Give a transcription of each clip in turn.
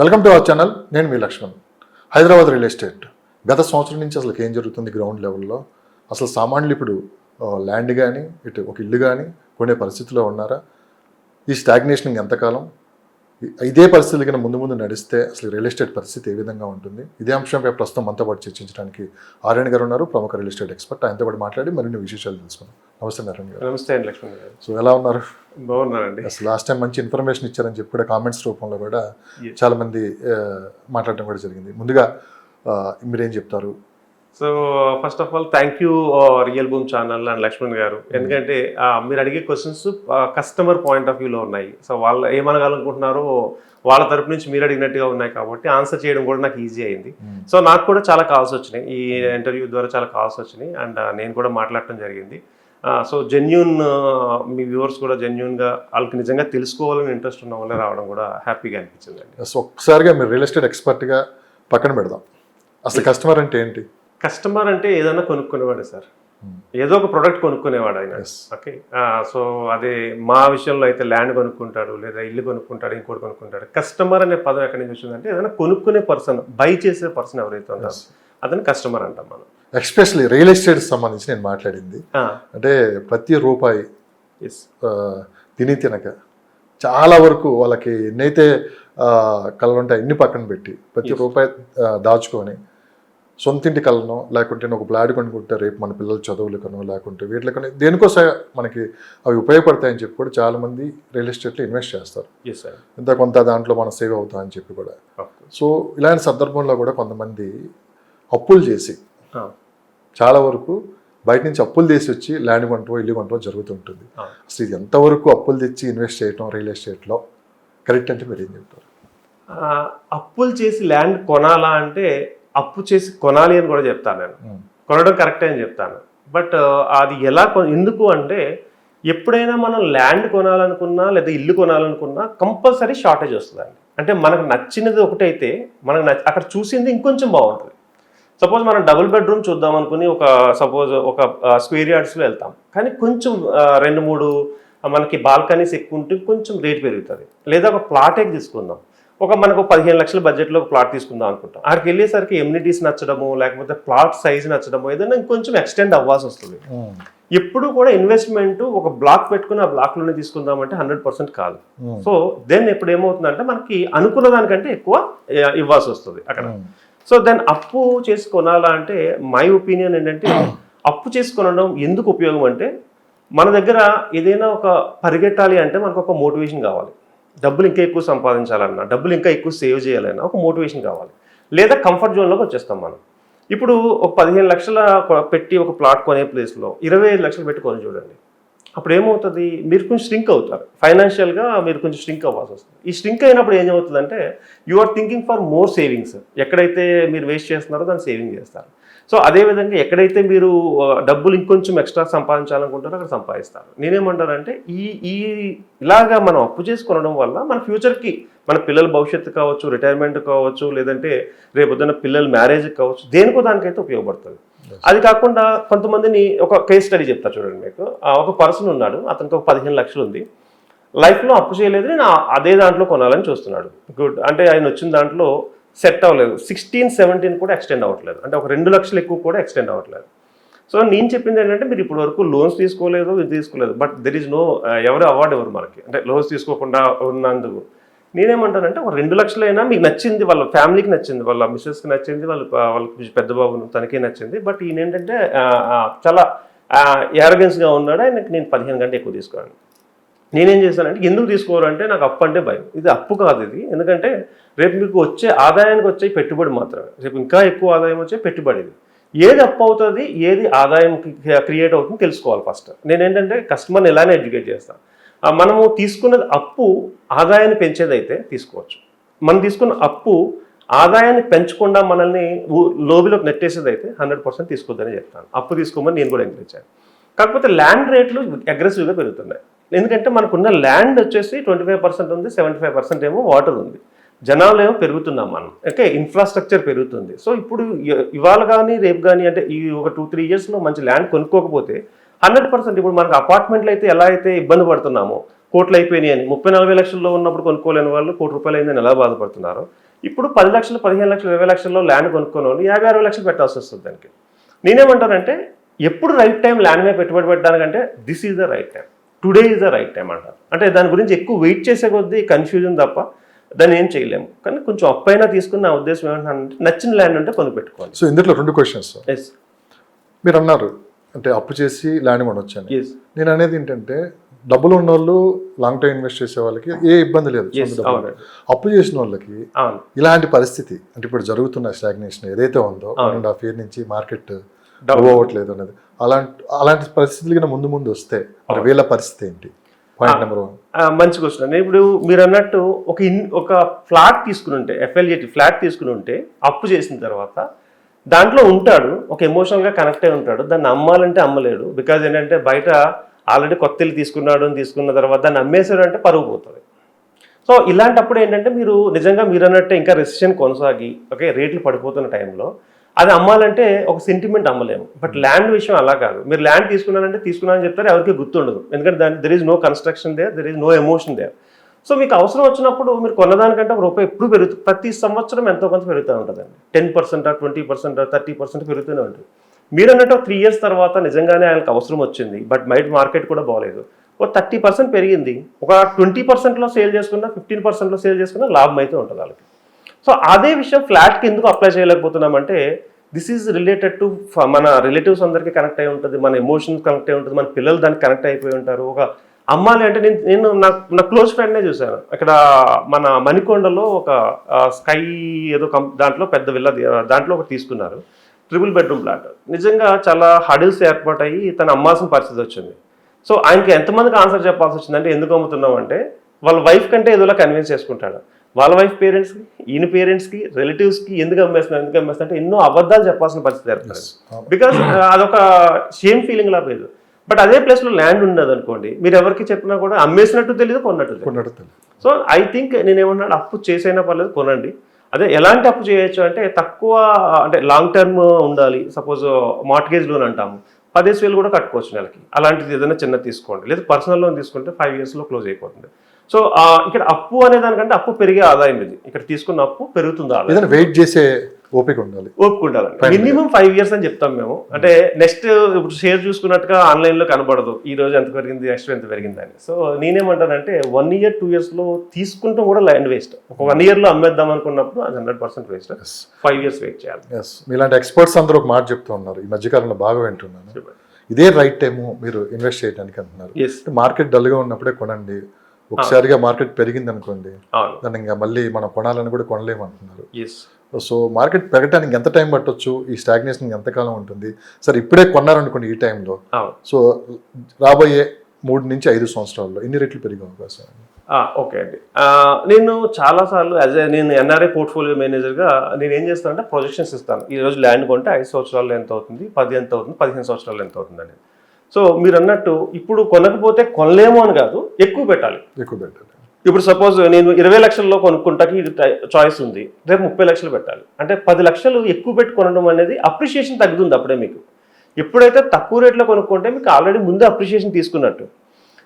Welcome to our channel. నేను మీ Laxman. Hyderabad real estate గత సంవత్సరం నుంచి అసలు ఏం జరుగుతుంది గ్రౌండ్ లెవెల్లో? అసలు సామాన్యులు ఇప్పుడు ల్యాండ్ కానీ ఇటు ఒక ఇల్లు కానీ కొనే పరిస్థితిలో ఉన్నారా? ఈ స్టాగ్నేషన్ ఎంతకాలం? ఇదే పరిస్థితులు కన్నా ముందు ముందు నడిస్తే అసలు రియల్ ఎస్టేట్ పరిస్థితి ఏ విధంగా ఉంటుంది? ఇదే అంశంపై ప్రస్తుతం మనతో పాటు చర్చించడానికి ఆర్యన్ గారు ఉన్నారు, ప్రముఖ రియల్ ఎస్టేట్ ఎక్స్పర్ట్. ఆయనతో పాటు మాట్లాడి మరిన్ని విశేషాలు తెలుసుకున్నాం. నమస్తే నారాయణ గారు. నమస్తే అండి లక్ష్మణ్ గారు. సో ఎలా ఉన్నారు? బాగున్నానండి. అసలు లాస్ట్ టైం మంచి ఇన్ఫర్మేషన్ ఇచ్చారని చెప్పి కూడా కామెంట్స్ రూపంలో కూడా చాలా మంది మాట్లాడటం కూడా జరిగింది. ముందుగా మీరేం చెప్తారు? So first of all thank you real boom channel and Lakshman garu. ఎందుకంటే మీరు అడిగే క్వశ్చన్స్ కస్టమర్ పాయింట్ ఆఫ్ వ్యూలో ఉన్నాయి. సో వాళ్ళు ఏమనగాలనుకుంటున్నారో వాళ్ళ తరపు నుంచి మీరు అడిగినట్టుగా ఉన్నాయి కాబట్టి ఆన్సర్ చేయడం కూడా నాకు ఈజీ అయింది. సో నాకు కూడా చాలా కాల్స్ వచ్చినాయి, ఈ ఇంటర్వ్యూ ద్వారా చాలా కాల్స్ వచ్చినాయి అండ్ నేను కూడా మాట్లాడటం జరిగింది. సో జెన్యూన్ మీ వ్యూవర్స్ కూడా జెన్యూన్గా వాళ్ళకి నిజంగా తెలుసుకోవాలని ఇంట్రెస్ట్ ఉన్న వాళ్ళే రావడం కూడా హ్యాపీగా అనిపించింది అండి. సో ఒక్కసారిగా మీరు రియల్ ఎస్టేట్ ఎక్స్పర్ట్గా పక్కన పెడదాం. అసలు కస్టమర్ అంటే ఏంటి? కస్టమర్ అంటే ఏదైనా కొనుక్కునేవాడే సార్, ఏదో ఒక ప్రోడక్ట్ కొనుక్కునేవాడు ఆయన. ఓకే, సో అదే మా విషయంలో అయితే ల్యాండ్ కొనుక్కుంటాడు, లేదా ఇల్లు కొనుక్కుంటాడు, ఇంకోటి కొనుక్కుంటాడు. కస్టమర్ అనే పదం ఎక్కడి నుంచి వచ్చిందంటే ఏదైనా కొనుక్కునే పర్సన్, బై చేసే పర్సన్ ఎవరైతే ఉంటారో అతను కస్టమర్ అంటాం మనం. ఎస్పెషల్లీ రియల్ ఎస్టేట్ సంబంధించి నేను మాట్లాడింది అంటే ప్రతి రూపాయి తిని తినక చాలా వరకు వాళ్ళకి ఎన్నైతే కళలు ఉంటాయి అన్ని పక్కన పెట్టి ప్రతి రూపాయి దాచుకొని సొంతింటి కళను, లేకుంటే ఒక ప్లాట్ కొనుక్కుంటే రేపు మన పిల్లల చదువులకనో లేకుంటే వీటికనో దేనికోసం మనకి అవి ఉపయోగపడతాయని చెప్పి కూడా చాలామంది రియల్ ఎస్టేట్లో ఇన్వెస్ట్ చేస్తారు. ఇంత కొంత దాంట్లో మనం సేవ్ అవుతాం అని చెప్పి కూడా. సో ఇలాంటి సందర్భంలో కూడా కొంతమంది అప్పులు చేసి చాలా వరకు బయట నుంచి అప్పులు తీసి వచ్చి ల్యాండ్ కొంటో ఇల్లు కొంటో జరుగుతుంటుంది. అసలు ఇది ఎంతవరకు అప్పులు తెచ్చి ఇన్వెస్ట్ చేయటం రియల్ ఎస్టేట్లో కరెక్ట్ అంటే మీరు ఏం చెప్తారు? అప్పులు చేసి ల్యాండ్ కొనాలా అంటే అప్పు చేసి కొనాలి అని కూడా చెప్తాను నేను. కొనడం కరెక్టే అని చెప్తాను. బట్ అది ఎలా ఎందుకు అంటే ఎప్పుడైనా మనం ల్యాండ్ కొనాలనుకున్నా లేదా ఇల్లు కొనాలనుకున్నా కంపల్సరీ షార్టేజ్ వస్తుందండి. అంటే మనకు నచ్చినది ఒకటైతే మనకు అక్కడ చూసింది ఇంకొంచెం బాగుంటుంది. సపోజ్ మనం డబుల్ బెడ్రూమ్ చూద్దాం అనుకుని ఒక స్క్వేర్ యార్డ్స్లో వెళ్తాం, కానీ కొంచెం 2-3 మనకి బాల్కనీస్ ఎక్కువ ఉంటే కొంచెం రేట్ పెరుగుతుంది. లేదా ఒక ప్లాటే తీసుకుందాం, మనకు 15 లక్షల బడ్జెట్లో ఒక ప్లాట్ తీసుకుందాం అనుకుంటాం. అక్కడికి వెళ్ళేసరికి ఎమ్యూనిటీస్ నచ్చడము, లేకపోతే ప్లాట్ సైజ్ నచ్చడము, ఏదైనా ఇంకొంచెం ఎక్స్టెండ్ అవ్వాల్సి వస్తుంది. ఎప్పుడు కూడా ఇన్వెస్ట్మెంట్ ఒక బ్లాక్ పెట్టుకుని ఆ బ్లాక్లోనే తీసుకుందామంటే 100% కాదు. సో దెన్ ఇప్పుడు ఏమవుతుందంటే మనకి అనుకున్న దానికంటే ఎక్కువ ఇవ్వాల్సి వస్తుంది అక్కడ. సో దెన్ అప్పు చేసి కొనాలా అంటే మై ఒపీనియన్ ఏంటంటే అప్పు చేసి కొనడం ఎందుకు ఉపయోగం అంటే మన దగ్గర ఏదైనా ఒక పరిగెట్టాలి అంటే మనకు ఒక మోటివేషన్ కావాలి. డబ్బులు ఇంకా ఎక్కువ సంపాదించాలన్నా, డబ్బులు ఇంకా ఎక్కువ సేవ్ చేయాలన్నా ఒక మోటివేషన్ కావాలి. లేదా కంఫర్ట్ జోన్లోకి వచ్చేస్తాం మనం. ఇప్పుడు ఒక 15 లక్షల పెట్టి ఒక ప్లాట్ కొనే ప్లేస్లో 25 లక్షలు పెట్టి కొని చూడండి. అప్పుడు ఏమవుతుంది, మీరు కొంచెం స్ట్రింక్ అవుతారు, ఫైనాన్షియల్గా మీరు కొంచెం స్ట్రింక్ అవ్వాల్సి వస్తుంది. ఈ స్ట్రింక్ అయినప్పుడు ఏం అవుతుందంటే you are thinking for more savings. ఎక్కడైతే మీరు వేస్ట్ చేస్తున్నారో దాన్ని సేవింగ్ చేస్తారు. సో అదేవిధంగా ఎక్కడైతే మీరు డబ్బులు ఇంకొంచెం ఎక్స్ట్రా సంపాదించాలనుకుంటారో అక్కడ సంపాదిస్తారు. నేనేమంటానంటే ఇలాగా మనం అప్పు చేసుకొనడం వల్ల మన ఫ్యూచర్కి, మన పిల్లల భవిష్యత్తు కావచ్చు, రిటైర్మెంట్ కావచ్చు, లేదంటే రేపొద్దున పిల్లల మ్యారేజ్కి కావచ్చు, దేనికో దానికైతే ఉపయోగపడుతుంది. అది కాకుండా కొంతమందిని ఒక కేస్ స్టడీ చెప్తా చూడండి మీకు. ఒక పర్సన్ ఉన్నాడు, అతనికి ఒక 15 లక్షలు ఉంది, లైఫ్లో అప్పు చేయలేదు, నేను అదే దాంట్లో కొనాలని చూస్తున్నాడు. గుడ్. అంటే ఆయన వచ్చిన దాంట్లో సెట్ అవ్వలేదు, 16-17 కూడా ఎక్స్టెండ్ అవ్వట్లేదు, అంటే ఒక 2 లక్షలు ఎక్కువ కూడా ఎక్స్టెండ్ అవ్వట్లేదు. సో నేను చెప్పింది ఏంటంటే మీరు ఇప్పటి వరకు లోన్స్ తీసుకోలేదు, ఇది తీసుకోలేదు, బట్ దెర్ ఈజ్ నో ఎవరు అవార్డు ఎవరు మనకి, అంటే లోన్స్ తీసుకోకుండా ఉన్నందుకు. నేనేమంటానంటే ఒక 2 లక్షలైనా మీకు నచ్చింది, వాళ్ళ ఫ్యామిలీకి నచ్చింది, వాళ్ళ మిస్సెస్కి నచ్చింది, వాళ్ళకి పెద్ద బాబు తనకే నచ్చింది, బట్ ఈయన ఏంటంటే చాలా యారగెన్స్గా ఉన్నాడు, ఆయనకి నేను 15 కంటే ఎక్కువ తీసుకోను. నేనేం చేశానంటే ఎందుకు తీసుకోవాలంటే నాకు అప్పు అంటే భయం. ఇది అప్పు కాదు ఇది, ఎందుకంటే రేపు మీకు వచ్చే ఆదాయానికి వచ్చే పెట్టుబడి మాత్రమే, రేపు ఇంకా ఎక్కువ ఆదాయం వచ్చే పెట్టుబడి. ఇది ఏది అప్పు అవుతుంది, ఏది ఆదాయం క్రియేట్ అవుతుంది తెలుసుకోవాలి ఫస్ట్. నేనేంటంటే కస్టమర్ని ఎలానే ఎడ్యుకేట్ చేస్తాను. మనము తీసుకున్నది అప్పు ఆదాయాన్ని పెంచేదైతే తీసుకోవచ్చు, మనం తీసుకున్న అప్పు ఆదాయాన్ని పెంచకుండా మనల్ని లోబిలోకి నెట్టేసేది అయితే 100% తీసుకోవద్దని చెప్తాను. అప్పు తీసుకోమని నేను కూడా ఎంకరేజ్ చేయాలి. కాకపోతే ల్యాండ్ రేట్లు అగ్రెసివ్గా పెరుగుతున్నాయి. ఎందుకంటే మనకున్న ల్యాండ్ వచ్చేసి 25% ఉంది, 75% ఏమో వాటర్ ఉంది, జనాలు ఏమో పెరుగుతున్నాం మనం. ఓకే, ఇన్ఫ్రాస్ట్రక్చర్ పెరుగుతుంది. సో ఇప్పుడు ఇవాళ కానీ రేపు కానీ అంటే ఈ ఒక 2-3 ఇయర్స్లో మంచి ల్యాండ్ కొనుక్కోకపోతే 100% ఇప్పుడు మనకు అపార్ట్మెంట్లు అయితే ఎలా అయితే ఇబ్బంది పడుతున్నామో, కోట్లు అయిపోయినాయి అని 30-40 లక్షల్లో ఉన్నప్పుడు కొనుక్కోలేని వాళ్ళు ₹1 కోటి అయిందని ఎలా బాధపడుతున్నారో, ఇప్పుడు 10 లక్షలు 15 లక్షలు 20 లక్షల్లో ల్యాండ్ కొనుక్కొని వాళ్ళు 50-60 లక్షలు పెట్టాల్సి వస్తుంది దానికి. నేనేమంటానంటే ఎప్పుడు రైట్ టైం ల్యాండ్ మీద పెట్టుబడి పెట్టడానికంటే this is the right time, today is the right time అంటారు. అంటే దాని గురించి ఎక్కువ వెయిట్ చేసే కొద్దీ కన్ఫ్యూజన్ తప్ప దాన్ని ఏం చేయలేము. కానీ కొంచెం అప్పైనా తీసుకున్న నా ఉద్దేశం ఏమంటానంటే నచ్చిన ల్యాండ్ అంటే కొని పెట్టుకోవాలి. సో ఇందులో 2 క్వశ్చన్స్. ఎస్, మీరు అన్నారు అంటే అప్పు చేసి ల్యాండ్ కొనొచ్చని. ఎస్, నేను అనేది ఏంటంటే డబ్బులు ఉన్న వాళ్ళు లాంగ్ టైం ఇన్వెస్ట్ చేసే వాళ్ళకి ఏ ఇబ్బంది లేదు. అప్పు చేసిన వాళ్ళకి ఇలాంటి పరిస్థితి అంటే ఇప్పుడు జరుగుతున్న స్టాగ్నేషన్ ఏదైతే ఉందో 1.5 year నుంచి మార్కెట్ అవ్వట్లేదు అనేది, అలాంటి పరిస్థితులు ముందు ముందు వస్తే మరి వీళ్ళ పరిస్థితి ఏంటి? Point number 1. మంచి క్వశ్చన్. ఇప్పుడు మీరు అన్నట్టు ఒక ఫ్లాట్ తీసుకుని ఉంటే, FLGT ఫ్లాట్ తీసుకుని ఉంటే అప్పు చేసిన తర్వాత దాంట్లో ఉంటాడు, ఒక ఎమోషనల్గా కనెక్ట్ అయి ఉంటాడు, దాన్ని అమ్మాలంటే అమ్మలేడు. బికాజ్ ఏంటంటే బయట ఆల్రెడీ కొత్త ఇల్లు తీసుకున్నాడు అని తీసుకున్న తర్వాత దాన్ని అమ్మేశాడు అంటే పరుగు పోతుంది. సో ఇలాంటప్పుడు ఏంటంటే మీరు నిజంగా మీరు అన్నట్టే ఇంకా రెసిషన్ కొనసాగి రేట్లు పడిపోతున్న టైంలో అది అమ్మాలంటే ఒక సెంటిమెంట్ అమ్మలేము. బట్ ల్యాండ్ విషయం అలా కాదు. మీరు ల్యాండ్ తీసుకున్నారంటే తీసుకున్నారని చెప్తారు, ఎవరికి గుర్తుండదు. ఎందుకంటే there is no construction there is no emotion there. So మీకు అవసరం వచ్చినప్పుడు మీరు కొన్నదానికంటే రూపాయి ఎప్పుడు పెరుగుతుంది, ప్రతి సంవత్సరం ఎంతో కొంత పెరుగుతూ ఉంటుందండి. 10%, 20%, 30% పెరుగుతూనే ఉంటుంది. మీరు అన్నట్టు 3 years తర్వాత నిజంగానే ఆయనకు అవసరం వచ్చింది, బట్ బయట మార్కెట్ కూడా బాగలేదు, ఒక 30% పెరిగింది, ఒక 20%లో సేల్ చేసుకున్నా 15%లో సేల్ చేసుకున్నా లాభం అయితే ఉంటుంది వాళ్ళకి. సో అదే విషయం ఫ్లాట్కి ఎందుకు అప్లై చేయలేకపోతున్నామంటే దిస్ ఈజ్ రిలేటెడ్ టు మన రిలేటివ్స్ అందరికీ కనెక్ట్ అయి ఉంటుంది, మన ఎమోషన్స్ కనెక్ట్ అయి ఉంటుంది, మన పిల్లలు దానికి కనెక్ట్ అయిపోయి ఉంటారు. ఒక అమ్మాలి అంటే నేను నా క్లోజ్ ఫ్రెండ్నే చూశాను. ఇక్కడ మన మణికొండలో ఒక స్కై ఏదో దాంట్లో పెద్ద విల్ల దాంట్లో ఒకటి తీసుకున్నారు, 3 bedroom ఫ్లాట్. నిజంగా చాలా హడిల్స్ ఏర్పాటయ్యి తను అమ్మాల్సిన పరిస్థితి వచ్చింది. సో ఆయనకి ఎంతమందికి ఆన్సర్ చెప్పాల్సి వచ్చిందంటే ఎందుకు అమ్ముతున్నాం అంటే వాళ్ళ వైఫ్ కంటే ఏదోలా కన్విన్స్ చేసుకుంటాడు. వాళ్ళ వైఫ్ పేరెంట్స్కి, ఈయన పేరెంట్స్కి, రిలేటివ్స్కి ఎందుకు అమ్మేస్తున్నారు అంటే ఎన్నో అబద్ధాలు చెప్పాల్సిన పరిస్థితి ఏర్పడింది. బికాజ్ అదొక షేమ్ ఫీలింగ్ లా లేదు. బట్ అదే ప్లేస్లో ల్యాండ్ ఉండదు అనుకోండి, మీరు ఎవరికి చెప్పినా కూడా అమ్మేసినట్టు తెలియదు, కొన్నట్టు తెలియదు. సో ఐ థింక్ నేనేమన్నాడు, అప్పు చేసైనా పర్లేదు కొనండి. అదే ఎలాంటి అప్పు చేయొచ్చు అంటే తక్కువ, అంటే లాంగ్ టర్మ్ ఉండాలి. సపోజ్ మార్ట్గేజ్ లోన్ అంటాము, 10,000 కూడా కట్టుకోవచ్చు నెలకి. అలాంటిది ఏదైనా చిన్న తీసుకోండి, లేదా పర్సనల్ లోన్ తీసుకుంటే 5 yearsలో క్లోజ్ అయిపోతుంది. సో ఇక్కడ అప్పు అనే దానికంటే అప్పు పెరిగే ఆదాయం ఇది. ఇక్కడ తీసుకున్న అప్పు పెరుగుతుంది ఆదాయం. వెయిట్ చేసే ఓపిక ఉండాలి, మినిమం 5 years అని చెప్తాం మేము. అంటే నెక్స్ట్ ఇప్పుడు షేర్ చూసుకున్నట్టుగా ఆన్లైన్లో కనబడదు ఈ రోజు ఎంత పెరిగింది, నెక్స్ట్ ఎంత పెరిగింది అని. సో నేనేమంటానంటే 1 year 2 yearsలో తీసుకుంటాం కూడా ల్యాండ్ వేస్ట్. ఒక 1 yearలో అమ్మేద్దాం అనుకున్నప్పుడు అది 100% వేస్ట్. 5 years వెయిట్ చేయాలి. మీలాంటి ఎక్స్పర్ట్స్ అందరూ ఒక మాట చెప్తూ ఉన్నారు, ఈ మధ్యకాలంలో బాగా వింటున్నాను, ఇదే రైట్ టైము మీరు ఇన్వెస్ట్ చేయడానికి అంటున్నారు. మార్కెట్ డల్గా ఉన్నప్పుడే కొనండి, ఒకసారిగా మార్కెట్ పెరిగింది అనుకోండి దాన్ని ఇంకా మళ్ళీ మనం కొనాలని కూడా కొనలేము అంటున్నారు. సో మార్కెట్ పెరగడానికి ఎంత టైం పట్టొచ్చు, ఈ స్టాగ్నేషన్ ఎంతకాలం ఉంటుంది? సరే ఇప్పుడే కొన్నారనుకోండి ఈ టైంలో, సో రాబోయే 3 నుంచి 5 సంవత్సరాల్లో ఎన్ని రెట్లు పెరిగే అవకాశం? ఓకే అండి, నేను చాలాసార్లు నేను NRI పోర్ట్ఫోలియో మేనేజర్గా నేను ఏం చేస్తానంటే ప్రొజెక్షన్స్ ఇస్తాను. ఈరోజు ల్యాండ్ కొంటే 5 సంవత్సరాలు ఎంత అవుతుంది, 10 ఎంత అవుతుంది, 15 సంవత్సరాలు ఎంత అవుతుంది అనేది. సో మీరు అన్నట్టు ఇప్పుడు కొనకపోతే కొనలేము అని కాదు, ఎక్కువ పెట్టాలి. ఇప్పుడు సపోజ్ నేను 20 లక్షల్లో కొనుక్కుంటాకి చాయిస్ ఉంది, రేపు 30 లక్షలు పెట్టాలి అంటే 10 లక్షలు ఎక్కువ పెట్టి కొనడం అనేది అప్రిషియేషన్ తగ్గుతుంది అప్పుడే మీకు. ఎప్పుడైతే తక్కువ రేట్లో కొనుక్కుంటే మీకు ఆల్రెడీ ముందే అప్రిషియేషన్ తీసుకున్నట్టు.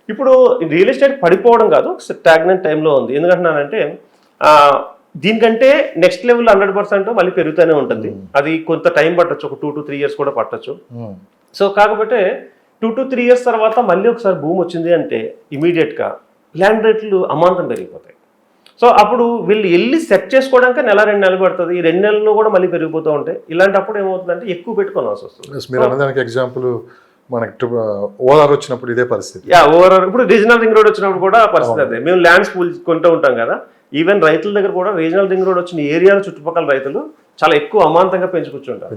ఇప్పుడు రియల్ ఎస్టేట్ పడిపోవడం కాదు, స్టాగ్నెంట్ టైంలో ఉంది. ఎందుకంటున్నానంటే దీనికంటే నెక్స్ట్ లెవెల్ 100% మళ్ళీ పెరుగుతూనే ఉంటుంది. అది కొంత టైం పట్టచ్చు, ఒక 2 to 3 years కూడా పట్టచ్చు. సో కాకపోతే 2 to 3 years తర్వాత మళ్ళీ ఒకసారి భూమి వచ్చింది అంటే ఇమీడియట్గా ల్యాండ్ రేట్లు అమాంతం పెరిగిపోతాయి. సో అప్పుడు వీళ్ళు వెళ్ళి సెట్ చేసుకోవడానికి 1-2 నెలలు పడుతుంది. ఈ 2 నెలల్లో కూడా మళ్ళీ పెరిగిపోతూ ఉంటాయి. ఇలాంటప్పుడు ఏమవుతుందంటే ఎక్కువ పెట్టుకోవాల్సి వస్తుంది. మీరు అన్నదానికి ఎగ్జాంపుల్ మనకి ఓఆర్ వచ్చినప్పుడు ఇదే పరిస్థితి. ఓఆర్ ఇప్పుడు రీజనల్ రింగ్ రోడ్ వచ్చినప్పుడు కూడా పరిస్థితి అదే. మేము ల్యాండ్స్ కొంటూ ఉంటాం కదా, ఈవెన్ రైతుల దగ్గర కూడా రీజనల్ రింగ్ రోడ్ వచ్చిన ఏరియాల చుట్టుపక్కల రైతులు చాలా ఎక్కువ అమాంతంగా పెంచుకుంటుంటారు.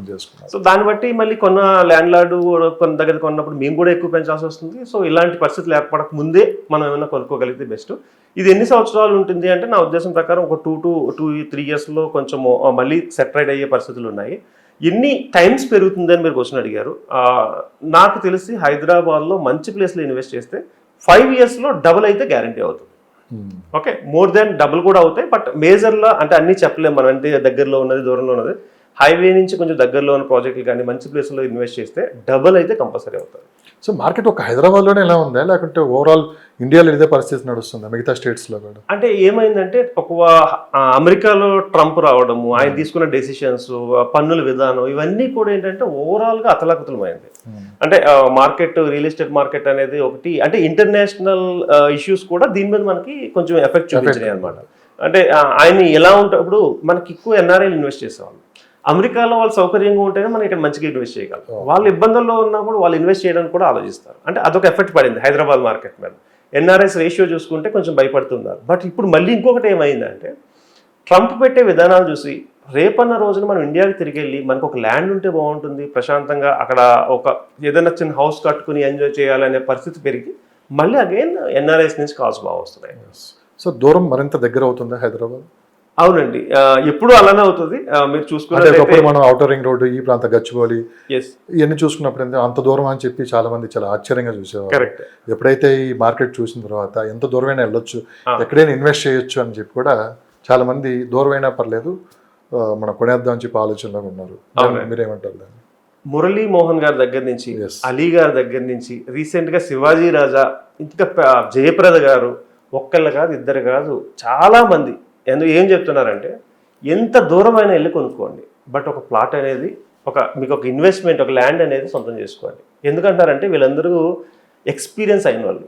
సో దాన్ని బట్టి మళ్ళీ కొన్న ల్యాండ్ లార్డు కొన్న దగ్గర కొన్నప్పుడు మేము కూడా ఎక్కువ పెంచాల్సి వస్తుంది. సో ఇలాంటి పరిస్థితులు ఏర్పడక ముందే మనం ఏమైనా కొనుక్కోగలిగితే బెస్ట్. ఇది ఎన్ని సంవత్సరాలు ఉంటుంది అంటే నా ఉద్దేశం ప్రకారం ఒక 2 to 3 yearsలో కొంచెం మళ్ళీ సెటరైడ్ అయ్యే పరిస్థితులు ఉన్నాయి. ఎన్ని టైమ్స్ పెరుగుతుందని మీరు క్వశ్చన్ అడిగారు. నాకు తెలిసి హైదరాబాద్లో మంచి ప్లేస్లో ఇన్వెస్ట్ చేస్తే 5 yearsలో డబుల్ అయితే గ్యారంటీ అవుతుంది. ఓకే, మోర్ దెన్ డబుల్ కూడా అవుతాయి. బట్ మేజర్లో అంటే అన్నీ చెప్పలేము మనం, అంటే దగ్గరలో ఉన్నది దూరంలో ఉన్నది. హైవే నుంచి కొంచెం దగ్గరలో ఉన్న ప్రాజెక్టులు కానీ మంచి ప్లేస్లో ఇన్వెస్ట్ చేస్తే డబుల్ అయితే కంపల్సరీ అవుతుంది. సో మార్కెట్ ఒక హైదరాబాద్లోనే ఎలా ఉందా, లేకుంటే ఓవరాల్ ఇండియాలో ఇదే పరిస్థితి నడుస్తుందా మిగతా స్టేట్స్లో కూడా? అంటే ఏమైందంటే అమెరికాలో ట్రంప్ రావడము, ఆయన తీసుకున్న డెసిషన్స్, పన్నుల విధానం, ఇవన్నీ కూడా ఏంటంటే ఓవరాల్గా అతలాకుతలమైంది. అంటే మార్కెట్, రియల్ ఎస్టేట్ మార్కెట్ అనేది ఒకటి, అంటే ఇంటర్నేషనల్ ఇష్యూస్ కూడా దీని మీద మనకి కొంచెం ఎఫెక్ట్ చూపించినాయి అనమాట. అంటే ఆయన ఎలా ఉంటా, ఇప్పుడు మనకి ఎక్కువ ఎన్ఆర్ఐలు ఇన్వెస్ట్ చేసేవాళ్ళు. అమెరికాలో వాళ్ళు సౌకర్యంగా ఉంటేనే మనం ఇక్కడ మంచిగా ఇన్వెస్ట్ చేయగలం. వాళ్ళు ఇబ్బందుల్లో ఉన్నప్పుడు వాళ్ళు ఇన్వెస్ట్ చేయడానికి కూడా ఆలోచిస్తారు. అంటే అదొక ఎఫెక్ట్ పడింది హైదరాబాద్ మార్కెట్ మీద. ఎన్ఆర్ఐస్ రేషియో చూసుకుంటే కొంచెం భయపడుతున్నారు. బట్ ఇప్పుడు మళ్ళీ ఇంకొకటి ఏమైందంటే, ట్రంప్ పెట్టే విధానాలు చూసి రేపన్న రోజున మనం ఇండియాకి తిరిగి వెళ్ళి మనకు ఒక ల్యాండ్ ఉంటే బాగుంటుంది, ప్రశాంతంగా అక్కడ ఒక ఏదైనా చిన్న హౌస్ కట్టుకుని ఎంజాయ్ చేయాలనే పరిస్థితి పెరిగి మళ్ళీ అగైన్ ఎన్ఆర్ఐస్ నుంచి కాల్స్ బాగా వస్తున్నాయి. సో దూరం మరింత దగ్గర అవుతుందా హైదరాబాద్? అవునండి, ఎప్పుడు అలానే అవుతుంది. మీరు చూసుకున్నప్పుడు మనం ఔటర్ రింగ్ రోడ్డు, ఈ ప్రాంతం గచ్చిబౌలి ఎస్ ఇవన్నీ చూసుకున్నప్పుడు అంత దూరం అని చెప్పి చాలా మంది చాలా ఆశ్చర్యంగా చూసేవారు. కరెక్ట్. ఎప్పుడైతే ఈ మార్కెట్ చూసిన తర్వాత ఎంత దూరమైనా వెళ్ళొచ్చు, ఎక్కడైనా ఇన్వెస్ట్ చేయొచ్చు అని చెప్పి కూడా చాలా మంది దూరమైనా పర్లేదు మనం కొనేద్దాం అని చెప్పి ఆలోచనలో ఉన్నారు. మీరేమంటారు దాన్ని? మురళీ మోహన్ గారి దగ్గర నుంచి, Yes. అలీ గారి దగ్గర నుంచి, రీసెంట్ గా శివాజీ రాజా, ఇంకా జయప్రద గారు, ఒక్కళ్ళు కాదు ఇద్దరు కాదు చాలా మంది ఏం చెప్తున్నారంటే, ఎంత దూరమైనా వెళ్ళి కొనుక్కోండి, బట్ ఒక ప్లాట్ అనేది మీకు ఒక ఇన్వెస్ట్మెంట్, ఒక ల్యాండ్ అనేది సొంతం చేసుకోండి. ఎందుకంటారంటే వీళ్ళందరూ ఎక్స్పీరియన్స్ అయిన వాళ్ళు.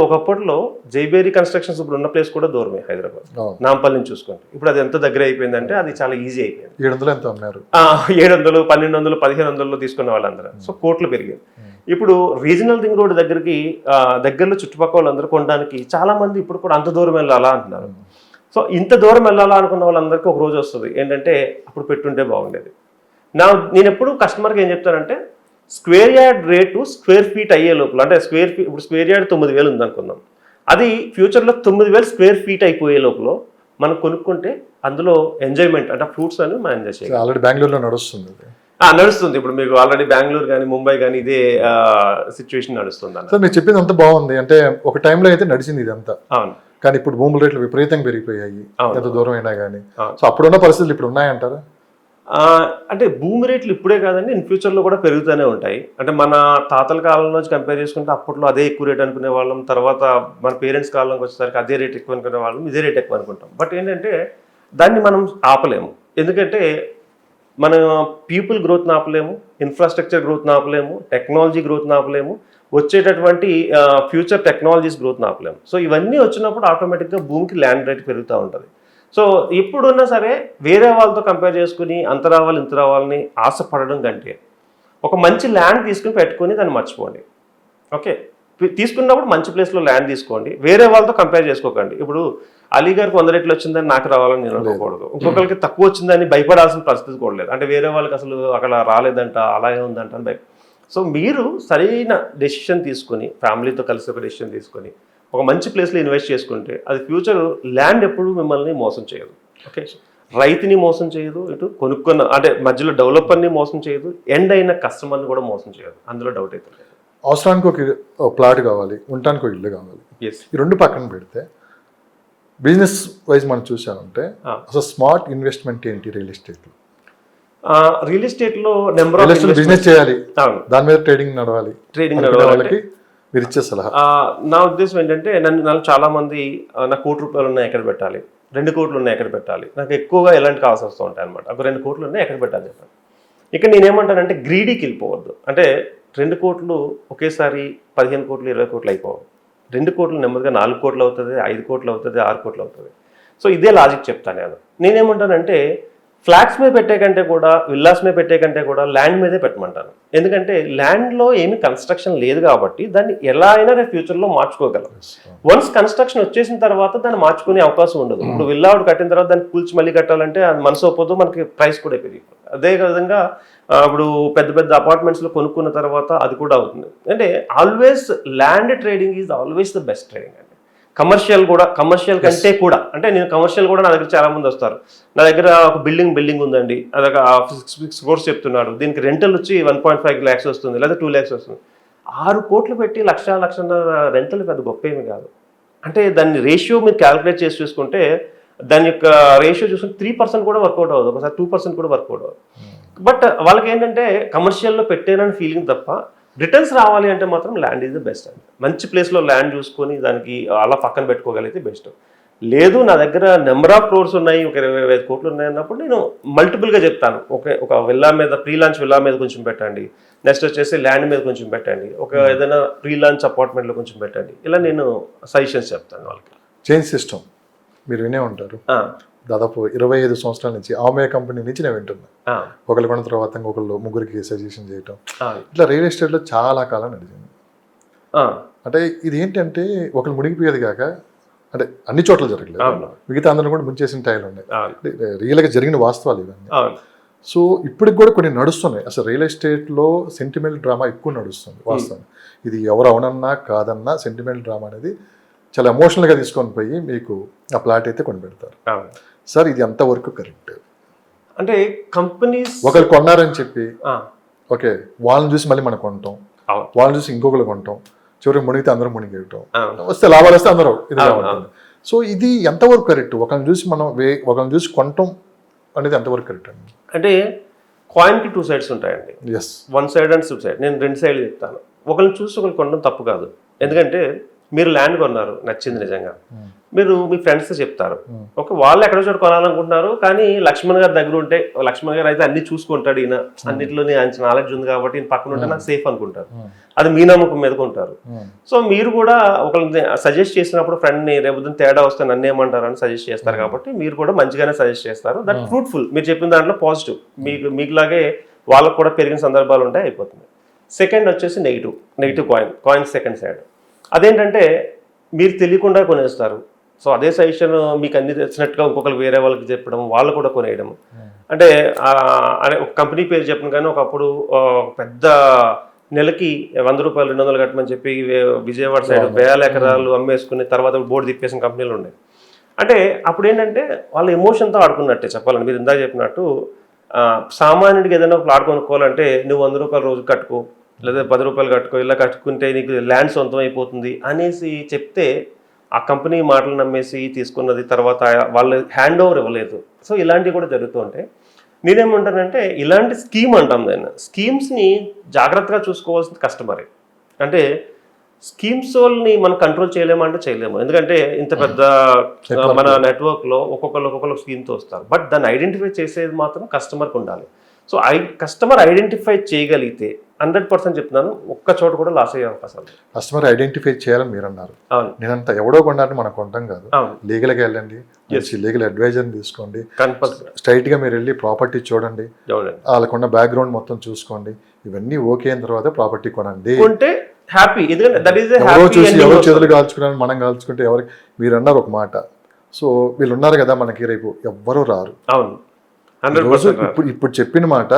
ఒకప్పట్లో జైబేరీ కన్స్ట్రక్షన్స్ ఇప్పుడు ఉన్న ప్లేస్ కూడా దూరమే హైదరాబాద్, నాంపల్లి నుంచి చూసుకోండి. ఇప్పుడు అది ఎంత దగ్గర అయిపోయిందంటే అది చాలా ఈజీ అయిపోయింది. 700 ఎంత ఉన్నారు, 700, 1200, 1500 తీసుకున్న వాళ్ళందరూ. సో కోట్లు పెరిగాయి. ఇప్పుడు రీజనల్ రింగ్ రోడ్ దగ్గరలో చుట్టుపక్కల వాళ్ళందరూ కొనడానికి చాలా మంది ఇప్పుడు కూడా అంత దూరం వెళ్ళాలా అంటున్నారు. సో ఇంత దూరం వెళ్ళాలా అనుకున్న వాళ్ళందరికీ ఒక రోజు వస్తుంది ఏంటంటే అప్పుడు పెట్టుంటే బాగుండేది. నేను ఎప్పుడు కస్టమర్కి ఏం చెప్తానంటే, square yard rate square feet అయ్యే లోపల, అంటే ఇప్పుడు స్క్వేర్ యార్డ్ 9,000 ఉంది అనుకుందాం, అది ఫ్యూచర్లో 9,000 స్క్వేర్ ఫీట్ అయిపోయే లోపల మనం కొనుక్కుంటే అందులో ఎంజాయ్మెంట్, అంటే ఫ్రూట్స్ అని మనం ఎంజాయ్ చేయాలి. ఆల్రెడీ బెంగళూరులో నడుస్తుంది. ఇప్పుడు మీకు ఆల్రెడీ బెంగళూరు కానీ ముంబై కానీ ఇదే సిచ్యువేషన్ నడుస్తుంది. సార్ మీరు చెప్పింది అంతా బాగుంది, అంటే ఒక టైంలో అయితే నడిచింది ఇదంతా. అవును. కానీ ఇప్పుడు భూముల రేట్లు విపరీతంగా పెరిగిపోయాయి, ఎంత దూరం అయినా కానీ. సో అప్పుడున్న పరిస్థితులు ఇప్పుడు ఉన్నాయంటారా? అంటే భూమి రేట్లు ఇప్పుడే కాదండి, ఇన్ ఫ్యూచర్లో కూడా పెరుగుతూనే ఉంటాయి. అంటే మన తాతల కాలం నుంచి కంపేర్ చేసుకుంటే అప్పట్లో అదే ఎక్కువ రేట్ అనుకునే వాళ్ళం, తర్వాత మన పేరెంట్స్ కాలంకి వచ్చేసరికి అదే రేట్ ఎక్కువ అనుకునే వాళ్ళం, ఇదే రేట్ ఎక్కువ అనుకుంటాం. బట్ ఏంటంటే దాన్ని మనం ఆపలేము. ఎందుకంటే మన పీపుల్ గ్రోత్ని ఆపలేము, ఇన్ఫ్రాస్ట్రక్చర్ గ్రోత్ని ఆపలేము, టెక్నాలజీ గ్రోత్ని ఆపలేము, వచ్చేటటువంటి ఫ్యూచర్ టెక్నాలజీస్ గ్రోత్ని ఆపలేము. సో ఇవన్నీ వచ్చినప్పుడు ఆటోమేటిక్గా భూమికి ల్యాండ్ రేట్ పెరుగుతూ ఉంటుంది. సో ఎప్పుడున్నా సరే వేరే వాళ్ళతో కంపేర్ చేసుకుని అంత రావాలి ఇంత రావాలని ఆశపడడం కంటే ఒక మంచి ల్యాండ్ తీసుకుని పెట్టుకుని దాన్ని మర్చిపోండి. ఓకే, తీసుకున్నప్పుడు మంచి ప్లేస్లో ల్యాండ్ తీసుకోండి, వేరే వాళ్ళతో కంపేర్ చేసుకోకండి. ఇప్పుడు అలీ గారికి 100 రెట్లు వచ్చిందని నాకు రావాలని నేను అనుకోకూడదు, ఇంకొకరికి తక్కువ వచ్చిందని భయపడాల్సిన పరిస్థితి కూడా లేదు. అంటే వేరే వాళ్ళకి అసలు అక్కడ రాలేదంట, అలాగే ఉందంట అని సో మీరు సరైన డెసిషన్ తీసుకొని ఫ్యామిలీతో కలిసి ఒక డెసిషన్ తీసుకొని ఒక మంచి ప్లేస్లో ఇన్వెస్ట్ చేసుకుంటే అది ఫ్యూచర్ ల్యాండ్ ఎప్పుడు మిమ్మల్ని మోసం చేయదు. ఓకే, రైతుని మోసం చేయదు, ఇటు కొనుక్కున్న అంటే మధ్యలో డెవలపర్ని మోసం చేయదు, ఎండ్ అయిన కస్టమర్ని కూడా మోసం చేయదు, అందులో డౌట్ అయితే లేదు. అవసరానికి ఒక ప్లాట్ కావాలి, ఉండటానికి ఒక ఇల్లు కావాలి. ఈ రెండు పక్కన పెడితే బిజినెస్ వైజ్ మనం చూసామంటే అసలు స్మార్ట్ ఇన్వెస్ట్మెంట్ ఏంటి రియల్ ఎస్టేట్లో? రియల్ ఎస్టేట్లో నెంబర్ ఆఫ్ బిజినెస్ చేయాలి, దాని మీద ట్రేడింగ్ నడవాలి, వాళ్ళకి మీరు ఇచ్చే సలహా? నా ఉద్దేశం ఏంటంటే, నన్ను చాలా మంది నాకు 1 కోటి రూపాయలు ఉన్నాయి ఎక్కడ పెట్టాలి, 2 కోట్లు ఉన్నాయి ఎక్కడ పెట్టాలి, నాకు ఎక్కువగా ఎలాంటి కావాల్సి వస్తూ ఉంటాయి అనమాట. ఒక 2 కోట్లు ఉన్నాయి ఎక్కడ పెట్టాలి చెప్పండి. ఇక్కడ నేనేమంటానంటే గ్రీడీకి వెళ్ళిపోవద్దు. అంటే 2 కోట్లు ఒకేసారి 15 కోట్లు 20 కోట్లు అయిపోవు. 2 కోట్లు నెమ్మదిగా 4 కోట్లు అవుతుంది, 5 కోట్లు అవుతుంది, 6 కోట్లు అవుతుంది. సో ఇదే లాజిక్ చెప్తాను నేనేమంటానంటే ఫ్లాట్స్ మీద పెట్టే కంటే కూడా, విల్లాస్ మీద పెట్టే కంటే కూడా ల్యాండ్ మీదే పెట్టమంటాను. ఎందుకంటే ల్యాండ్లో ఏమి కన్స్ట్రక్షన్ లేదు కాబట్టి దాన్ని ఎలా అయినా రేపు ఫ్యూచర్లో మార్చుకోగలం. వన్స్ కన్స్ట్రక్షన్ వచ్చేసిన తర్వాత దాన్ని మార్చుకునే అవకాశం ఉండదు. ఇప్పుడు విల్లా కట్టిన తర్వాత దాన్ని కూల్చి మళ్ళీ కట్టాలంటే అది మనసు ఒప్పదు, మనకి ప్రైస్ కూడా పెరిగిపోతుంది. అదే విధంగా ఇప్పుడు పెద్ద పెద్ద అపార్ట్మెంట్స్లో కొనుక్కున్న తర్వాత అది కూడా అవుతుంది. అంటే always land trading is always the best trading అండి. కమర్షియల్ కంటే కూడా, అంటే నేను కమర్షియల్ కూడా నా దగ్గర చాలా మంది వస్తారు, నా దగ్గర ఒక బిల్డింగ్ ఉందండి, అదొక 6 crores చెప్తున్నాడు, దీనికి రెంటల్ వచ్చి 1.5 lakhs వస్తుంది, లేదా 2 lakhs వస్తుంది. 6 కోట్లు పెట్టి 1,00,000 రెంటల్ పెద్ద గొప్ప ఏమి కాదు. అంటే దాన్ని రేషియో మీరు క్యాలిక్యులేట్ చేసి చూసుకుంటే దాని యొక్క రేషియో చూసుకుంటే 3% కూడా వర్కౌట్ అవ్వదు, ఒకసారి 2% కూడా వర్కౌట్ అవ్వదు. బట్ వాళ్ళకి ఏంటంటే కమర్షియల్లో పెట్టానని ఫీలింగ్ తప్ప రిటర్న్స్ రావాలి అంటే మాత్రం ల్యాండ్ ఈజ్ ద బెస్ట్ అండి. మంచి ప్లేస్లో ల్యాండ్ చూసుకొని దానికి అలా పక్కన పెట్టుకోగలిగితే బెస్ట్. లేదు నా దగ్గర నెంబర్ ఆఫ్ క్రోర్స్ ఉన్నాయి, ఒక 25 కోట్లు ఉన్నాయి అన్నప్పుడు నేను మల్టిపుల్గా చెప్తాను. ఒక విల్లా మీద ప్రీ లాంచ్ విల్లా మీద కొంచెం పెట్టండి, నెక్స్ట్ వచ్చేసి ల్యాండ్ మీద కొంచెం పెట్టండి, ఒక ఏదైనా ప్రీ లాంచ్ అపార్ట్మెంట్లో కొంచెం పెట్టండి, ఇలా నేను సజెషన్స్ చెప్తాను వాళ్ళకి. చైన్ సిస్టమ్ మీరు వినే ఉంటారు, దాదాపు 25 సంవత్సరాల నుంచి ఆమె కంపెనీ నుంచి నేను వింటున్నా. ఒకళ్ళు కొన్న తర్వాత ఇంకొకళ్ళు ముగ్గురికి సజెషన్ చేయటం, ఇట్లా రియల్ ఎస్టేట్లో చాలా కాలం నడిచింది. అంటే ఇది ఏంటంటే ఒకళ్ళు మునిగిపోయేది కాక, అంటే అన్ని చోట్ల జరగలేదు, మిగతా అందరూ కూడా ముంచేసిన టైంలు ఉన్నాయి. రియల్గా జరిగిన వాస్తవాలు ఇవన్నీ. సో ఇప్పటికి కూడా కొన్ని నడుస్తున్నాయి. అసలు రియల్ ఎస్టేట్లో సెంటిమెంట్ డ్రామా ఎక్కువ నడుస్తుంది వాస్తవం. ఇది ఎవరు అవునన్నా కాదన్నా సెంటిమెంట్ డ్రామా అనేది చాలా ఎమోషనల్గా తీసుకొని పోయి మీకు ఆ ప్లాట్ అయితే కొని పెడతారు. సార్ ఇది ఎంతవరకు కరెక్ట్? అంటే కంపెనీస్ ఒకరు కొన్నారని చెప్పి ఓకే వాళ్ళని చూసి మళ్ళీ మనం కొంటాం, వాళ్ళని చూసి ఇంకొకరు కొంటాం, చివరికి మునిగితే అందరూ మునిగేయటం, వస్తే లాభాలు వస్తే అందరూ ఇది ఉంటుంది. సో ఇది ఎంతవరకు కరెక్ట్? ఒకరిని చూసి మనం ఒకరిని చూసి కొనటం అనేది ఎంతవరకు కరెక్ట్ అండి? అంటే కాయిన్కి 2 sides ఉంటాయండి. Yes, 1 side and 2 sides. నేను 2 sides చెప్తాను. ఒకరిని చూసి ఒకరు కొనడం తప్పు కాదు. ఎందుకంటే మీరు ల్యాండ్ కొన్నారు, నచ్చింది నిజంగా, మీరు మీ ఫ్రెండ్స్తో చెప్తారు, ఓకే వాళ్ళు ఎక్కడో చోట కొనాలనుకుంటున్నారు, కానీ లక్ష్మణ్ గారి దగ్గర ఉంటే, లక్ష్మణ్ గారు అయితే అన్ని చూసుకుంటాడు, ఈయన అన్నింటిలోనే ఆయన నాలెడ్జ్ ఉంది కాబట్టి ఈయన పక్కన ఉంటే నాకు సేఫ్ అనుకుంటారు, అది మీ నమ్మకం మీద ఉంటారు. సో మీరు కూడా ఒకరిని సజెస్ట్ చేసినప్పుడు ఫ్రెండ్ని రేపు తేడా వస్తే నన్ను ఏమంటారు అని సజెస్ట్ చేస్తారు కాబట్టి మీరు కూడా మంచిగానే సజెస్ట్ చేస్తారు. That fruitful. మీరు చెప్పిన దాంట్లో పాజిటివ్, మీకులాగే వాళ్ళకు కూడా పెరిగిన సందర్భాలు ఉంటాయి, అయిపోతుంది. సెకండ్ వచ్చేసి నెగిటివ్ కాయిన్ సెకండ్ సైడ్. అదేంటంటే మీరు తెలియకుండా కొనేస్తారు. సో అదే సజెషన్ మీకు అన్ని తెలిసినట్టుగా ఇంకొకరికి వేరే వాళ్ళకి చెప్పడం, వాళ్ళు కూడా కొనేయడం. అంటే ఒక కంపెనీ పేరు చెప్పను కానీ ఒకప్పుడు పెద్ద నెలకి 100 రూపాయలు 200 కట్టమని చెప్పి విజయవాడ సైడ్ 1000 ఎకరాలు అమ్మేసుకుని తర్వాత బోర్డు తిప్పేసిన కంపెనీలు ఉన్నాయి. అంటే అప్పుడు ఏంటంటే వాళ్ళు ఎమోషన్తో ఆడుకున్నట్టే చెప్పాలండి. మీరు ఇందాక చెప్పినట్టు సామాన్యుడికి ఏదైనా ప్లాట్ కొనుక్కోవాలంటే నువ్వు 100 రూపాయలు రోజు కట్టుకో, లేదా 10 రూపాయలు కట్టుకో, ఇలా కట్టుకుంటే నీకు ల్యాండ్ సొంతం అయిపోతుంది అనేసి చెప్తే ఆ కంపెనీ మాటలు నమ్మేసి తీసుకున్నది, తర్వాత వాళ్ళు హ్యాండ్ ఓవర్ ఇవ్వలేదు. సో ఇలాంటివి కూడా జరుగుతూ ఉంటాయి. నేనేమంటానంటే ఇలాంటి స్కీమ్ అంటాం దాన్ని, స్కీమ్స్ని జాగ్రత్తగా చూసుకోవాల్సింది కస్టమరే. అంటే స్కీమ్స్ వాళ్ళని మనం కంట్రోల్ చేయలేమంటే చేయలేము, ఎందుకంటే ఇంత పెద్ద మన నెట్వర్క్లో ఒక్కొక్కరు స్కీమ్తో వస్తారు. బట్ దాన్ని ఐడెంటిఫై చేసేది మాత్రం కస్టమర్కి ఉండాలి. సో కస్టమర్ ఐడెంటిఫై చేయగలిగితే 100% చెప్తున్నాను, ఒక్క చోట కూడా లాస్ అయ్యే అవకాశం. కస్టమర్ ఐడెంటిఫై చేయాలని మీరు అన్నారు. నేనంతా ఎవడో కొన్నారని మనం కొంటాం కాదు, లీగల్గా వెళ్ళండి, లీగల్ అడ్వైజర్ని తీసుకోండి, స్ట్రైట్గా మీరు వెళ్ళి ప్రాపర్టీ చూడండి, వాళ్ళకున్న బ్యాక్గ్రౌండ్ మొత్తం చూసుకోండి, ఇవన్నీ ఓకే అయిన తర్వాత ప్రాపర్టీ కొనండి. హ్యాపీ. ఎవరో చూసి ఎవరో చేతులు కాల్చుకున్నాను మనం కాల్చుకుంటే ఎవరికి, మీరు అన్నారు ఒక మాట. సో వీళ్ళు ఉన్నారు కదా మనకి, రేపు ఎవ్వరూ రారు. అవును, ఇప్పుడు చెప్పిన మాట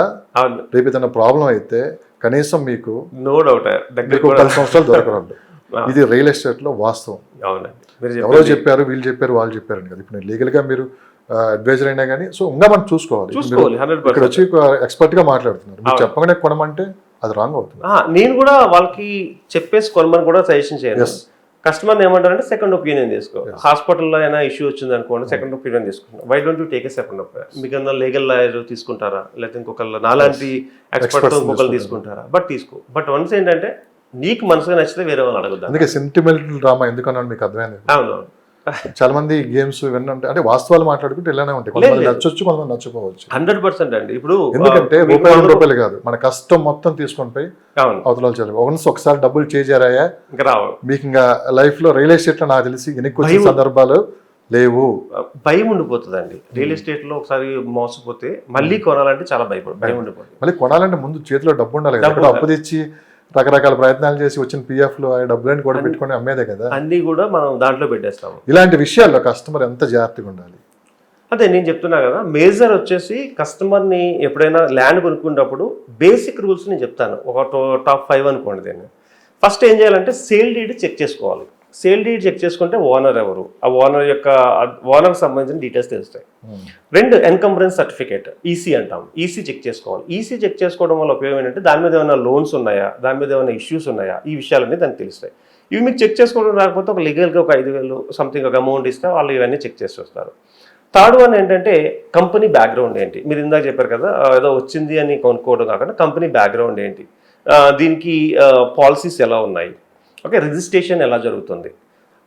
రేపు ఏదైనా ప్రాబ్లం అయితే కనీసం మీకు నో డౌట్ 10 సంవత్సరాలు దొరకరండి. ఇది రియల్ ఎస్టేట్ లో వాస్తవం. ఎవరో చెప్పారు, వీళ్ళు చెప్పారు, వాళ్ళు చెప్పారని కదా. ఇప్పుడు లీగల్ గా మీరు అడ్వైజర్ అయినా కానీ సో ఇంకా మనం చూసుకోవాలి. ఇక్కడ వచ్చి ఎక్స్పర్ట్ గా మాట్లాడుతున్నారు, మీరు చెప్పగానే కొనమంటే అది రాంగ్ అవుతుంది. నేను కూడా వాళ్ళకి చెప్పేసి కొనమని కూడా సజెషన్ చేయాలి. కస్టమర్ ఏమంటారంటే సెకండ్ ఒపీనియన్ తీసుకో. హాస్పిటల్లో అయినా ఇష్యూ వచ్చింది అనుకోండి, సెకండ్ ఒపీనియన్ తీసుకుంటాం. Why don't you take a second opinion? మీకు లీగల్ లాయర్ తీసుకుంటారా, లేకపోతే ఇంకొకళ్ళు నాలాంటి ఎక్స్పర్ట్ ఇంకొకళ్ళు తీసుకుంటారా? బట్ తీసుకో. బట్ వన్స్ ఏంటంటే నీకు మనసుగా నచ్చితే వేరే వాళ్ళు అడగద్దు. అందుకే సెంటిమెంటల్ డ్రామా ఎందుకన్నా మీకు అర్థమైంది. అవును, చాలా మంది గేమ్స్ ఇవన్నీ ఉంటాయి, అంటే వాస్తవాలు మాట్లాడుకుంటే ఇలానే ఉంటాయి. కొంతమంది నచ్చొచ్చు, కొంతమంది నచ్చకపోవచ్చు. 100% అండి. ఇప్పుడు ఎందుకంటే రూపాయలు కాదు, మన కష్టం మొత్తం తీసుకొని పోయి అవతలాలు చదివి ఒకసారి డబ్బులు చేజారాయా ఇంకా రావు మీకు. ఇంకా లైఫ్ లో రియల్ ఎస్టేట్ లో నాకు తెలిసి వెనక్కి వచ్చిన సందర్భాలు లేవు. భయం ఉండిపోతుందండి రియల్ ఎస్టేట్ లో. ఒకసారి మోసపోతే మళ్ళీ కొనాలంటే చాలా భయం ఉండిపోతుంది. మళ్ళీ కొనాలంటే ముందు చేతిలో డబ్బు ఉండాలి కదా. అప్పు తెచ్చి రకరకాల ప్రయత్నాలు చేసి వచ్చిన పిఎఫ్లు డబ్బులని కూడా పెట్టుకుని అమ్మేదే కదా. అన్ని కూడా మనం దాంట్లో పెట్టేస్తాము. ఇలాంటి విషయాల్లో కస్టమర్ ఎంత జాగ్రత్తగా ఉండాలి. అదే నేను చెప్తున్నా కదా, మేజర్ వచ్చేసి కస్టమర్ని ఎప్పుడైనా ల్యాండ్ కొనుక్కునేటప్పుడు బేసిక్ రూల్స్ నేను చెప్తాను. ఒక టాప్ 5 అనుకోండి. దీన్ని ఫస్ట్ ఏం చేయాలంటే సేల్ డీడ్ చెక్ చేసుకోవాలి. సేల్ డీడ్ చెక్ చేసుకుంటే ఓనర్ ఎవరు, ఆ ఓనర్కి సంబంధించిన డీటెయిల్స్ తెలుస్తాయి. 2 ఎన్కంబరెన్స్ సర్టిఫికేట్, ఈసీ అంటాం. ఈసీ చెక్ చేసుకోవాలి. ఈసీ చెక్ చేసుకోవడం వల్ల ఉపయోగం ఏంటంటే దాని మీద ఏమైనా లోన్స్ ఉన్నాయా, దాని మీద ఏమైనా ఇష్యూస్ ఉన్నాయా, ఈ విషయాలన్నీ దానికి తెలుస్తాయి. ఇవి మీకు చెక్ చేసుకోవడం రాకపోతే ఒక లీగల్గా ఒక 5,000 సంథింగ్ ఒక అమౌంట్ ఇస్తే వాళ్ళు ఇవన్నీ చెక్ చేసి వస్తారు. థర్డ్ వన్ ఏంటంటే కంపెనీ బ్యాక్గ్రౌండ్ ఏంటి. మీరు ఇందాక చెప్పారు కదా, ఏదో వచ్చింది అని కొనుక్కోవడం కాకుండా కంపెనీ బ్యాక్గ్రౌండ్ ఏంటి. దీనికి పాలసీస్ ఎలా ఉన్నాయి, ఓకే, రిజిస్ట్రేషన్ ఎలా జరుగుతుంది.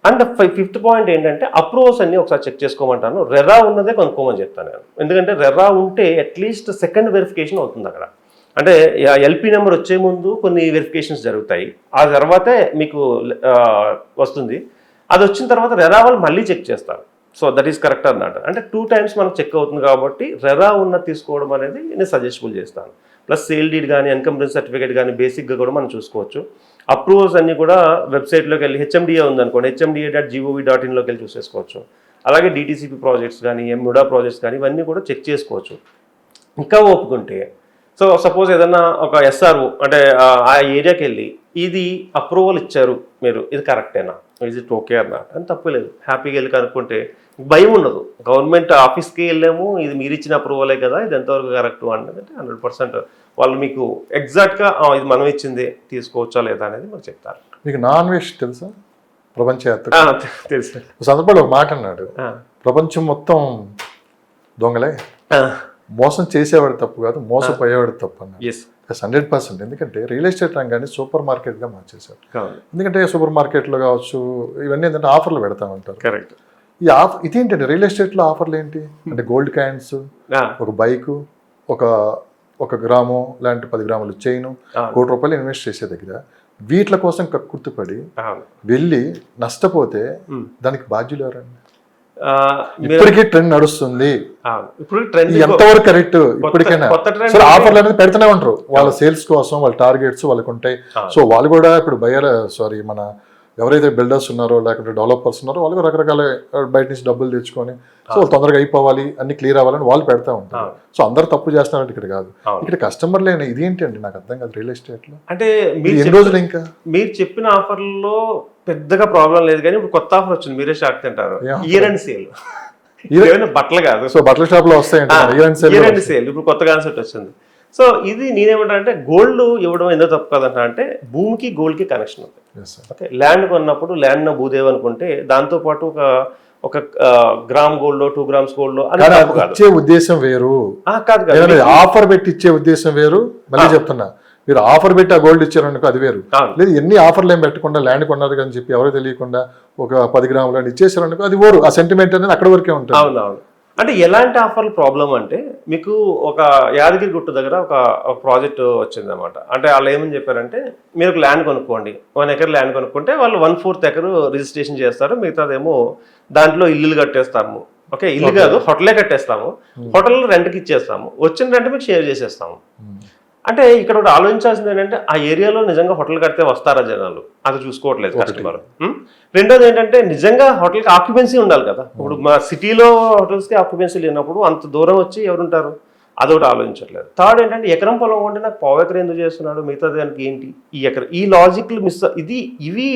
అండ్ ఫిఫ్త్ పాయింట్ ఏంటంటే అప్రూవల్స్ అన్ని ఒకసారి చెక్ చేసుకోమంటాను. రెరా ఉన్నదే కొనుక్కోమని చెప్తాను నేను. ఎందుకంటే రెరా ఉంటే అట్లీస్ట్ సెకండ్ వెరిఫికేషన్ అవుతుంది అక్కడ. అంటే ఎల్పి నెంబర్ వచ్చే ముందు కొన్ని వెరిఫికేషన్స్ జరుగుతాయి, ఆ తర్వాతే మీకు వస్తుంది. అది వచ్చిన తర్వాత రెరా వాళ్ళు మళ్ళీ చెక్ చేస్తారు. సో దట్ ఈస్ కరెక్ట్ అన్నమాట. అంటే 2 times మనకు చెక్ అవుతుంది కాబట్టి రెరా ఉన్న తీసుకోవడం అనేది నేను సజెస్టబుల్ చేస్తాను. ప్లస్ సేల్ డీడ్ కానీ ఎన్కంబరెన్స్ సర్టిఫికేట్ కానీ బేసిక్గా కూడా మనం చూసుకోవచ్చు. అప్రూవల్స్ అన్ని కూడా వెబ్సైట్లోకి వెళ్ళి హెచ్ఎండిఏ ఉందనుకోండి, hmda.gov.in లోకి వెళ్ళి చూసేసుకోవచ్చు. అలాగే డిటీసీపీ ప్రాజెక్ట్స్ కానీ ముడా ప్రాజెక్ట్స్ కానీ ఇవన్నీ కూడా చెక్ చేసుకోవచ్చు. ఇంకా ఓపుకుంటే సో సపోజ్ ఏదన్నా ఒక ఎస్ఆర్ఓ అంటే ఆ ఏరియాకి వెళ్ళి ఇది అప్రూవల్ ఇచ్చారు మీరు, ఇది కరెక్టేనా, ఇజ్ ఇట్ ఓకే అన్నా అని తప్పులేదు, హ్యాపీగా వెళ్ళి కనుక్కుంటే భయం ఉండదు. గవర్నమెంట్ ఆఫీస్కి వెళ్ళాము, ఇది మీరు ఇచ్చిన అప్రూవలే కదా, ఇది ఎంతవరకు కరెక్ట్ అంటే 100% వాళ్ళు మీకు ఎగ్జాక్ట్గా ఇది మనం ఇచ్చింది తీసుకోవచ్చా లేదా అనేది మాకు చెప్తారు. మీకు నాన్ వెజ్ తెలుసా? ప్రపంచవ్యాప్త తెలుసు. సందర్భంలో ఒక మాట అన్నాడు, ప్రపంచం మొత్తం దొంగలే, మోసం చేసేవాడు తప్పు కాదు, మోసపోయేవాడు తప్పు అన్నాడు. 100%. ఎందుకంటే రియల్ ఎస్టేట్ రంగాన్ని సూపర్ మార్కెట్గా మార్చేశారు. ఎందుకంటే సూపర్ మార్కెట్లో కావచ్చు ఇవన్నీ ఏంటంటే ఆఫర్లు పెడతా ఉంటారు. కరెక్ట్. ఈ ఆఫర్ ఇదేంటంటే రియల్ ఎస్టేట్లో ఆఫర్లు ఏంటి అంటే గోల్డ్ కాయిన్స్, ఒక బైకు, ఒక గ్రాము లాంటి 10 గ్రాములు చైన్, ₹1 కోటి ఇన్వెస్ట్ చేసే దగ్గర వీటి కోసం కక్కుర్తిపడి వెళ్ళి నష్టపోతే దానికి బాధ్యులు ఎవరండి? ఇప్పటికీ ట్రెండ్ నడుస్తుంది. ఇప్పుడు ట్రెండ్ ఎంతవరకు కరెక్ట్? ఇప్పటికైనా ఆఫర్లు అనేది పెడుతూనే ఉంటారు వాళ్ళ సేల్స్ కోసం, వాళ్ళ టార్గెట్స్ వాళ్ళకు ఉంటాయి. సో వాళ్ళు కూడా ఇప్పుడు మన ఎవరైతే బిల్డర్స్ ఉన్నారో లేకుంటే డెవలపర్స్ ఉన్నారో వాళ్ళు రకరకాల బయట నుంచి డబ్బులు తెచ్చుకొని సో తొందరగా అయిపోవాలి, అన్ని క్లియర్ అవ్వాలని వాళ్ళు పెడతా ఉంటారు. సో అందరు తప్పు చేస్తున్నారంటే ఇక్కడ కాదు, ఇక్కడ కస్టమర్ లేని ఇదేంటి అండి నాకు అర్థం కాదు రియల్ ఎస్టేట్ లో. అంటే ఎన్ని రోజులు ఇంకా మీరు చెప్పిన ఆఫర్లో పెద్దగా ప్రాబ్లం లేదు, కానీ ఇప్పుడు కొత్త ఆఫర్ వచ్చింది, మీరే షాక్ తింటారు. ఇయర్ అండ్ సేల్, బట్టలు కాదు, సో బట్టల షాప్ లో వస్తాయండి ఇయర్ అండ్ సేల్. ఇప్పుడు కొత్త కాన్సెప్ట్ వచ్చింది. సో ఇది నేనేమంటా అంటే గోల్డ్ ఇవ్వడం ఎందుకు తప్పు కదంట అంటే భూమికి గోల్డ్కి కనెక్షన్ ఉంది. ఓకే, ల్యాండ్ కొన్నప్పుడు ల్యాండ్ భూదేవ్ అనుకుంటే దాంతో పాటు ఒక గ్రామ్ గోల్డ్ 2 grams గోల్డ్ ఇచ్చే ఉద్దేశం వేరు కాదు, ఆఫర్ పెట్టి ఇచ్చే ఉద్దేశం వేరు. మళ్ళీ చెప్తున్నా, మీరు ఆఫర్ పెట్టి ఆ గోల్డ్ ఇచ్చారనుకో అది వేరు. లేదు ఎన్ని ఆఫర్లు ఏం పెట్టకుండా ల్యాండ్ కొన్నారు అని చెప్పి ఎవరో తెలియకుండా ఒక 10 గ్రాములు అని ఇచ్చేసారనుకో అది వేరు. ఆ సెంటిమెంట్ అనేది అక్కడ వరకే ఉంటుంది. అవునవును. అంటే ఎలాంటి ఆఫర్లు ప్రాబ్లం అంటే మీకు ఒక యాదగిరి గుట్ట దగ్గర ఒక ప్రాజెక్ట్ వచ్చింది అనమాట. అంటే వాళ్ళు ఏమని చెప్పారంటే మీరు ఒక ల్యాండ్ కొనుక్కోండి, 1 acre ల్యాండ్ కొనుక్కుంటే వాళ్ళు 1/4 acre రిజిస్ట్రేషన్ చేస్తారు, మిగతాదేమో దాంట్లో ఇల్లులు కట్టేస్తాము. ఓకే, ఇల్లు కాదు హోటలే కట్టేస్తాము, హోటల్ రెంట్కి ఇచ్చేస్తాము, వచ్చిన రెంట్ మీకు షేర్ చేసేస్తాము. అంటే ఇక్కడ ఒకటి ఆలోచించాల్సింది ఏంటంటే ఆ ఏరియాలో నిజంగా హోటల్ కడితే వస్తారా జనాలు, అది చూసుకోవట్లేదు కస్టమర్. రెండోది ఏంటంటే నిజంగా హోటల్కి ఆక్యుపెన్సీ ఉండాలి కదా. ఇప్పుడు మా సిటీలో హోటల్స్కి ఆక్యుపెన్సీ లేనప్పుడు అంత దూరం వచ్చి ఎవరుంటారు, అదొకటి ఆలోచించట్లేదు. థర్డ్ ఏంటంటే ఎకరం పొలం కొంటే నాకు పావు ఎకరం ఎందుకు చేస్తున్నాడు, మిగతా దానికి ఏంటి ఈ ఎకరం, ఈ లాజిక్లు మిస్. ఇవి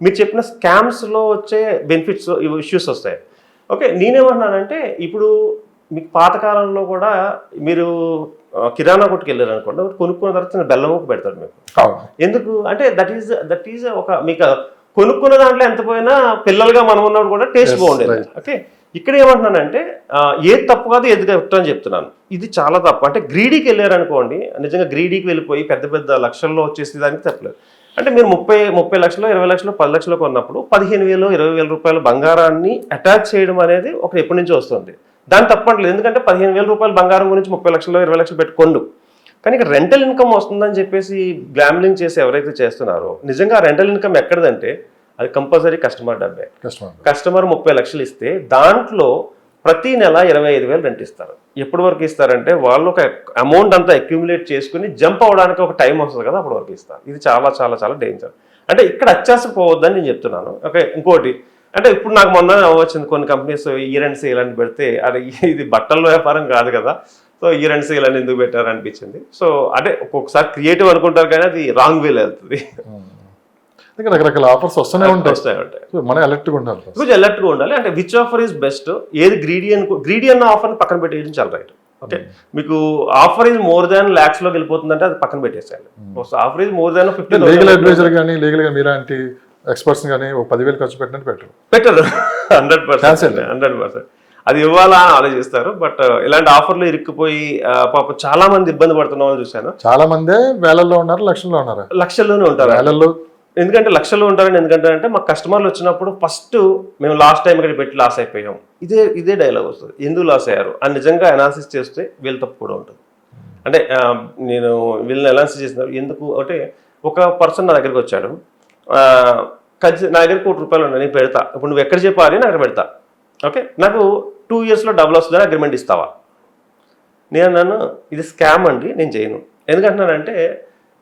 మీరు చెప్పిన స్కామ్స్లో వచ్చే బెనిఫిట్స్ ఇష్యూస్ వస్తాయి. ఓకే, నేనేమంటున్నానంటే ఇప్పుడు మీకు పాతకాలంలో కూడా మీరు కిరాణా కొట్టుకు వెళ్ళారు అనుకోండి, కొనుక్కున్న తర్వాత బెల్లం ముక్క పెడతాడు మీకు. ఎందుకు అంటే దట్ ఈజ్ ఒక మీకు కొనుక్కున్న దాంట్లో ఎంత పోయినా పిల్లలుగా మనం ఉన్నప్పుడు కూడా టేస్ట్ బాగుండేది. ఓకే, ఇక్కడ ఏమంటున్నానంటే ఏది తప్పు కాదు ఏది కరెక్ట్ అని చెప్తున్నాను. ఇది చాలా తప్పు. అంటే గ్రీడీకి వెళ్ళారు అనుకోండి, నిజంగా గ్రీడీకి వెళ్ళిపోయి పెద్ద పెద్ద లక్షల్లో వచ్చేసి దానికి తప్పలేదు. అంటే మీరు 30 లక్షలు 20 లక్షలు 10 లక్షలు కొన్నప్పుడు 15,000 20,000 రూపాయల బంగారాన్ని అటాచ్ చేయడం అనేది ఒక ఎప్పటి నుంచో వస్తుంది. దాన్ని తప్పట్లేదు, ఎందుకంటే 15,000 రూపాయల బంగారం గురించి 30 లక్షలు 20 లక్షలు పెట్టుకోండు. కానీ ఇక్కడ రెంటల్ ఇన్కమ్ వస్తుందని చెప్పేసి గ్లామ్లింగ్ చేసి ఎవరైతే చేస్తున్నారో నిజంగా రెంటల్ ఇన్కమ్ ఎక్కడదంటే అది కంపల్సరీ కస్టమర్ డబ్బే. కస్టమర్ 30 లక్షలు ఇస్తే దాంట్లో ప్రతి నెల 25,000 రెంట్ ఇస్తారు. ఎప్పటి వరకు ఇస్తారంటే వాళ్ళు ఒక అమౌంట్ అంతా అక్యూములేట్ చేసుకుని జంప్ అవడానికి ఒక టైం వస్తుంది కదా, అప్పటి వరకు ఇస్తారు. ఇది చాలా చాలా చాలా డేంజర్. అంటే ఇక్కడ అత్యాసపోవద్దని నేను చెప్తున్నాను. ఓకే, ఇంకోటి అంటే ఇప్పుడు నాకు మొన్న వచ్చింది కొన్ని కంపెనీస్ ఇయర్ అండ్ సేల్ అని పెడితే అది ఇది బట్టల వ్యాపారం కాదు కదా, సో ఇయర్ అండ్ సేల్ అని ఎందుకు పెట్టారు అనిపించింది. సో అంటే ఒక్కొక్కసారి క్రియేటివ్ అనుకుంటారు కానీ అది రాంగ్ వేలో వెళ్తుంది. రకరకాల ఆఫర్స్ వస్తూనే ఉంటాయి, మనం అలర్ట్గా ఉండాలి. కొంచెం అలర్ట్గా ఉండాలి. అంటే విచ్ ఆఫర్ ఈజ్ బెస్ట్, ఏది గ్రీడీ అన్న ఆఫర్ని పక్కన పెట్టేయడం చాలా రైట్. ఓకే, మీకు offer is more than lakhs లోకి వెళ్ళిపోతుందంటే అది పక్కన పెట్టేసేయాలి. Offer is more than 15,000. Legal adviser కానీ లీగల్గా మీలాంటి ఎక్స్పర్ట్స్ కానీ 10,000 ఖర్చు పెట్టినట్టు పెట్టరు 100%. అది ఇవ్వాలా అని ఆలోచిస్తారు. బట్ ఇలాంటి ఆఫర్లు ఇరుక్కుపోయి పాపం చాలా మంది ఇబ్బంది పడుతున్న వాళ్ళు చూశాను. చాలా మందే వేలల్లో ఉన్నారు, లక్షల్లో ఉన్నారు, లక్షల్లోనే ఉంటారు. వేలల్లో ఎందుకంటే లక్షల్లో ఉంటారని ఎందుకంటే మా కస్టమర్లు వచ్చినప్పుడు ఫస్ట్ మేము లాస్ట్ టైం ఇక్కడ పెట్టి లాస్ అయిపోయాం, ఇదే డైలాగ్ వస్తుంది. ఎందుకు లాస్ అయ్యారు అని నిజంగా అనాలిసిస్ చేస్తే వీళ్ళ తప్పు కూడా ఉంటుంది. అంటే నేను వీళ్ళని అనాలిసిస్ చేసిన ఎందుకు అంటే ఒక పర్సన్ నా దగ్గరికి వచ్చాడు, నా దగ్గర ₹1,00,00,000 ఉన్నాయి, నేను పెడతా, ఇప్పుడు నువ్వు ఎక్కడ చెప్పాలి నేను అక్కడ పెడతా, ఓకే, నాకు 2 yearsలో డబుల్ వస్తుందని అగ్రిమెంట్ ఇస్తావా? నేను అన్నాను ఇది స్కామ్ అండి, నేను చేయను. ఎందుకంటున్నానంటే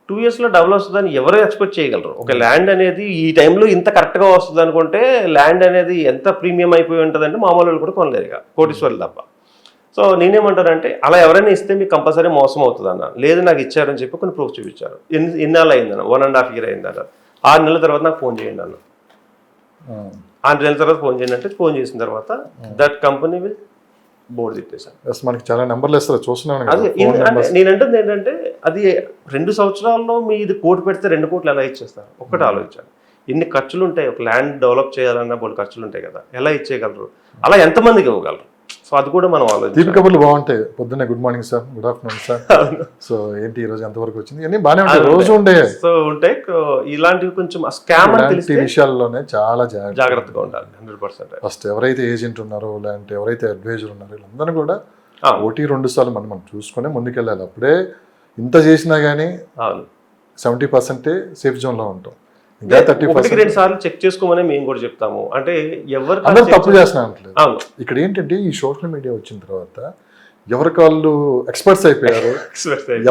2 yearsలో డబుల్ వస్తుందని ఎవరు ఎక్స్పెక్ట్ చేయగలరు? ఒక ల్యాండ్ అనేది ఈ టైంలో ఇంత కరెక్ట్గా వస్తుంది అనుకుంటే ల్యాండ్ అనేది ఎంత ప్రీమియం అయిపోయి ఉంటుందంటే మామూలు వాళ్ళు కూడా కొనలేరు ఇక, కోటీశ్వర్లు తప్ప. సో నేనేమంటానంటే అలా ఎవరైనా ఇస్తే మీకు కంపల్సరీ మోసం అవుతుంది అన్న. లేదు నాకు ఇచ్చారని చెప్పి కొన్ని ప్రూఫ్ చూపించారు. ఎన్నాళ్ళు అయిందన్న, 1.5 year అయిందన్న. 6 నెలల తర్వాత నాకు ఫోన్ చేయండి అన్న. 6 నెలల తర్వాత ఫోన్ చేయండి అంటే ఫోన్ చేసిన తర్వాత దట్ కంపెనీ విల్ బోర్డు తిప్పేశాను. మనకి చాలా నెంబర్లు ఇస్తారు చూస్తున్నాను. అదే నేనంటుంది ఏంటంటే అది 2 సంవత్సరాల్లో మీ ఇది కోటి పెడితే 2 కోట్లు ఎలా ఇచ్చేస్తారు? ఒక్కటి ఆలోచించాలి. ఎన్ని ఖర్చులు ఉంటాయి, ఒక ల్యాండ్ డెవలప్ చేయాలన్నా బోల్డ్ ఖర్చులు ఉంటాయి కదా, ఎలా ఇచ్చేయగలరు? అలా ఎంతమందికి ఇవ్వగలరు? సో అది కూడా మనం ఆలోచించాలి. దీపి కబుర్లు బాగుంటాయి. పొద్దున్నే good morning sir, good afternoon sir, so ఏంటి ఈ రోజు ఎంతవరకు వచ్చింది, అన్ని బాగానే ఉంటాయి, రోజు ఉండే. సో ఉంటాయి. ఇలాంటివి కొంచెం స్కామ్ అని తెలిస్తే విషయాల్లోనే చాలా జాగ్రత్తగా ఉండాలి. 100%. ఫస్ట్ ఎవరైతే ఏజెంట్ ఉన్నారో లేదంటే ఎవరైతే అడ్వైజర్ ఉన్నారో వీళ్ళందరూ కూడా 1-2 సార్లు మనం చూసుకునే ముందుకెళ్ళాలి. అప్పుడే ఇంత చేసినా కానీ 70% సేఫ్ జోన్ లో ఉంటాం. 1-2 సార్లు చెక్ చేసుకోమని మేము కూడా చెప్తాము. అంటే అందరూ తప్పు చేస్తున్నారు. ఇక్కడ ఏంటంటే ఈ సోషల్ మీడియా వచ్చిన తర్వాత ఎవరికి వాళ్ళు ఎక్స్పర్ట్స్ అయిపోయారు.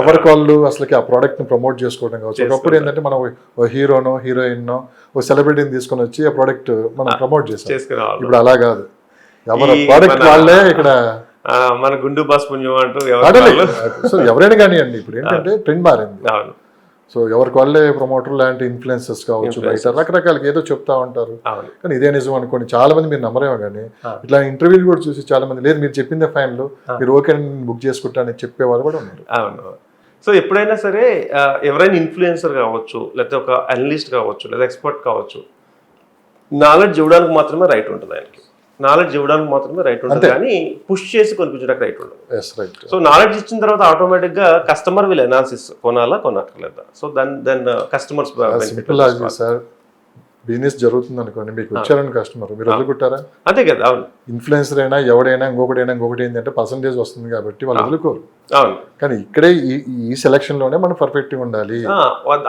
ఎవరికి వాళ్ళు అసలుకి ఆ ప్రోడక్ట్ ని ప్రమోట్ చేసుకోవడం కావచ్చు. ఒకప్పుడు ఏంటంటే మనం ఓ హీరోనో హీరోయిన్నో ఓ సెలబ్రిటీని తీసుకొని వచ్చి ఆ ప్రోడక్ట్ మనం ప్రమోట్ చేస్తాం. ఇప్పుడు అలా కాదు, ఎవరి ప్రోడక్ట్ వాళ్ళే ఇక్కడ మన గుండు బాస్ పుణ్యం అంటూ సో ఎవరైనా కానివ్వండి. ఇప్పుడు ఏంటంటే ట్రెండ్ మారింది. సో ఎవరికి వాళ్ళే ప్రమోటర్ లాంటి ఇన్ఫ్లుయెన్సర్స్ కావచ్చు, బయట రకరకాలకి ఏదో చెప్తా ఉంటారు. కానీ ఇదే నిజం అనుకోండి. చాలా మంది మీరు నమ్మరేమో కానీ ఇట్లా ఇంటర్వ్యూలు కూడా చూసి చాలా మంది లేదు మీరు చెప్పిందే ఫైన్లు, మీరు ఓకే బుక్ చేసుకుంటా అని చెప్పే వాళ్ళు కూడా ఉన్నారు. అవును. సో ఎప్పుడైనా సరే ఎవరైనా ఇన్ఫ్లుయెన్సర్ కావచ్చు, లేకపోతే ఒక అనలిస్ట్ కావచ్చు, లేదా ఎక్స్పర్ట్ కావచ్చు, నాలెడ్జ్ ఇవ్వడానికి మాత్రమే రైట్ ఉంటుంది. ఆయనకి నాలెడ్జ్ ఇవ్వడానికి మాత్రమే రైట్ ఉంటుంది, కానీ పుష్ చేసి కొనిపించడానికి రైట్ ఉంటుంది. సో నాలెడ్జ్ ఇచ్చిన తర్వాత ఆటోమేటిక్ గా కస్టమర్ విల్ అనాలిసిస్ కొనాలా కొనక్కర్లేదా. సో దెన్ కస్టమర్స్ బిజినెస్ జరుగుతుంది అనుకోండి, మీకు వచ్చారని కస్టమర్ మీరు వదులుకుంటారా? అంతే కదా. అవును. ఇన్ఫ్లుయెన్సర్ అయినా ఎవడైనా ఇంకొకటి ఏంటంటే పర్సంటేజ్ వస్తుంది కాబట్టి వాళ్ళు వదులుకోరు. అవును. కానీ ఇక్కడే ఈ సెలక్షన్ లోనే మనం పర్ఫెక్ట్ ఉండాలి.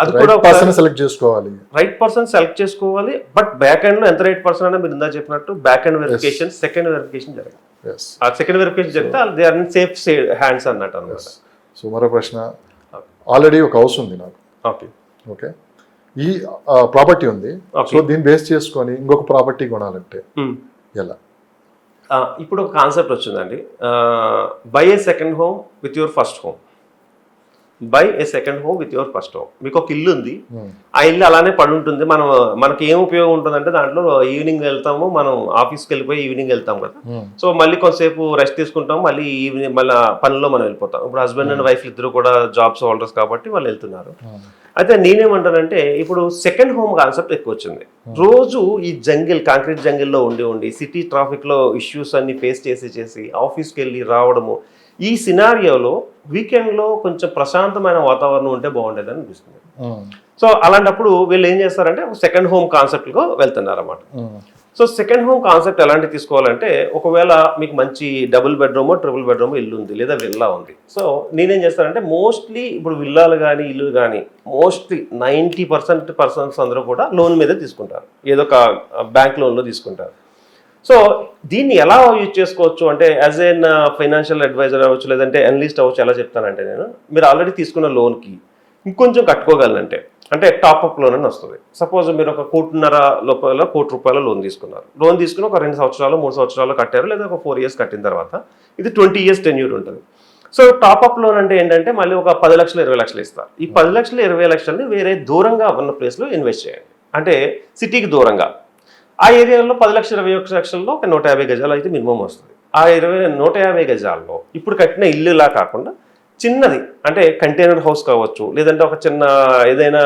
అది కూడా పర్సన్ సెలెక్ట్ చేసుకోవాలి, రైట్ పర్సన్ సెలెక్ట్ చేసుకోవాలి. బట్ బ్యాక్ ఎండ్ లో ఎంత రైట్ పర్సన్ అయినా మీరు ఇందా చెప్పినట్టు back end verification, second verification జరగాలి. ఆ సెకండ్ వెరిఫికేషన్ జరిగితే they are in safe hands అన్నట్టు అన్నమాట. సో మరో ప్రశ్న, ఆల్రెడీ ఒక హౌస్ ఉంది నాకు, ఓకే, ఈ ప్రాపర్టీ ఉంది, సో దీన్ని బేస్ చేసుకొని ఇంకొక ప్రాపర్టీ కొనాలంటే ఎలా? ఇప్పుడు ఒక కాన్సెప్ట్ వచ్చిందండి, by A second home with your first home. By A second home with your first home. మీకు ఒక ఇల్లు ఉంది, ఆ ఇల్లు అలానే పడి ఉంటుంది. మనకి ఏం ఉపయోగం ఉంటుందంటే దాంట్లో ఈవినింగ్ వెళ్తాము, మనం ఆఫీస్కి వెళ్ళిపోయి ఈవినింగ్ వెళ్తాం కదా, సో మళ్ళీ కొంతసేపు రెస్ట్ తీసుకుంటాం, మళ్ళీ ఈవినింగ్ మళ్ళీ పనిలో మనం వెళ్ళిపోతాం. ఇప్పుడు హస్బెండ్ అండ్ వైఫ్ ఇద్దరు కూడా జాబ్స్ హోల్డర్స్ కాబట్టి వాళ్ళు వెళ్తున్నారు. అయితే నేనేమంటానంటే ఇప్పుడు సెకండ్ హోమ్ కాన్సెప్ట్ ఎక్కువ వచ్చింది. రోజు ఈ కాంక్రీట్ జంగిల్లో ఉండి సిటీ ట్రాఫిక్లో ఇష్యూస్ అన్ని ఫేస్ చేసి ఆఫీస్కి వెళ్ళి రావడము, ఈ సినారియోలో వీకెండ్లో కొంచెం ప్రశాంతమైన వాతావరణం ఉంటే బాగుండేదని అనిపిస్తుంది. సో అలాంటప్పుడు వీళ్ళు ఏం చేస్తారంటే సెకండ్ హోమ్ కాన్సెప్ట్గా వెళ్తున్నారు అన్నమాట. సో సెకండ్ హోమ్ కాన్సెప్ట్ ఎలాంటి తీసుకోవాలంటే, ఒకవేళ మీకు మంచి డబుల్ బెడ్రూమో ట్రిపుల్ బెడ్రూమో ఇల్లు ఉంది, లేదా విల్లా ఉంది. సో నేనేం చేస్తానంటే మోస్ట్లీ ఇప్పుడు విల్లాలు కానీ ఇల్లు కానీ మోస్ట్లీ 90% పర్సన్స్ అందరూ కూడా లోన్ మీదే తీసుకుంటారు, ఏదో ఒక బ్యాంక్ లోన్లో తీసుకుంటారు. సో దీన్ని ఎలా యూజ్ చేసుకోవచ్చు అంటే యాజ్ ఎన్ ఫైనాన్షియల్ అడ్వైజర్ అవ్వచ్చు, లేదంటే అనలిస్ట్ అవ్వచ్చు. ఎలా చెప్తానంటే నేను, మీరు ఆల్రెడీ తీసుకున్న లోన్కి ఇంకొంచెం కట్టుకోగలనంటే, అంటే టాప్అప్ లోన్ అని వస్తుంది. సపోజ్ మీరు ఒక ₹1.5 కోటి లోన్ తీసుకున్నారు. లోన్ తీసుకుని ఒక 2 సంవత్సరాలు 3 సంవత్సరాలు కట్టారు, లేదా ఒక 4 years కట్టిన తర్వాత ఇది 20 years టెన్యూర్ ఉంటుంది. సో టాప్అప్ లోన్ అంటే ఏంటంటే మళ్ళీ ఒక 10 లక్షలు 20 లక్షలు ఇస్తారు. ఈ 10 లక్షలు 20 లక్షలని వేరే దూరంగా ఉన్న ప్లేస్లో ఇన్వెస్ట్ చేయండి, అంటే సిటీకి దూరంగా. ఆ ఏరియాలో 10 లక్షలు 21 లక్షల్లో ఒక 150 గజాలు అయితే మినిమం వస్తుంది. ఆ 150 గజాల్లో ఇప్పుడు కట్టిన ఇల్లులా కాకుండా చిన్నది, అంటే కంటైనర్ హౌస్ కావచ్చు, లేదంటే ఒక చిన్న ఏదైనా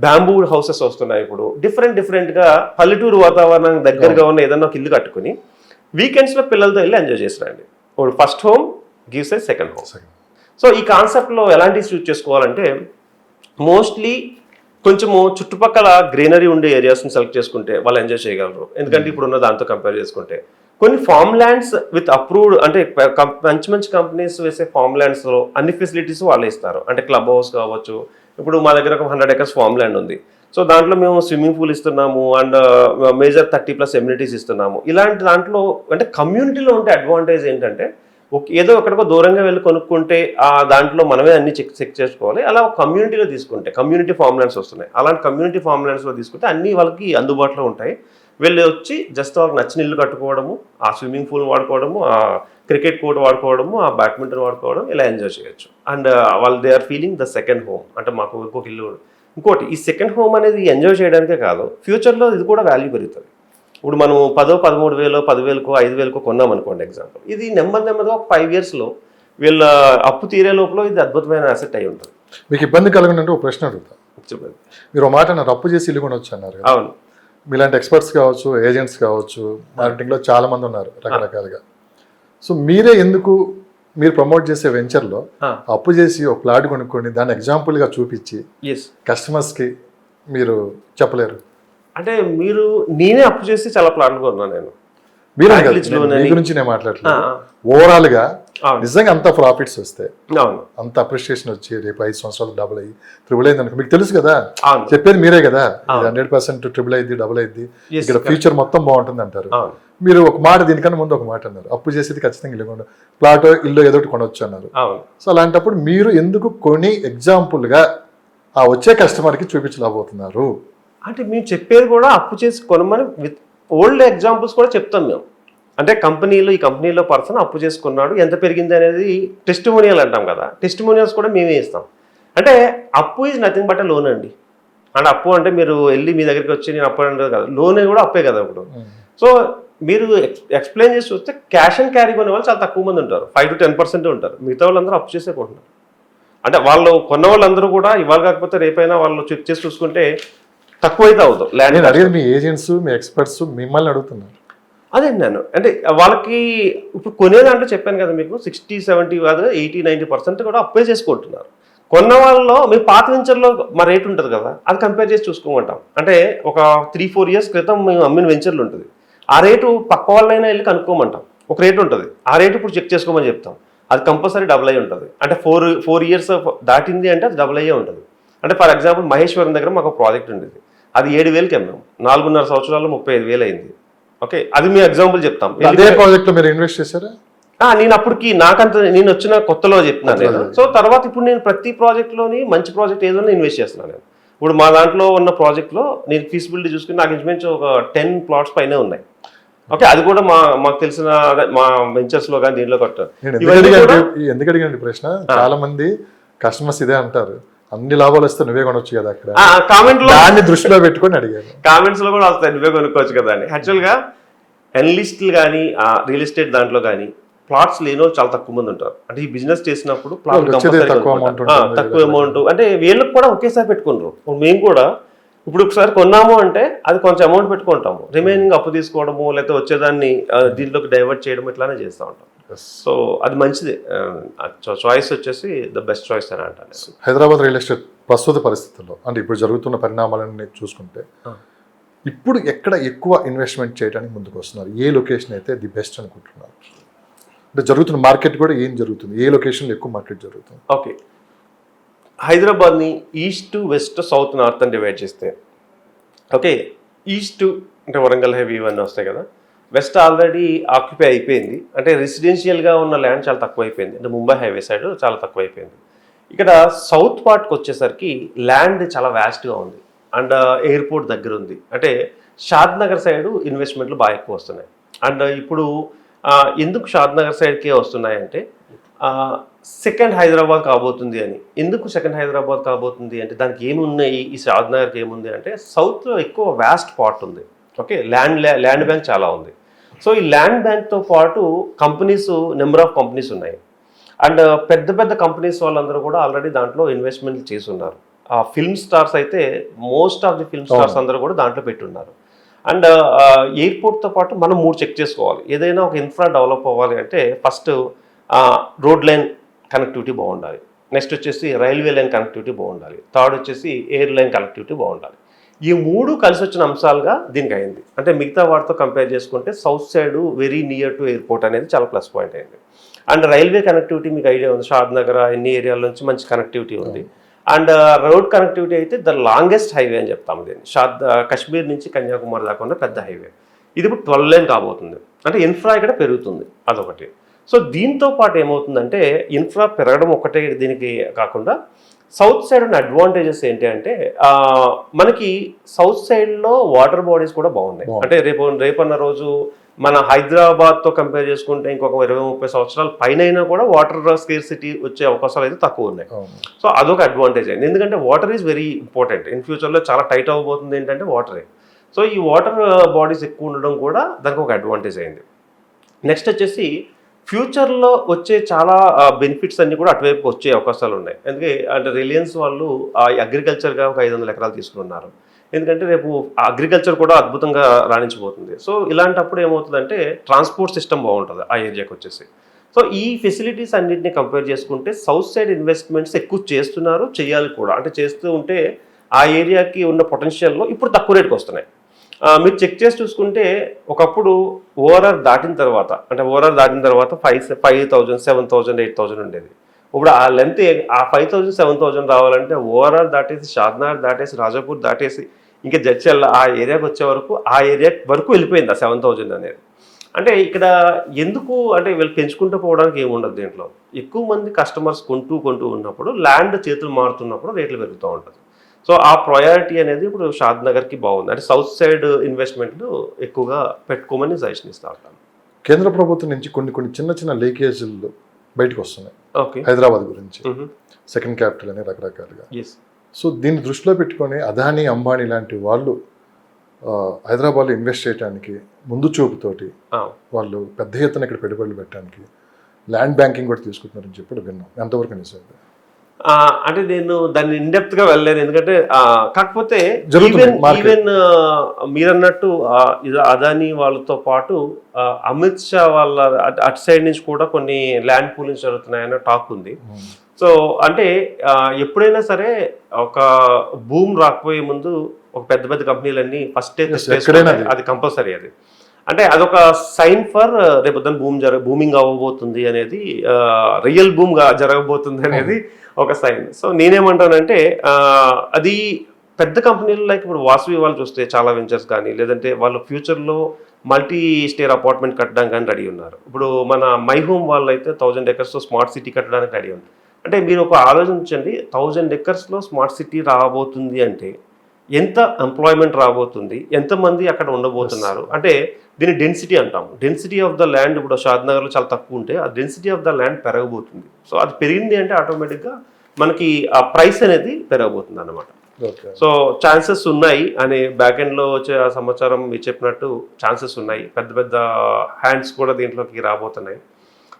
బ్యాంబూ హౌసెస్ వస్తున్నాయి ఇప్పుడు. డిఫరెంట్గా పల్లెటూరు వాతావరణానికి దగ్గరగా ఉన్న ఏదైనా ఒక ఇల్లు కట్టుకుని వీకెండ్స్లో పిల్లలతో వెళ్ళి ఎంజాయ్ చేసి రండి. First home gives a second home. So ఈ కాన్సెప్ట్లో ఎలాంటివి చూస్ చేసుకోవాలంటే మోస్ట్లీ కొంచెము చుట్టుపక్కల గ్రీనరీ ఉండే ఏరియాస్ని సెలెక్ట్ చేసుకుంటే వాళ్ళు ఎంజాయ్ చేయగలరు. ఎందుకంటే ఇప్పుడున్న దాంతో కంపేర్ చేసుకుంటే కొన్ని ఫార్మ్ ల్యాండ్స్ విత్ అప్రూవ్డ్ అంటే మంచి మంచి కంపెనీస్ వేసే ఫార్మ్ ల్యాండ్స్లో అన్ని ఫెసిలిటీస్ వాళ్ళే ఇస్తారు. అంటే క్లబ్ హౌస్ కావచ్చు. ఇప్పుడు మా దగ్గర ఒక 100 acres ఫార్మ్ ల్యాండ్ ఉంది. సో దాంట్లో మేము స్విమ్మింగ్ పూల్ ఇస్తున్నాము అండ్ మేజర్ 30+ ఎమ్యూనిటీస్ ఇస్తున్నాము. ఇలాంటి దాంట్లో అంటే కమ్యూనిటీలో ఉంటే అడ్వాంటేజ్ ఏంటంటే ఏదో ఎక్కడికో దూరంగా వెళ్ళి కొనుక్కుంటే దాంట్లో మనమే అన్ని చెక్ చేసుకోవాలి. అలా కమ్యూనిటీలో తీసుకుంటే కమ్యూనిటీ ఫార్మ్ ల్యాండ్స్ వస్తున్నాయి. అలాంటి కమ్యూనిటీ ఫార్మ్ ల్యాండ్స్లో తీసుకుంటే అన్ని వాళ్ళకి అందుబాటులో ఉంటాయి. వెళ్ళి వచ్చి జస్ట్ వాళ్ళకి నచ్చిన ఇల్లు కట్టుకోవడము, ఆ స్విమ్మింగ్ పూల్ వాడుకోవడము, ఆ క్రికెట్ కోర్ట్ వాడుకోవడము, ఆ బ్యాడ్మింటన్ వాడుకోవడం, ఇలా ఎంజాయ్ చేయొచ్చు. అండ్ వాళ్ళు they are feeling the second home. అంటే మాకు ఇంకొక ఇల్లు. ఇంకోటి ఈ సెకండ్ హోమ్ అనేది ఎంజాయ్ చేయడానికే కాదు, ఫ్యూచర్లో ఇది కూడా వాల్యూ పెరుగుతుంది. ఇప్పుడు మనం 10,000, 13,000, 10,000, 5,000 కొన్నాం అనుకోండి ఎగ్జాంపుల్. ఇది నెమ్మదిగా 5 yearsలో వీళ్ళ అప్పు తీరే లోపల ఇది అద్భుతమైన అసెట్ అయి ఉంటుంది. మీకు ఇబ్బంది కలగనంటే ఒక ప్రశ్న అడుగుతా. మీరు ఒక మాట అన్నారు, అప్పు చేసి ఇల్లు కొనవచ్చు అన్నారు. అవును. మీలాంటి ఎక్స్పర్ట్స్ కావచ్చు, ఏజెంట్స్ కావచ్చు, మార్కెటింగ్లో చాలా మంది ఉన్నారు రకరకాలుగా. సో మీరే ఎందుకు మీరు ప్రమోట్ చేసే వెంచర్లో అప్పు చేసి ఒక ప్లాట్ కొనుక్కొని దాన్ని ఎగ్జాంపుల్గా చూపించి కస్టమర్స్కి మీరు చెప్పలేరు? అంటే నేనే అప్పు చేసి చాలా ప్లాట్లు కొన్నాను నేను. మీరే మీ గురించి నేను మాట్లాడలేదు. ఓవరాల్ గా నిజంగా అంత ప్రాఫిట్స్ వస్తాయి, అంత అప్రిషియేషన్ వచ్చి రేపు 5 సంవత్సరాలు డబుల్ అయ్యి ట్రిపుల్ అయింది అనుకో, మీకు తెలుసు కదా, చెప్పేది మీరే కదా. 100% ట్రిపుల్ అయింది, డబుల్ అయింది, ఇక్కడ ఫ్యూచర్ మొత్తం బాగుంటుంది అంటారు. మీరు ఒక మాట దీనికన్నా ముందు ఒక మాట అన్నారు, అప్పు చేసేది ఖచ్చితంగా ఇల్లు ప్లాట్ ఇల్లు ఏదో ఒకటి కొనవచ్చు అన్నారు. సో అలాంటప్పుడు మీరు ఎందుకు కొని ఎగ్జాంపుల్ గా ఆ వచ్చే కస్టమర్ కి చూపించలేకపోతున్నారు? అంటే మేము చెప్పేది కూడా అప్పు చేసి కొనమని విత్ ఓల్డ్ ఎగ్జాంపుల్స్ కూడా చెప్తాం మేము. అంటే ఈ కంపెనీలో పర్సన్ అప్పు చేసుకున్నాడు, ఎంత పెరిగింది అనేది టెస్టిమోనియల్ అంటాం కదా, టెస్టిమోనియల్స్ కూడా మేమే ఇస్తాం. అంటే అప్పు ఈజ్ నథింగ్ బట్ లోన్ అండి. అంటే అప్పు అంటే మీరు వెళ్ళి మీ దగ్గరికి వచ్చి నేను అప్పు అంటే కదా, లోన్ కూడా అప్పే కదా ఇప్పుడు. సో మీరు ఎక్స్ప్లెయిన్ చేసి చూస్తే క్యాష్ అండ్ క్యారీ కొనే వాళ్ళు చాలా తక్కువ మంది ఉంటారు, 5 to 10% ఉంటారు. మిగతా వాళ్ళందరూ అప్పు చేసే కొంటున్నారు. అంటే వాళ్ళు కొన్న వాళ్ళందరూ కూడా ఇవాళ కాకపోతే రేపైనా వాళ్ళు చెక్ చేసి చూసుకుంటే తక్కువైతే అవుతాం. ల్యాండ్ అడిగేది మీ ఏజెంట్స్, మీ ఎక్స్పర్ట్స్ మిమ్మల్ని అడుగుతున్నారు. అదే నేను అంటే వాళ్ళకి ఇప్పుడు కొనేదాంట్లో చెప్పాను కదా మీకు 60, 70 కాదు 80, 90% కూడా అప్పే చేసుకుంటున్నారు. కొన్న వాళ్ళలో మీ పాత వెంచర్లో మా రేట్ ఉంటుంది కదా, అది కంపేర్ చేసి చూసుకోమంటాం. అంటే ఒక 3-4 years క్రితం మేము అమ్మిన వెంచర్లు ఉంటుంది, ఆ రేటు పక్క వాళ్ళైనా వెళ్ళి కనుక్కోమంటాం. ఒక రేటు ఉంటుంది, ఆ రేటు ఇప్పుడు చెక్ చేసుకోమని చెప్తాం. అది కంపల్సరీ డబుల్ అయ్యి ఉంటుంది. అంటే 4 years దాటింది అంటే అది డబుల్ అయ్యే ఉంటుంది. అంటే ఫర్ ఎగ్జాంపుల్ మహేశ్వరం దగ్గర మాకు ఒక ప్రాజెక్ట్ ఉండేది, అది 7,000కి అమ్మాం, 4.5 సంవత్సరాల్లో 35,000 అయింది. ఓకే, అది మీ ఎగ్జాంపుల్ చెప్తాం. అదే ప్రాజెక్ట్లో మీరు ఇన్వెస్ట్ చేశారా? నేను అప్పటికి నేను వచ్చిన కొత్తలో చెప్తున్నాను నేను. సో తర్వాత ఇప్పుడు నేను ప్రతి ప్రాజెక్ట్లోని మంచి ప్రాజెక్ట్ ఏదో ఇన్వెస్ట్ చేస్తున్నాను నేను. ఇప్పుడు మా దాంట్లో ఉన్న ప్రాజెక్ట్లో నేను ఫీజిబిలిటీ చూసుకుని నాకు ఇంచుమించు ఒక 10 plots పైనే ఉన్నాయి. ఓకే, అది కూడా మాకు తెలిసిన మా వెంచర్స్లో కానీ దీనిలో కట్టారు. ఎందుకు అడిగానండి ప్రశ్న, చాలా మంది కస్టమర్స్ ఇదే అంటారు, అన్ని లాభాలు వస్తే నువ్వే కొనొచ్చు కదా. అక్కడ కామెంట్లో దాన్ని దృష్టిలో పెట్టుకొని అడిగాను. కామెంట్స్ లో కూడా వస్తాయి నువ్వే కొనుక్కోవచ్చు కదా అని. యాక్చువల్గా ఎనలిస్టులు కానీ రియల్ ఎస్టేట్ దాంట్లో కానీ ప్లాట్స్ లేని వాళ్ళు చాలా తక్కువ మంది ఉంటారు. అంటే ఈ బిజినెస్ చేసినప్పుడు ప్లాట్ తక్కువ అమౌంట్ అంటే వీళ్ళకి కూడా ఒకేసారి పెట్టుకుంటారు. మేము కూడా ఇప్పుడు ఒకసారి కొన్నాము అంటే అది కొంచెం అమౌంట్ పెట్టుకుంటాము, రిమైనింగ్ అప్పు తీసుకోవడము లేకపోతే వచ్చేదాన్ని దీంట్లోకి డైవర్ట్ చేయడం ఇట్లానే చేస్తూ ఉంటాం. సో అది మంచిది. చాయిస్ వచ్చేసి ద బెస్ట్ చాయిస్ అని అంటాను. హైదరాబాద్ రియల్ ఎస్టేట్ ప్రస్తుత పరిస్థితుల్లో అంటే ఇప్పుడు జరుగుతున్న పరిణామాలని చూసుకుంటే ఇప్పుడు ఎక్కడ ఎక్కువ ఇన్వెస్ట్మెంట్ చేయడానికి ముందుకు వస్తున్నారు? ఏ లొకేషన్ అయితే ది బెస్ట్ అనుకుంటున్నారు? అంటే జరుగుతున్న మార్కెట్ కూడా ఏం జరుగుతుంది, ఏ లొకేషన్లో ఎక్కువ మార్కెట్ జరుగుతుంది? ఓకే, హైదరాబాద్ని ఈస్ట్, వెస్ట్, సౌత్, నార్త్ అని డివైడ్ చేస్తే, ఓకే, ఈస్ట్ అంటే వరంగల్ హైవే ఇవన్నీ వస్తాయి కదా, వెస్ట్ ఆల్రెడీ ఆక్యుపై అయిపోయింది. అంటే రెసిడెన్షియల్గా ఉన్న ల్యాండ్ చాలా తక్కువ అయిపోయింది. అంటే ముంబై హైవే సైడ్ చాలా తక్కువ అయిపోయింది. ఇక్కడ సౌత్ పార్ట్కి వచ్చేసరికి ల్యాండ్ చాలా వ్యాస్ట్గా ఉంది అండ్ ఎయిర్పోర్ట్ దగ్గర ఉంది. అంటే షాద్ నగర్ సైడ్ ఇన్వెస్ట్మెంట్లు బాగా ఎక్కువ వస్తున్నాయి. అండ్ ఇప్పుడు ఎందుకు షాద్ నగర్ సైడ్కే వస్తున్నాయంటే సెకండ్ హైదరాబాద్ కాబోతుంది అని. ఎందుకు సెకండ్ హైదరాబాద్ కాబోతుంది అంటే దానికి ఏమున్నాయి, ఈ షాద్ నగర్కి ఏముంది అంటే సౌత్లో ఎక్కువ వ్యాస్ట్ పార్ట్ ఉంది. ఓకే, ల్యాండ్ బ్యాంక్ చాలా ఉంది. సో ఈ ల్యాండ్ బ్యాంక్తో పాటు కంపెనీస్, నెంబర్ ఆఫ్ కంపెనీస్ ఉన్నాయి. అండ్ పెద్ద పెద్ద కంపెనీస్ వాళ్ళందరూ కూడా ఆల్రెడీ దాంట్లో ఇన్వెస్ట్మెంట్ చేసి ఉన్నారు. ఫిల్మ్ స్టార్స్ అయితే most of the film stars అందరూ కూడా దాంట్లో పెట్టున్నారు. అండ్ ఎయిర్పోర్ట్తో పాటు మనం 3 చెక్ చేసుకోవాలి. ఏదైనా ఒక ఇన్ఫ్రా డెవలప్ అవ్వాలి అంటే ఫస్ట్ రోడ్ లైన్ కనెక్టివిటీ బాగుండాలి, నెక్స్ట్ వచ్చేసి రైల్వే లైన్ కనెక్టివిటీ బాగుండాలి, థర్డ్ వచ్చేసి ఎయిర్ లైన్ కనెక్టివిటీ బాగుండాలి. ఈ 3 కలిసి వచ్చిన అంశాలుగా దీనికి అయింది. అంటే మిగతా వాటితో కంపేర్ చేసుకుంటే south side very near to airport అనేది చాలా ప్లస్ పాయింట్ అయింది. అండ్ రైల్వే కనెక్టివిటీ మీకు ఐడియా ఉంది, షాద్ నగర్ ఎన్ని ఏరియాల నుంచి మంచి కనెక్టివిటీ ఉంది. అండ్ రోడ్ కనెక్టివిటీ అయితే ద లాంగెస్ట్ హైవే అని చెప్తాము దీన్ని. కాశ్మీర్ నుంచి కన్యాకుమారి దాకా ఉన్న పెద్ద హైవే. ఇది ఇప్పుడు 12 లైన్ కాబోతుంది. అంటే ఇన్ఫ్రా ఇక్కడ పెరుగుతుంది, అదొకటి. సో దీంతో పాటు ఏమవుతుందంటే ఇన్ఫ్రా పెరగడం ఒకటే దీనికి కాకుండా సౌత్ సైడ్ ఉన్న అడ్వాంటేజెస్ ఏంటి అంటే మనకి సౌత్ సైడ్లో వాటర్ బాడీస్ కూడా బాగున్నాయి. అంటే రేపన్న రోజు మన హైదరాబాద్తో కంపేర్ చేసుకుంటే ఇంకొక 20-30 సంవత్సరాల పైన కూడా వాటర్ స్కేర్సిటీ వచ్చే అవకాశాలు అయితే తక్కువ ఉన్నాయి. సో అదొక అడ్వాంటేజ్ అయింది. ఎందుకంటే water is very important. In ఫ్యూచర్లో చాలా టైట్ అవ్వబోతుంది ఏంటంటే వాటరే. సో ఈ వాటర్ బాడీస్ ఎక్కువ ఉండడం కూడా దానికి ఒక అడ్వాంటేజ్ అయింది. నెక్స్ట్ వచ్చేసి ఫ్యూచర్లో వచ్చే చాలా బెనిఫిట్స్ అన్నీ కూడా అటువైపు వచ్చే అవకాశాలు ఉన్నాయి. అంటే రిలయన్స్ వాళ్ళు అగ్రికల్చర్గా ఒక 500 ఎకరాలు తీసుకున్నారు. ఎందుకంటే రేపు అగ్రికల్చర్ కూడా అద్భుతంగా రాణించబోతుంది. సో ఇలాంటప్పుడు ఏమవుతుందంటే ట్రాన్స్పోర్ట్ సిస్టమ్ బాగుంటుంది ఆ ఏరియాకి వచ్చేసి. సో ఈ ఫెసిలిటీస్ అన్నింటినీ కంపేర్ చేసుకుంటే సౌత్ సైడ్ ఇన్వెస్ట్మెంట్స్ ఎక్కువ చేస్తున్నారు, చేయాలి కూడా. అంటే చేస్తూ ఉంటే ఆ ఏరియాకి ఉన్న పొటెన్షియల్లో ఇప్పుడు తక్కువ రేటుకి వస్తున్నాయి. మీరు చెక్ చేసి చూసుకుంటే ఒకప్పుడు ఓఆర్ఆర్ దాటిన తర్వాత 5,000, 7,000, 8,000 ఉండేది. ఇప్పుడు ఆ లెంత్ ఆ 5,000, 7,000 రావాలంటే ఓఆర్ఆర్ దాటేసి, షాద్నగర్ దాటేసి, రాజాపూర్ దాటేసి, ఇంకా జడ్చల్ల ఆ ఏరియాకి వచ్చే వరకు ఆ ఏరియా వరకు వెళ్ళిపోయింది ఆ 7,000 అనేది. అంటే ఇక్కడ ఎందుకు అంటే వీళ్ళు పెంచుకుంటూ పోవడానికి ఏముండదు దీంట్లో. ఎక్కువ మంది కస్టమర్స్ కొంటూ ఉన్నప్పుడు ల్యాండ్ చేతులు మారుతున్నప్పుడు రేట్లు పెరుగుతూ ఉంటుంది. సో ఆ ప్రయారిటీ అనేది ఇప్పుడు షాద్ నగర్కి బాగుంది. అంటే సౌత్ సైడ్ ఇన్వెస్ట్మెంట్లు ఎక్కువగా పెట్టుకోమని సజెషన్ ఇస్తూ ఉంటాను. కేంద్ర ప్రభుత్వం నుంచి కొన్ని చిన్న లీకేజీలు బయటకు వస్తున్నాయి. ఓకే, హైదరాబాద్ గురించి, సెకండ్ క్యాపిటల్ అని రకరకాలుగా. సో దీన్ని దృష్టిలో పెట్టుకొని అదానీ, అంబానీ లాంటి వాళ్ళు హైదరాబాద్లో ఇన్వెస్ట్ చేయడానికి ముందు చూపుతోటి వాళ్ళు పెద్ద ఎత్తున ఇక్కడ పెట్టుబడులు పెట్టడానికి ల్యాండ్ బ్యాంకింగ్ కూడా తీసుకుంటున్నారని చెప్పి విన్నాం. ఎంతవరకు నిజం? అంటే నేను దాన్ని ఇన్డెప్త్ గా వెళ్ళలేను. ఎందుకంటే కాకపోతే ఈవెన్ మీరన్నట్టు అదానీ వాళ్ళతో పాటు అమిత్ షా వాళ్ళ అటు సైడ్ నుంచి కూడా కొన్ని ల్యాండ్ పూలింగ్స్ జరుగుతున్నాయన్న టాక్ ఉంది. సో అంటే ఎప్పుడైనా సరే ఒక భూమి రాకపోయే ముందు ఒక పెద్ద కంపెనీలన్నీ ఫస్ట్ అది కంపల్సరీ. అది అంటే అదొక సైన్ ఫర్ రేపు దాని బూమింగ్ అవ్వబోతుంది అనేది, రియల్ బూమ్గా జరగబోతుంది అనేది ఒక సైన్. సో నేనేమంటానంటే అది పెద్ద కంపెనీలు లైక్ ఇప్పుడు వాసవి వాళ్ళు చూస్తే చాలా వెంచర్స్ కానీ, లేదంటే వాళ్ళు ఫ్యూచర్లో మల్టీ స్టేర్ అపార్ట్మెంట్ కట్టడానికి కానీ రెడీ ఉన్నారు. ఇప్పుడు మన మై హోమ్ వాళ్ళు అయితే 1000 acres స్మార్ట్ సిటీ కట్టడానికి రెడీ ఉంది. అంటే మీరు ఒక ఆలోచించండి, 1000 acres స్మార్ట్ సిటీ రాబోతుంది అంటే ఎంత ఎంప్లాయ్మెంట్ రాబోతుంది, ఎంతమంది అక్కడ ఉండబోతున్నారు. అంటే దీన్ని డెన్సిటీ అంటాము. డెన్సిటీ ఆఫ్ ద ల్యాండ్ ఇప్పుడు షాద్ నగర్లో చాలా తక్కువ ఉంటే ఆ డెన్సిటీ ఆఫ్ ద ల్యాండ్ పెరగబోతుంది. సో అది పెరిగింది అంటే ఆటోమేటిక్గా మనకి ఆ ప్రైస్ అనేది పెరగబోతుంది అన్నమాట. సో ఛాన్సెస్ ఉన్నాయి అని బ్యాక్ ఎండ్లో వచ్చే ఆ సమాచారం మీరు చెప్పినట్టు ఛాన్సెస్ ఉన్నాయి. పెద్ద హ్యాండ్స్ కూడా దీంట్లోకి రాబోతున్నాయి.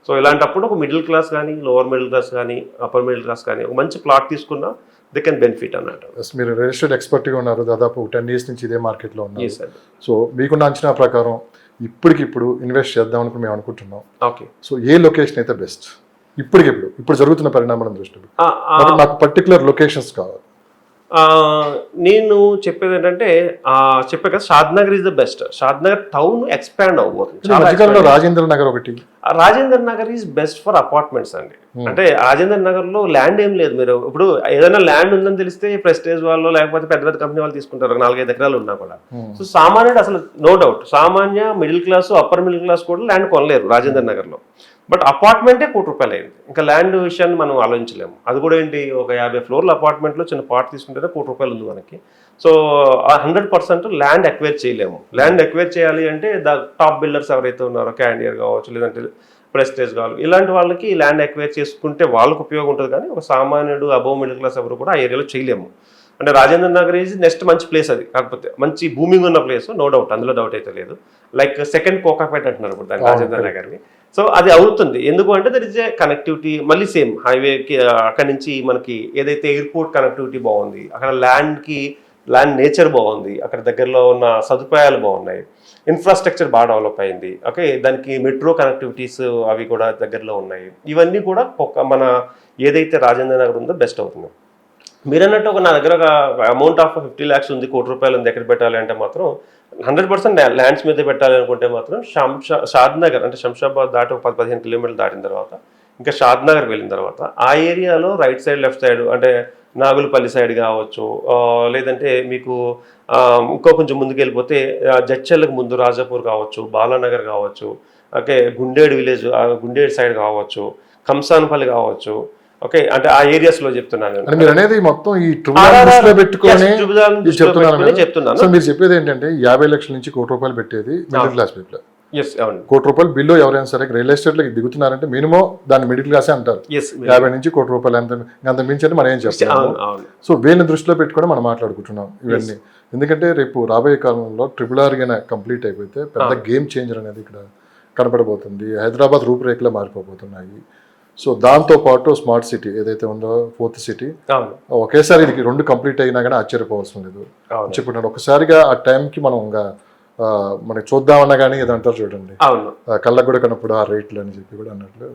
సో ఇలాంటప్పుడు ఒక మిడిల్ క్లాస్ కానీ, లోవర్ మిడిల్ క్లాస్ కానీ, అప్పర్ మిడిల్ క్లాస్ కానీ ఒక మంచి ప్లాట్ తీసుకున్నా దే కెన్ బెనిఫిట్ అన్నట్టు. మీరు రిజిస్టర్డ్ ఎక్స్పర్ట్గా ఉన్నారు, దాదాపు 10 years నుంచి ఇదే మార్కెట్లో ఉన్నారు. సో మీకున్న అంచనా ప్రకారం ఇప్పటికిప్పుడు ఇన్వెస్ట్ చేద్దాం అని మేము అనుకుంటున్నాం. ఓకే, సో ఏ లొకేషన్ అయితే బెస్ట్ ఇప్పుడు జరుగుతున్న పరిణామాలను దృష్టిలో నాకు పర్టికులర్ లొకేషన్స్ కావాలి. నేను చెప్పేది ఏంటంటే చెప్పే కదా Shadnagar is the best. Shadnagar town expand అవబోతుంది. రాజేంద్ర నగర్ ఒకటి, Rajendranagar is best for apartments అండి. అంటే రాజేంద్ర నగర్ లో ల్యాండ్ ఏం లేదు. మీరు ఇప్పుడు ఏదైనా ల్యాండ్ ఉందని తెలిస్తే ప్రెస్టేజ్ వాళ్ళు లేకపోతే పెద్ద కంపెనీ వాళ్ళు తీసుకుంటారు 4-5 ఎకరాలు ఉన్నా కూడా. సో సామాన్యుడు అసలు నో డౌట్ సామాన్య middle class, upper middle class కూడా ల్యాండ్ కొనలేరు రాజేంద్ర నగర్ లో. బట్ అపార్ట్మెంటే ₹1,00,000 అయింది. ఇంకా ల్యాండ్ విషయాన్ని మనం ఆలోచించలేము. అది కూడా ఏంటి, ఒక 50 floorల అపార్ట్మెంట్లో చిన్న పార్ట్ తీసుకుంటేనే ₹1,00,000 ఉంది మనకి. సో 100% ల్యాండ్ ఎక్వైర్ చేయలేము. ల్యాండ్ ఎక్వైర్ చేయాలి అంటే టాప్ బిల్డర్స్ ఎవరైతే ఉన్నారో, క్యాండియర్ కావచ్చు, లేదంటే ప్రెస్టేజ్ కావాలి, ఇలాంటి వాళ్ళకి ల్యాండ్ ఎక్వైర్ చేసుకుంటే వాళ్ళకు ఉపయోగం ఉంటుంది. కానీ ఒక సామాన్యుడు అబోవ్ మిడిల్ క్లాస్ ఎవరు కూడా ఆ ఏరియాలో చేయలేము. అంటే రాజేంద్ర నగర్ ఈజ్ నెక్స్ట్ మంచి ప్లేస్. అది కాకపోతే మంచి భూమింగ్ ఉన్న ప్లేస్, నో డౌట్, అందులో డౌట్ అయితే లేదు. లైక్ సెకండ్ కోకాపేట అంటున్నారు ఇప్పుడు దాన్ని, రాజేంద్ర నగర్ని. సో అది అవుతుంది. ఎందుకు అంటే దర్ ఇస్ ఏ కనెక్టివిటీ, మళ్ళీ సేమ్ హైవేకి అక్కడి నుంచి మనకి ఏదైతే ఎయిర్పోర్ట్ కనెక్టివిటీ బాగుంది, అక్కడ ల్యాండ్కి ల్యాండ్ నేచర్ బాగుంది, అక్కడ దగ్గరలో ఉన్న సదుపాయాలు బాగున్నాయి, ఇన్ఫ్రాస్ట్రక్చర్ బాగా డెవలప్ అయింది. ఓకే, దానికి మెట్రో కనెక్టివిటీస్ అవి కూడా దగ్గరలో ఉన్నాయి. ఇవన్నీ కూడా మన ఏదైతే రాజేంద్ర నగర్ ఉందో బెస్ట్ అవుతుంది. మీరు అన్నట్టు నా దగ్గర ఒక అమౌంట్ ఆఫ్ 50 lakhs ఉంది, ₹1,00,00,000 ఉంది, ఎక్కడ పెట్టాలి అంటే మాత్రం 100% ల్యాండ్స్ మీద పెట్టాలి అనుకుంటే మాత్రం షాద్ నగర్ అంటే శంషాబాద్ దాటి ఒక 10-15 కిలోమీటర్లు దాటిన తర్వాత ఇంకా షాద్ నగర్ వెళ్ళిన తర్వాత ఆ ఏరియాలో రైట్ సైడ్ లెఫ్ట్ సైడ్ అంటే నాగులపల్లి సైడ్ కావచ్చు, లేదంటే మీకు ఇంకో కొంచెం ముందుకు వెళ్ళిపోతే జడ్చర్లకు ముందు రాజాపూర్ కావచ్చు, బాలానగర్ కావచ్చు, okay, Gundedu village Gundedu side కావచ్చు, కంసాన్పల్లి కావచ్చు. ఓకే, అంటే ఆ ఏరియాస్ లో చెప్తున్నాను. మీరు అనేది మొత్తం ఈ చెప్తున్నాను. సో మీరు చెప్పేది ఏంటంటే 50 లక్షల నుంచి ₹1,00,00,000 పెట్టేది మిడిల్ క్లాస్ పీపుల్. ₹1,00,00,000 బిలో ఎవరైనా సరే రియల్ ఎస్టేట్ లోకి దిగుతున్నారంటే మినిమం దాన్ని మిడిల్ క్లాసే అంటారు. 50 నుంచి ₹1,00,00,000 అంత మించి మనం ఏం చెప్తాము. సో వీళ్ళని దృష్టిలో పెట్టుకొని మనం మాట్లాడుకుంటున్నాం ఇవన్నీ. ఎందుకంటే రేపు రాబోయే కాలంలో RRR కంప్లీట్ అయిపోతే పెద్ద గేమ్ చేంజర్ అనేది ఇక్కడ కనపడబోతుంది. హైదరాబాద్ రూపురేఖలు మారిపోతున్నాయి. సో దాంతో పాటు స్మార్ట్ సిటీ ఏదైతే ఉందో 4th సిటీ ఒకేసారి ఇది 2 కంప్లీట్ అయినా కానీ ఆశ్చర్యపోవాల్సిన లేదు. చెప్పుకున్నాను ఒకసారిగా ఆ టైంకి మనం మనకి చూద్దామన్నా కానీ ఇది అంటారు చూడండి, కళ్ళకు కూడా కనప్పుడు ఆ రేట్లు అని చెప్పి కూడా అన్నట్లు.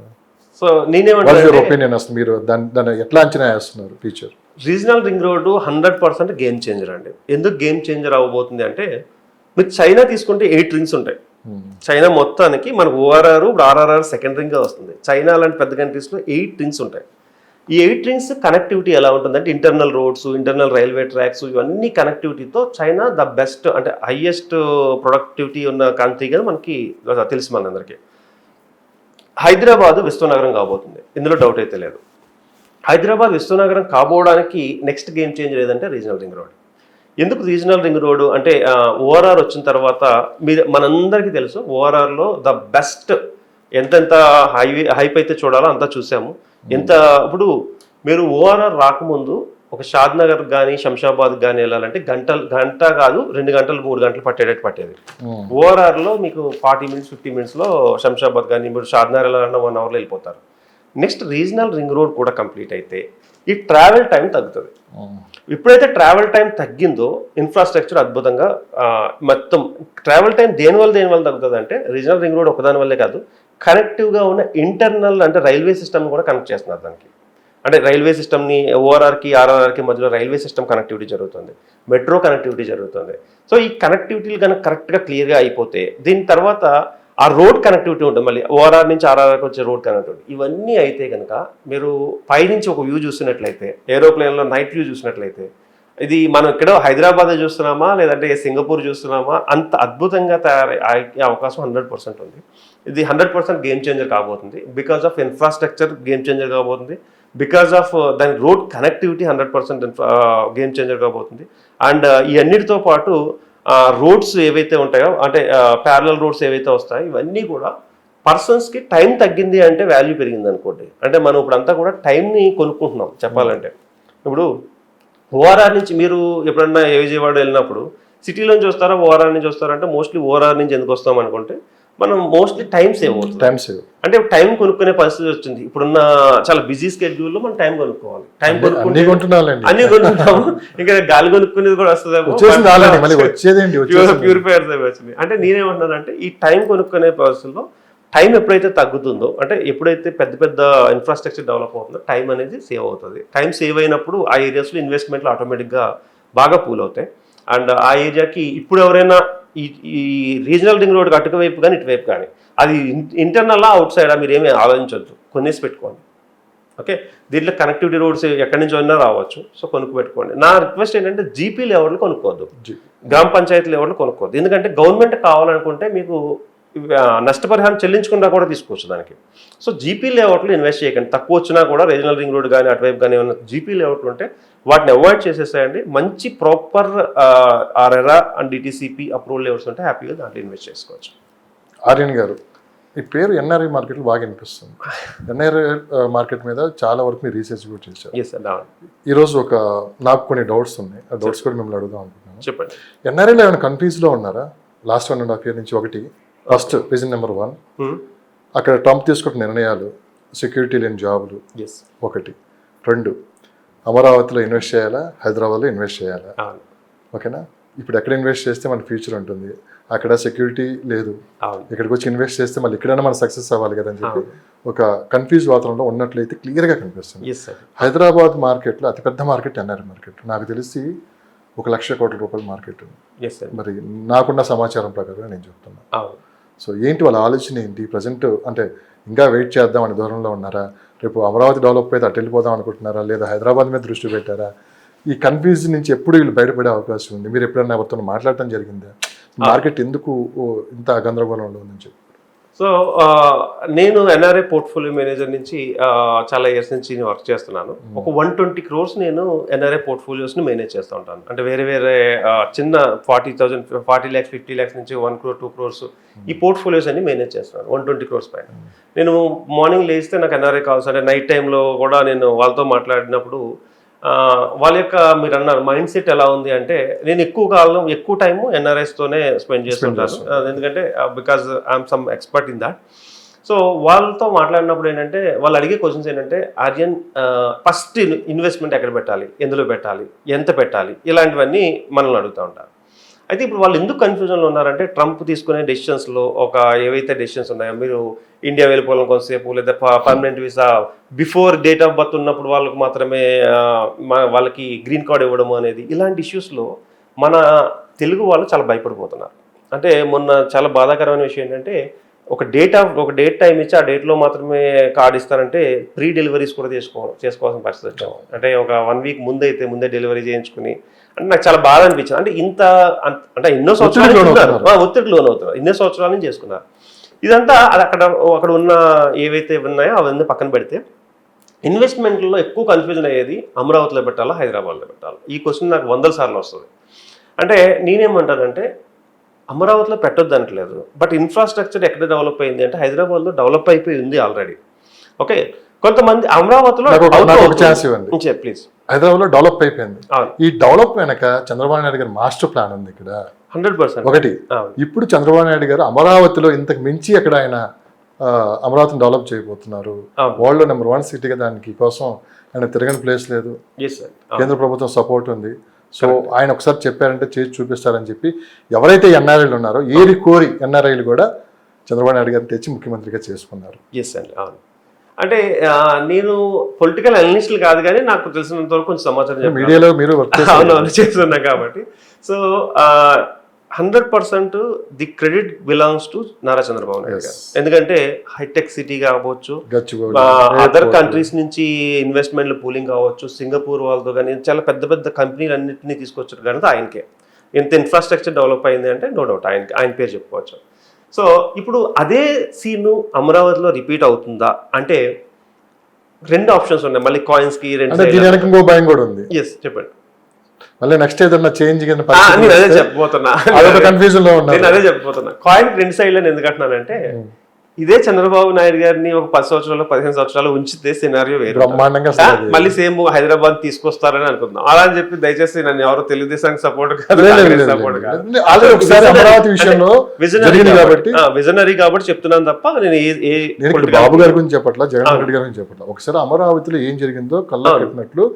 సో నేనేమంటాను ఒపీనియన్ అసలు మీరు దాన్ని ఎట్లా అంచనా వేస్తున్నారు future? Regional ring road 100% game changer అండి. ఎందుకు గేమ్ చేంజర్ అవ్వబోతుంది అంటే మీరు చైనా తీసుకుంటే 8 రింగ్స్ ఉంటాయి. చైనా మొత్తానికి మనకు ఓఆర్ఆర్ ఇప్పుడు RRR సెకండ్ రింగ్ గా వస్తుంది. చైనా లాంటి పెద్ద కంట్రీస్లో 8 రింగ్స్ ఉంటాయి. ఈ 8 రింగ్స్ కనెక్టివిటీ ఎలా ఉంటుందంటే internal roads, internal railway tracks, ఇవన్నీ కనెక్టివిటీతో చైనా ద బెస్ట్ అంటే హైయెస్ట్ ప్రొడక్టివిటీ ఉన్న కంట్రీగా మనకి తెలుసు మనందరికీ. హైదరాబాద్ విశ్వనగరం కాబోతుంది, ఇందులో డౌట్ అయితే లేదు. హైదరాబాద్ విశ్వనగరం కాబోవడానికి నెక్స్ట్ గేమ్ చేంజర్ ఏదంటే రీజనల్ రింగ్ రోడ్. ఎందుకు రీజనల్ రింగ్ రోడ్ అంటే ఓఆర్ఆర్ వచ్చిన తర్వాత మనందరికీ తెలుసు ఓఆర్ఆర్లో ద బెస్ట్ ఎంతెంత హైప్ అయితే చూడాలో అంతా చూసాము. ఇప్పుడు మీరు ఓఆర్ఆర్ రాకముందు ఒక షాద్ నగర్ కానీ శంషాబాద్ కానీ వెళ్ళాలంటే గంట కాదు 2 గంటలు 3 గంటలు పట్టేది. ఓఆర్ఆర్లో మీకు 40 minutes 50 minutesలో శంషాబాద్ కానీ మీరు షాద్ నగర్ వెళ్ళాలన్నా 1 hourలో వెళ్ళిపోతారు. నెక్స్ట్ రీజనల్ రింగ్ రోడ్ కూడా కంప్లీట్ అయితే ఈ ట్రావెల్ టైం తగ్గుతుంది. ఎప్పుడైతే ట్రావెల్ టైం తగ్గిందో ఇన్ఫ్రాస్ట్రక్చర్ అద్భుతంగా మొత్తం ట్రావెల్ టైం దేనివల్ల తగ్గుతుంది అంటే రీజనల్ రింగ్ రోడ్ ఒకదాని వల్లే కాదు, కనెక్టివ్గా ఉన్న ఇంటర్నల్ అంటే రైల్వే సిస్టమ్ కూడా కనెక్ట్ చేస్తున్నారు దానికి. అంటే రైల్వే సిస్టమ్ని ఓఆర్ఆర్కి RRRకి మధ్యలో రైల్వే సిస్టమ్ కనెక్టివిటీ జరుగుతుంది, మెట్రో కనెక్టివిటీ జరుగుతుంది. సో ఈ కనెక్టివిటీలు కనుక కరెక్ట్గా క్లియర్గా అయిపోతే దీని తర్వాత ఆ రోడ్ కనెక్టివిటీ ఉంటుంది, మళ్ళీ ఓఆర్ఆర్ నుంచి RRRకి వచ్చే రోడ్ కనెక్టివిటీ, ఇవన్నీ అయితే కనుక మీరు పైనుంచి ఒక వ్యూ చూసినట్లయితే ఏరోప్లేన్లో నైట్ వ్యూ చూసినట్లయితే ఇది మనం ఇక్కడ హైదరాబాద్ చూస్తున్నామా లేదంటే సింగపూర్ చూస్తున్నామా అంత అద్భుతంగా తయారయ్యే అవకాశం 100% ఉంది. ఇది 100% గేమ్ చేంజర్ కాబోతుంది. Because of infrastructure game changer కాబోతుంది, బికాస్ ఆఫ్ దాని రోడ్ కనెక్టివిటీ 100% గేమ్ చేంజర్ కాబోతుంది. అండ్ ఈ అన్నిటితో పాటు రోడ్స్ ఏవైతే ఉంటాయో అంటే ప్యారలల్ రోడ్స్ ఏవైతే వస్తాయో ఇవన్నీ కూడా పర్సన్స్కి టైం తగ్గింది అంటే వాల్యూ పెరిగింది అనుకోండి. అంటే మనం ఇప్పుడు అంతా కూడా టైంని కొనుక్కుంటున్నాం చెప్పాలంటే. ఇప్పుడు ఓఆర్ఆర్ నుంచి మీరు ఎప్పుడన్నా విజయవాడ వెళ్ళినప్పుడు సిటీలోంచి వస్తారా ఓఆర్ఆర్ నుంచి వస్తారంటే మోస్ట్లీ ఓఆర్ఆర్ నుంచి ఎందుకు వస్తాం అనుకుంటే మనం మోస్ట్లీ టైం సేవ్ అవుతుంది. అంటే టైం కొనుక్కునే పరిస్థితి వచ్చింది. ఇప్పుడున్న చాలా బిజీ స్కెడ్యూల్లో మనం టైం కొనుక్కోవాలి. టైం అన్ని కొనుక్కుంటాము, ఇంకా గాలి కొనుక్కునేది కూడా వస్తుంది, ప్యూరిఫైయర్స్ అవి వచ్చింది. అంటే నేనేమంటున్నానంటే ఈ టైం కొనుక్కునే పరిస్థితుల్లో టైం ఎప్పుడైతే తగ్గుతుందో అంటే ఎప్పుడైతే పెద్ద పెద్ద ఇన్ఫ్రాస్ట్రక్చర్ డెవలప్ అవుతుందో టైం అనేది సేవ్ అవుతుంది. టైం సేవ్ అయినప్పుడు ఆ ఏరియాస్లో ఇన్వెస్ట్మెంట్లు ఆటోమేటిక్గా బాగా పూల్ అవుతాయి. అండ్ ఆ ఏరియాకి ఇప్పుడు ఎవరైనా ఈ రీజనల్ రింగ్ రోడ్కి అటువైపు కానీ ఇటువైపు కానీ అది ఇంటర్నల్లా అవుట్ సైడా మీరు ఏమీ ఆలోచించవద్దు, కొనేసి పెట్టుకోండి. ఓకే, దీంట్లో కనెక్టివిటీ రోడ్స్ ఎక్కడి నుంచి అయినా రావచ్చు. సో కొనుక్కు పెట్టుకోండి. నా రిక్వెస్ట్ ఏంటంటే జీపీ లెవెల్ కొనుక్కోవద్దు, గ్రామ పంచాయతీ లెవెల్ కొనుక్కోవద్దు. ఎందుకంటే గవర్నమెంట్ కావాలనుకుంటే మీకు నష్టపరిహారం చెల్లించకుండా కూడా తీసుకోవచ్చు దానికి. సో జీపీ లేఅవుట్లో ఇన్వెస్ట్ చేయకండి. తక్కువ వచ్చినా కూడా రీజనల్ రింగ్ రోడ్ కానీ అటువైపు కానీ ఏమైనా జీపీ లేఅవుట్లు ఉంటే వాటిని అవాయిడ్ చేసేసాయండి. మంచి proper RRR and DTCP approval layouts ఉంటే హ్యాపీగా దాంట్లో ఇన్వెస్ట్ చేసుకోవచ్చు. ఆర్యన్ గారు, ఈ పేరు NRI మార్కెట్లో బాగా అనిపిస్తుంది. NRI మార్కెట్ మీద చాలా వరకు మీరు రీసెర్చ్ కూడా చేశారు. ఈరోజు నాకు కొన్ని డౌట్స్ ఉన్నాయి, ఆ డౌట్స్ కూడా మిమ్మల్ని అడుగుదాం అనుకుంటున్నాను. చెప్పండి. NRIలో ఏమైనా కన్ఫ్యూజ్లో ఉన్నారా లాస్ట్ 1.5 year నుంచి? ఒకటి ఫస్ట్ రీజన్ నెంబర్ 1 అక్కడ ట్రంప్ తీసుకుంటున్న నిర్ణయాలు, సెక్యూరిటీ లేని జాబులు ఒకటి. 2 అమరావతిలో ఇన్వెస్ట్ చేయాలా, హైదరాబాద్లో ఇన్వెస్ట్ చేయాలా? ఓకేనా. ఇప్పుడు ఎక్కడ ఇన్వెస్ట్ చేస్తే మన ఫ్యూచర్ ఉంటుంది, అక్కడ సెక్యూరిటీ లేదు, అవును ఇక్కడికి వచ్చి ఇన్వెస్ట్ చేస్తే మళ్ళీ ఇక్కడైనా మనం సక్సెస్ అవ్వాలి కదా అని చెప్పి ఒక కన్ఫ్యూజ్ వాతావరణంలో ఉన్నట్లయితే క్లియర్గా కనిపిస్తుంది. Yes sir. హైదరాబాద్ మార్కెట్లో అతిపెద్ద మార్కెట్ ఎన్ఆర్ఐ మార్కెట్, నాకు తెలిసి 1,00,000 కోట్ల రూపాయల మార్కెట్ ఉంది. Yes sir. మరి నాకున్న సమాచారం ప్రకారం నేను చెప్తున్నా. అవును. సో ఏంటి వాళ్ళ ఆలోచన ఏంటి ప్రజెంట్? అంటే ఇంకా వెయిట్ చేద్దాం అనే దూరంలో ఉన్నారా? రేపు అమరావతి డెవలప్ అయితే అటు వెళ్ళిపోదాం అనుకుంటున్నారా, లేదా హైదరాబాద్ మీద దృష్టి పెట్టారా? ఈ కన్ఫ్యూజ్ నుంచి ఎప్పుడు వీళ్ళు బయటపడే అవకాశం ఉంది? మీరు ఎప్పుడైనా ఎవరితో మాట్లాడటం జరిగిందా? మార్కెట్ ఎందుకు ఇంత గందరగోళంలో ఉందని చెప్పి? సో నేను ఎన్ఆర్ఐ పోర్ట్ఫోలియో మేనేజర్ నుంచి చాలా ఇయర్స్ నుంచి నేను వర్క్ చేస్తున్నాను. ఒక 120 crores నేను ఎన్ఆర్ఐ పోర్ట్ఫోలియోస్ని మేనేజ్ చేస్తూ ఉంటాను. అంటే వేరే వేరే చిన్న 40,000, 40 lakhs, 50 lakhs నుంచి 1 crore, 2 crores ఈ పోర్ట్ఫోలియోస్ అన్ని మేనేజ్ చేస్తున్నాను 120 crores పైన. నేను మార్నింగ్ లేస్తే నాకు ఎన్ఆర్ఐ కాల్స్, అంటే నైట్ టైంలో కూడా నేను వాళ్ళతో మాట్లాడినప్పుడు వాళ్ళ యొక్క మీరు అన్నారు మైండ్ సెట్ ఎలా ఉంది అంటే, నేను ఎక్కువ టైము ఎన్ఆర్ఐస్తోనే స్పెండ్ చేస్తుంటాను. ఎందుకంటే because I'm some expert in that. So వాళ్ళతో మాట్లాడినప్పుడు ఏంటంటే వాళ్ళు అడిగే క్వశ్చన్స్ ఏంటంటే, ఆర్యన్ ఫస్ట్ ఇన్వెస్ట్మెంట్ ఎక్కడ పెట్టాలి, ఎందులో పెట్టాలి, ఎంత పెట్టాలి, ఇలాంటివన్నీ మనల్ని అడుగుతూ ఉంటారు. అయితే ఇప్పుడు వాళ్ళు ఎందుకు కన్ఫ్యూజన్లో ఉన్నారంటే, ట్రంప్ తీసుకునే డెసిషన్స్లో ఏవైతే డెసిషన్స్ ఉన్నాయో, మీరు ఇండియా వెళ్ళిపోవడం కొంతసేపు, లేదా permanent visa before date of birth ఉన్నప్పుడు వాళ్ళకు మాత్రమే వాళ్ళకి గ్రీన్ కార్డ్ ఇవ్వడం అనేది, ఇలాంటి ఇష్యూస్లో మన తెలుగు వాళ్ళు చాలా భయపడిపోతున్నారు. అంటే మొన్న చాలా బాధాకరమైన విషయం ఏంటంటే, ఒక డేట్ టైం ఇచ్చి ఆ డేట్లో మాత్రమే కార్డ్ ఇస్తారంటే ప్రీ డెలివరీస్ కూడా చేసుకోవాల్సిన పరిస్థితి వచ్చాము. అంటే ఒక 1 week ముందే డెలివరీ చేయించుకుని, అంటే నాకు చాలా బాధ అనిపించింది. అంటే అంటే ఎన్నో సంవత్సరాలు ఒత్తిడికి లోనవుతున్నారు, ఎన్నో సంవత్సరాల నుంచి చేసుకున్నారు. ఇదంతా అది అక్కడ ఉన్న ఏవైతే ఉన్నాయో అవన్నీ పక్కన పెడితే, ఇన్వెస్ట్మెంట్లో ఎక్కువ కన్ఫ్యూజన్ అయ్యేది అమరావతిలో పెట్టాలా, హైదరాబాద్లో పెట్టాలా, ఈ క్వశ్చన్ నాకు 100 సార్లు వస్తుంది. అంటే నేనేమంటానంటే, అమరావతిలో పెట్టొద్దు అనట్లేదు, బట్ ఇన్ఫ్రాస్ట్రక్చర్ ఎక్కడ డెవలప్ అయింది అంటే హైదరాబాద్లో డెవలప్ అయిపోయి ఉంది ఆల్రెడీ. ఓకే, కొంతమంది అమరావతిలో ప్లీజ్ హైదరాబాద్లో డెవలప్ అయిపోయింది. ఈ డెవలప్ వెనక చంద్రబాబు నాయుడు గారి మాస్టర్ ప్లాన్ ఉంది ఇక్కడ 100%. ఒకటి, ఇప్పుడు చంద్రబాబు నాయుడు గారు అమరావతిలో ఇంతకు మించి ఎక్కడ ఆయన అమరావతిని డెవలప్ చేయబోతున్నారు. వరల్డ్ నెంబర్ 1 సిటీగా దానికి కోసం ఆయన తిరగని ప్లేస్ లేదు, కేంద్ర ప్రభుత్వం సపోర్ట్ ఉంది. సో ఆయన ఒకసారి చెప్పారంటే చేసి చూపిస్తారని చెప్పి ఎవరైతే ఎన్ఆర్ఐలు ఉన్నారో ఏరి కోరి ఎన్ఆర్ఐలు కూడా చంద్రబాబు నాయుడు గారిని తెచ్చి ముఖ్యమంత్రిగా చేసుకున్నారు. ఎస్ అండి, అవును. అంటే నేను పొలిటికల్ అనలిస్టులు కాదు, కానీ నాకు తెలిసినంత వరకు కొంచెం సమాచారం మీడియాలో మీరు చేస్తున్నా కాబట్టి, so 100% the credit belongs to Nara Chandrababu Naidu గారు. ఎందుకంటే హైటెక్ సిటీ కావచ్చు, అదర్ కంట్రీస్ నుంచి ఇన్వెస్ట్మెంట్లు పూలింగ్ కావచ్చు, సింగపూర్ వాళ్ళతో కానీ చాలా పెద్ద పెద్ద కంపెనీలు అన్నింటినీ తీసుకొచ్చారు కనుక ఆయనకే ఎంత ఇన్ఫ్రాస్ట్రక్చర్ డెవలప్ అయింది అంటే నో డౌట్ ఆయన పేరు చెప్పుకోవచ్చు. సో ఇప్పుడు అదే సీను అమరావతిలో రిపీట్ అవుతుందా అంటే 2 ఆప్షన్స్ ఉన్నాయి. మళ్ళీ కాయిన్స్ కి 2 భయం కూడా ఉంది. ఎస్, చెప్పండి. మళ్ళీ నెక్స్ట్ ఏదన్నా చేంజ్ అదే చెప్పబోతున్నా కన్ఫ్యూజన్ లో నేను అదే చెప్పబోతున్నా. కాయిన్ 2 సైడ్లను ఎందుకు అంటున్నానంటే, ఇదే చంద్రబాబు నాయుడు గారిని ఒక 10 సంవత్సరాలు 15 సంవత్సరాలు ఉంచితే సినారియో వేరు, బ్రహ్మాండంగా మళ్ళీ సేమ్ హైదరాబాద్ తీసుకొస్తారని అనుకుందాం. అలా అని చెప్పి దయచేసి నన్ను ఎవరు తెలుగుదేశానికి సపోర్ట్ కాదు, విజనరీ కాబట్టి చెప్తున్నాను తప్ప నేను బాబు గారి గురించి చెప్పట్లా, జగన్ రెడ్డి గారి గురించి చెప్పట్లా. ఒకసారి అమరావతిలో ఏం జరిగిందో కళ్ళ పెట్టినట్లు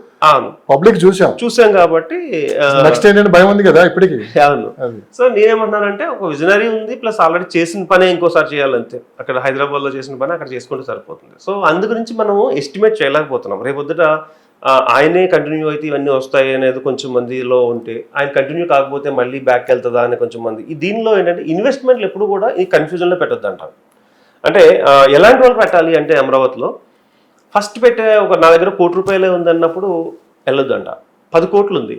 పబ్లిక్ చూసాం కాబట్టి నెక్స్ట్ ఏంటంటే భయం ఉంది కదా ఇప్పటికి. అవును. సో నేనేమంటున్నానంటే, ఒక విజనరీ ఉంది, ప్లస్ ఆల్రెడీ చేసిన పనే ఇంకోసారి చేయాలంతే. అక్కడ హైదరాబాద్ లో చేసిన పని అక్కడ చేసుకుంటే సరిపోతుంది. సో అందు గురించి మనం ఎస్టిమేట్ చేయలేకపోతున్నాం. రేపొద్దుట ఆయనే కంటిన్యూ అయితే ఇవన్నీ వస్తాయి అనేది కొంచెం మందిలో ఉంటే, ఆయన కంటిన్యూ కాకపోతే మళ్ళీ బ్యాక్ వెళ్తుందా అని కొంచెం మంది. దీనిలో ఏంటంటే ఇన్వెస్ట్మెంట్లు ఎప్పుడు కూడా ఈ కన్ఫ్యూజన్లో పెట్టొద్దు అంటారు. అంటే ఎలాంటి వాళ్ళు పెట్టాలి అంటే, అమరావతిలో ఫస్ట్ పెట్టే నా దగ్గర 1 కోటి రూపాయలే ఉందన్నప్పుడు వెళ్ళొద్దంట. 10 కోట్లు ఉంది,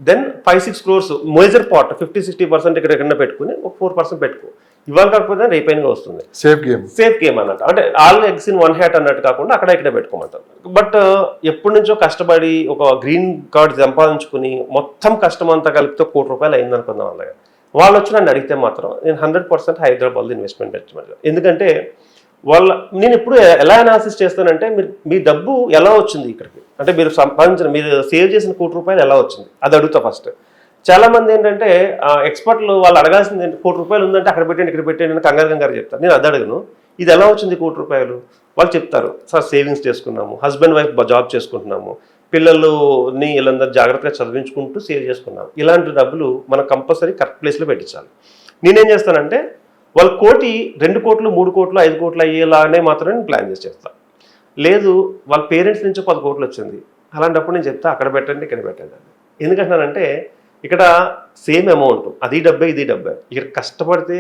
దెన్ 5-6 crores మేజర్ పార్ట్ 50-60% ఇక్కడ ఎక్కడైనా పెట్టుకుని ఒక 4% పెట్టుకో. ఇవాళ కాకపోతే రేపైనగా వస్తుంది. సేఫ్ గేమ్ అన్నట్టు. అంటే all eggs in one hat అన్నట్టు కాకుండా అక్కడ ఇక్కడ పెట్టుకోమంటారు. బట్ ఎప్పటి నుంచో కష్టపడి ఒక గ్రీన్ కార్డ్ సంపాదించుకుని మొత్తం కష్టం అంతా కలిపితే 1 కోటి రూపాయలు అయింది అనుకుందాం. అలాగే వాళ్ళు వచ్చి నన్ను అడిగితే మాత్రం నేను 100% హైదరాబాద్లో ఇన్వెస్ట్మెంట్ పెట్టమని. ఎందుకంటే నేను ఎప్పుడు ఎలా అనాలిసిస్ చేస్తానంటే, మీ డబ్బు ఎలా వచ్చింది ఇక్కడికి, అంటే మీరు సేవ్ చేసిన 1 కోటి రూపాయలు ఎలా వచ్చింది అది అడుగుతా ఫస్ట్. చాలా మంది ఏంటంటే ఎక్స్పర్ట్లు వాళ్ళు అడగాల్సింది 1 కోటి రూపాయలు ఉందంటే అక్కడ పెట్టండి ఇక్కడ పెట్టండి అని కంగారు చెప్తారు. నేను అది అడగను, ఇది ఎలా వచ్చింది 1 కోటి రూపాయలు. వాళ్ళు చెప్తారు, సార్ సేవింగ్స్ చేసుకున్నాము, హస్బెండ్ వైఫ్ జాబ్ చేసుకుంటున్నాము, పిల్లలని వీళ్ళందరూ జాగ్రత్తగా చదివించుకుంటూ సేవ్ చేసుకున్నాం. ఇలాంటి డబ్బులు మనం కంపల్సరీ కరెక్ట్ ప్లేస్లో పెట్టించాలి. నేనేం చేస్తానంటే వాళ్ళ 1 కోటి 2 కోట్లు 3 కోట్లు 5 కోట్లు అయ్యేలానే మాత్రమే నేను ప్లాన్ చేసి చేస్తాను. లేదు వాళ్ళ పేరెంట్స్ నుంచి 10 కోట్లు వచ్చింది, అలాంటప్పుడు నేను చెప్తా అక్కడ పెట్టండి ఇక్కడ పెట్టండి అని. ఎందుకంటున్నానంటే ఇక్కడ సేమ్ అమౌంట్, అది డబ్బే ఇది డబ్బే. ఇక్కడ కష్టపడితే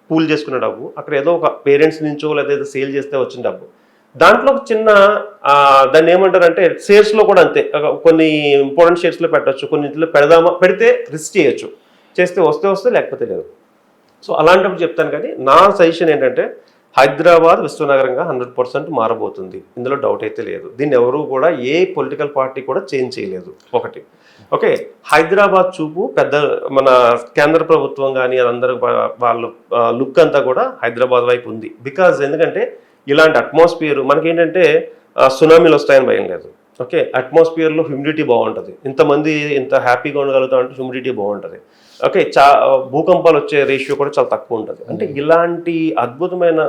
పూల్ చేసుకున్న డబ్బు, అక్కడ ఏదో ఒక పేరెంట్స్ నుంచో లేదా ఏదో సేల్ చేస్తే వచ్చిన డబ్బు. దాంట్లో ఒక చిన్న దాన్ని ఏమంటారంటే షేర్స్లో కూడా అంతే, కొన్ని ఇంపార్టెంట్ షేర్స్లో పెట్టచ్చు, కొన్ని ఇంట్లో పెడితే రిస్క్ చేయొచ్చు, చేస్తే వస్తే లేకపోతే లేదు. సో అలాంటప్పుడు చెప్తాను. కానీ నా సజెషన్ ఏంటంటే హైదరాబాద్ విశ్వనగరంగా 100% మారబోతుంది, ఇందులో డౌట్ అయితే లేదు. దీన్ని ఎవరు కూడా ఏ పొలిటికల్ పార్టీ కూడా చేంజ్ చేయలేదు. ఒకటి ఓకే, హైదరాబాద్ చూపు పెద్ద మన కేంద్ర ప్రభుత్వం కానీ అందరూ వాళ్ళు లుక్ అంతా కూడా హైదరాబాద్ వైపు ఉంది. బికాజ్ ఎందుకంటే ఇలాంటి అట్మాస్ఫియర్ మనకేంటంటే సునామీలు వస్తాయని భయం లేదు. ఓకే, అట్మాస్ఫియర్లో హ్యూమిడిటీ బాగుంటుంది, ఇంతమంది ఇంత హ్యాపీగా ఉండగలుగుతాం అంటే హ్యూమిడిటీ బాగుంటుంది. ఓకే, భూకంపాలు వచ్చే రేషియో కూడా చాలా తక్కువ ఉంటుంది. అంటే ఇలాంటి అద్భుతమైన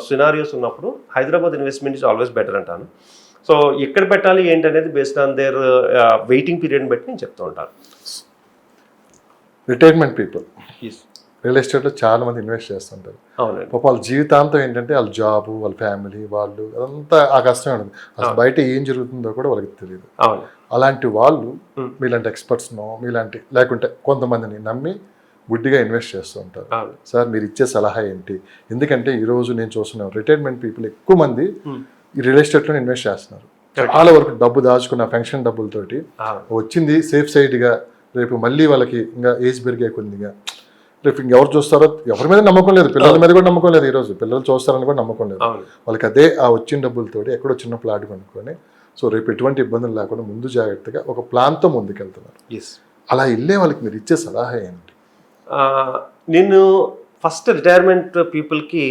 సినారియోస్ ఉన్నప్పుడు Hyderabad investment is always better అంటాను. సో ఎక్కడ పెట్టాలి ఏంటి అనేది బేస్డ్ ఆన్ దేర్ వెయిటింగ్ పీరియడ్ని బట్టి నేను చెప్తూ ఉంటాను. రిటైర్మెంట్ పీపుల్ రియల్ ఎస్టేట్లో చాలా మంది ఇన్వెస్ట్ చేస్తుంటారు. అవునండి. పాప వాళ్ళ జీవితాంతం ఏంటంటే వాళ్ళ జాబు, వాళ్ళ ఫ్యామిలీ, వాళ్ళు అదంతా ఆ కష్టమే ఉంటుంది. అసలు బయట ఏం జరుగుతుందో కూడా వాళ్ళకి తెలియదు. అవును. అలాంటి వాళ్ళు మీలాంటి ఎక్స్పర్ట్స్నో మీలాంటి లేకుంటే కొంతమందిని నమ్మి గుడ్డిగా ఇన్వెస్ట్ చేస్తూ ఉంటారు. సార్ మీరు ఇచ్చే సలహా ఏంటి? ఎందుకంటే ఈరోజు నేను చూస్తున్నాను రిటైర్మెంట్ పీపుల్ ఎక్కువ మంది ఈ రియల్ ఎస్టేట్లో ఇన్వెస్ట్ చేస్తున్నారు. చాలా వరకు డబ్బు దాచుకున్న పెన్షన్ డబ్బులతోటి వచ్చింది సేఫ్ సైడ్గా, రేపు మళ్ళీ వాళ్ళకి ఇంకా ఏజ్ పెరిగే కొద్దిగా రేపు ఇంకెవరు చూస్తారో ఎవరి మీద నమ్మకం లేదు, పిల్లల మీద కూడా నమ్మకం లేదు. ఈరోజు పిల్లలు చూస్తారని కూడా నమ్మకం లేదు వాళ్ళకి. అదే ఆ వచ్చిన డబ్బులతోటి ఎక్కడో చిన్న ప్లాట్ కొనుక్కొని సో రేపు ఎటువంటి ఇబ్బందులు లేకుండా ముందు జాగ్రత్తగా ఒక ప్లాన్తో ముందుకెళ్తున్నారు. అలా వెళ్ళే వాళ్ళకి మీరు ఇచ్చే సలహా ఏంటి? నేను ఫస్ట్ రిటైర్మెంట్ పీపుల్కి